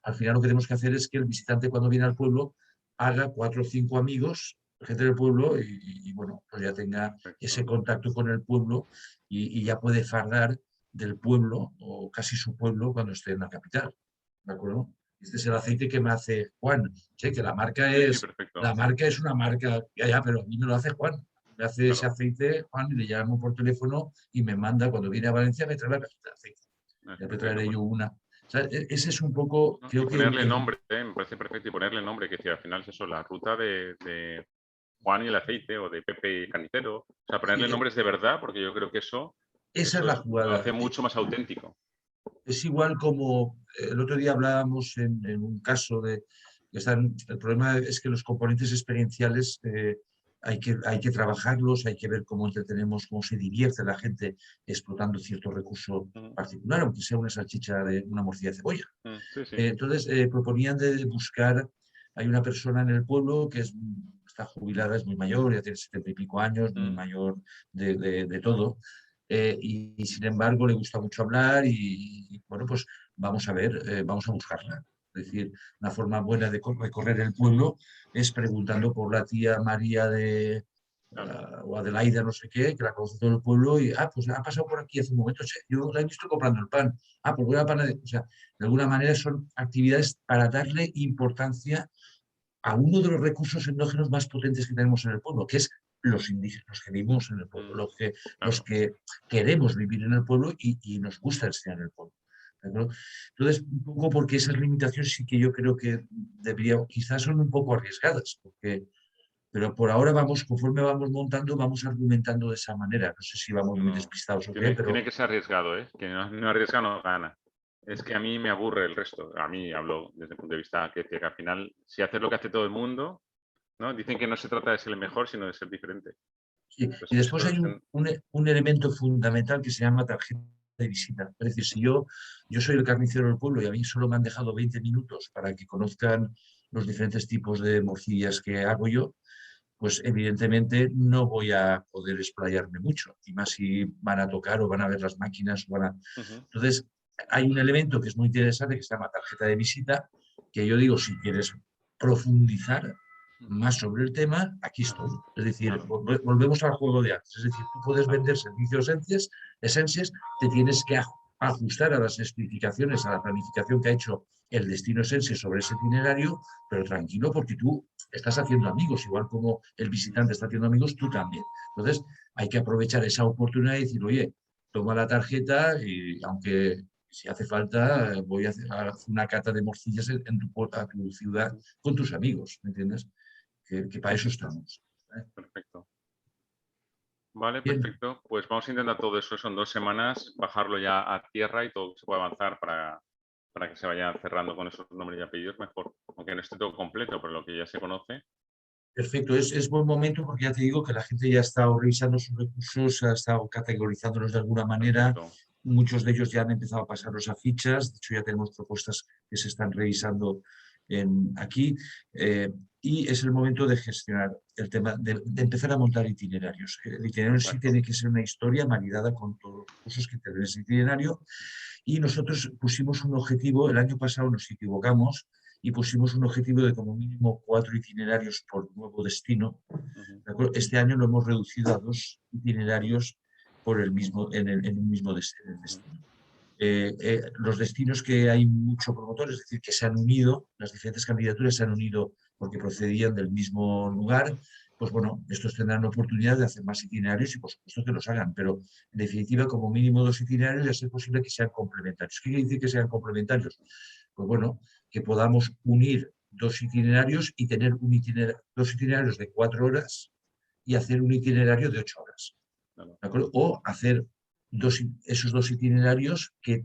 al final lo que tenemos que hacer es que el visitante cuando viene al pueblo haga 4 o 5 amigos, gente del pueblo, y bueno, pues ya tenga ese contacto con el pueblo y ya puede fardar del pueblo o casi su pueblo cuando esté en la capital, ¿de acuerdo? Este es el aceite que me hace Juan. Sé que la marca es una marca, ya, pero a mí me lo hace Juan. Me hace ese aceite, Juan, y le llamo por teléfono y me manda, cuando viene a Valencia, me trae la cajita de aceite. Ya te traeré yo una. O sea, ese es un poco, ¿no? creo Y que... ponerle nombre, me parece perfecto, y ponerle nombre, que si al final es eso, la ruta de Juan y el aceite, o de Pepe y Carnicero. O sea, ponerle nombres de verdad, porque yo creo que esa es la lo jugada. hace mucho más auténtico. Es igual como el otro día hablábamos en un caso de que el problema es que los componentes experienciales hay que trabajarlos, hay que ver cómo entretenemos, cómo se divierte la gente explotando cierto recurso particular, aunque sea una salchicha de una morcilla de cebolla. Sí, sí. Entonces proponían de buscar, hay una persona en el pueblo que está jubilada, es muy mayor, ya tiene 70 y pico años, muy mayor de todo. Y sin embargo le gusta mucho hablar y bueno, pues vamos a ver, vamos a buscarla. Es decir, una forma buena de recorrer el pueblo es preguntando por la tía María o Adelaida, no sé qué, que la conoce todo el pueblo y, pues ha pasado por aquí hace un momento, yo la he visto comprando el pan, pues voy a la panadería. O sea, de alguna manera son actividades para darle importancia a uno de los recursos endógenos más potentes que tenemos en el pueblo, que es los indígenas, los que vivimos en el pueblo, los que queremos vivir en el pueblo y nos gusta enseñar en el pueblo. Entonces, un poco porque esas limitaciones sí que yo creo que quizás son un poco arriesgadas, pero por ahora conforme vamos montando, vamos argumentando de esa manera. No sé si vamos muy despistados o qué, pero... Tiene que ser arriesgado, que no arriesga, no gana. Es que a mí me aburre el resto. A mí hablo desde el punto de vista que al final, si haces lo que hace todo el mundo, ¿no? Dicen que no se trata de ser el mejor, sino de ser diferente. Sí. Pues y después hay un elemento fundamental que se llama tarjeta de visita. Es decir, si yo soy el carnicero del pueblo y a mí solo me han dejado 20 minutos para que conozcan los diferentes tipos de morcillas que hago yo, pues evidentemente no voy a poder explayarme mucho, y más si van a tocar o van a ver las máquinas. Entonces, hay un elemento que es muy interesante que se llama tarjeta de visita, que yo digo, si quieres profundizar más sobre el tema, aquí estoy. Es decir, volvemos al juego de antes. Es decir, tú puedes vender servicios esencias, te tienes que ajustar a las especificaciones, a la planificación que ha hecho el destino esencia sobre ese itinerario, pero tranquilo, porque tú estás haciendo amigos, igual como el visitante está haciendo amigos, tú también. Entonces, hay que aprovechar esa oportunidad y decir, oye, toma la tarjeta y aunque si hace falta, voy a hacer una cata de morcillas en tu ciudad con tus amigos, ¿me entiendes? Que para eso estamos. Perfecto. Vale, Bien. perfecto. Pues vamos a intentar todo eso, son 2 semanas, bajarlo ya a tierra y todo se puede avanzar para que se vaya cerrando con esos nombres y apellidos mejor. Aunque no esté todo completo, pero lo que ya se conoce. Perfecto, es buen momento porque ya te digo que la gente ya ha estado revisando sus recursos, ha estado categorizándolos de alguna manera. Perfecto. Muchos de ellos ya han empezado a pasarlos a fichas. De hecho, ya tenemos propuestas que se están revisando aquí. Y es el momento de gestionar el tema, de empezar a montar itinerarios. El itinerario sí tiene que ser una historia maridada con todos los recursos que tiene ese itinerario. Y nosotros pusimos un objetivo, el año pasado nos equivocamos, y pusimos un objetivo de como mínimo 4 itinerarios por nuevo destino. Este año lo hemos reducido a 2 itinerarios en un mismo destino. Los destinos que hay mucho promotor, es decir, que se han unido, las diferentes candidaturas se han unido porque procedían del mismo lugar, pues bueno, estos tendrán la oportunidad de hacer más itinerarios y por supuesto que los hagan, pero en definitiva como mínimo 2 itinerarios y a ser posible que sean complementarios. ¿Qué quiere decir que sean complementarios? Pues bueno, que podamos unir 2 itinerarios y tener 2 itinerarios de 4 horas y hacer un itinerario de 8 horas. ¿De acuerdo? O hacer esos 2 itinerarios que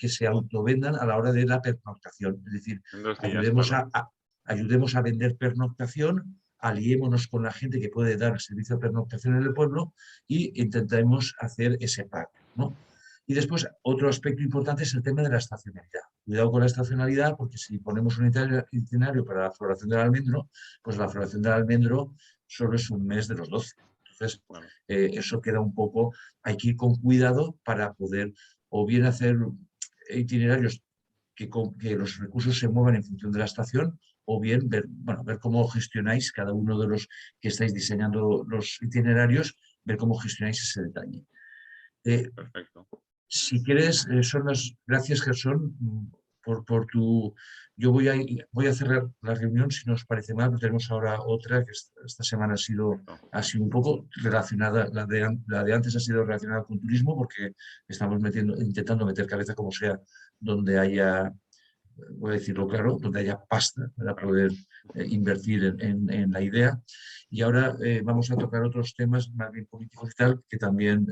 se autovendan a la hora de la pernoctación. Es decir, ayudemos a vender pernoctación, aliémonos con la gente que puede dar el servicio de pernoctación en el pueblo y intentemos hacer ese pack, ¿no? Y después, otro aspecto importante es el tema de la estacionalidad. Cuidado con la estacionalidad, porque si ponemos un itinerario para la floración del almendro, pues la floración del almendro solo es un mes de los 12. Entonces, eso queda un poco, hay que ir con cuidado para poder o bien hacer itinerarios que los recursos se muevan en función de la estación, o bien ver cómo gestionáis cada uno de los que estáis diseñando los itinerarios, ver cómo gestionáis ese detalle. Perfecto. Si quieres, gracias, Gerson. por tu... Yo voy a cerrar la reunión, si no os parece mal, pero tenemos ahora otra, que esta semana ha sido un poco relacionada, la de antes ha sido relacionada con turismo, porque estamos intentando meter cabeza como sea, donde haya, voy a decirlo claro, donde haya pasta para poder invertir en la idea. Y ahora vamos a tocar otros temas más bien políticos y tal, que también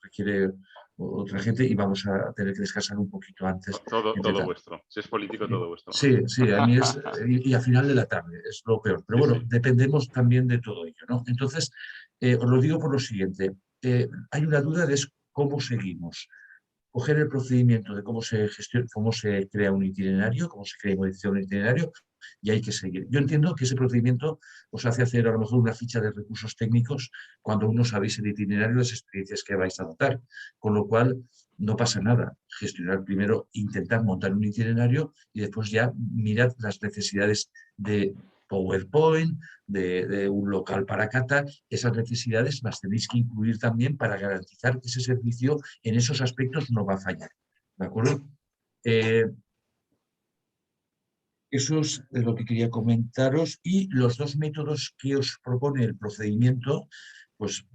requiere otra gente y vamos a tener que descansar un poquito antes. Todo vuestro. Si es político, todo vuestro. Sí, sí, a mí es, y a final de la tarde es lo peor. Pero bueno, dependemos también de todo ello, ¿no? Entonces, os lo digo por lo siguiente. Hay una duda de cómo seguimos. Coger el procedimiento de cómo se gestiona, cómo se crea un itinerario, cómo se crea y modifica un itinerario, y hay que seguir. Yo entiendo que ese procedimiento os hace hacer a lo mejor una ficha de recursos técnicos cuando uno sabéis el itinerario, las experiencias que vais a adoptar, con lo cual no pasa nada. Gestionar primero, intentar montar un itinerario y después ya mirad las necesidades de PowerPoint, de un local para cata. Esas necesidades las tenéis que incluir también para garantizar que ese servicio en esos aspectos no va a fallar. ¿De acuerdo? Eso es lo que quería comentaros. Y los dos métodos que os propone el procedimiento, pues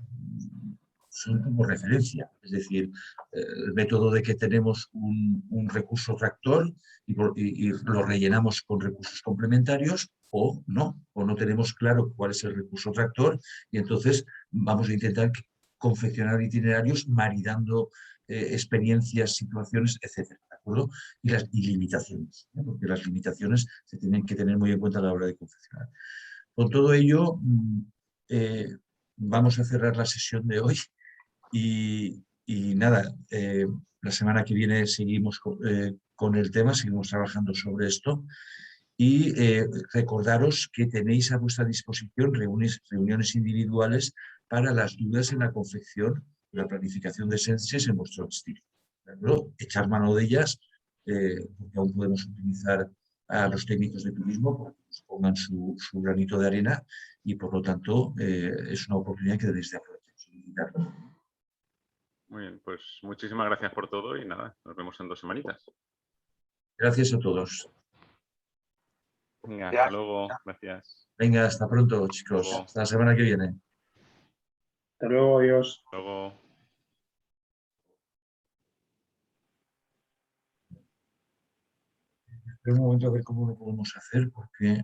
son como referencia. Es decir, el método de que tenemos un recurso tractor y lo rellenamos con recursos complementarios, o no tenemos claro cuál es el recurso tractor y entonces vamos a intentar confeccionar itinerarios maridando experiencias, situaciones, etcétera, ¿de acuerdo? Y limitaciones, porque las limitaciones se tienen que tener muy en cuenta a la hora de confeccionar. Con todo ello, vamos a cerrar la sesión de hoy y nada, la semana que viene seguimos con el tema, seguimos trabajando sobre esto y recordaros que tenéis a vuestra disposición reuniones individuales para las dudas en la confección y la planificación de SENSES en vuestro estilo. Echar mano de ellas, porque aún podemos utilizar a los técnicos de turismo para que nos pongan su granito de arena y por lo tanto es una oportunidad que debéis de aprovechar. Muy bien, pues muchísimas gracias por todo y nada, nos vemos en 2 semanitas. Gracias a todos. Venga, hasta luego. Gracias. Venga, hasta pronto, chicos. Hasta la semana que viene. Hasta luego, adiós. Hasta luego. Espera un momento a ver cómo lo podemos hacer, porque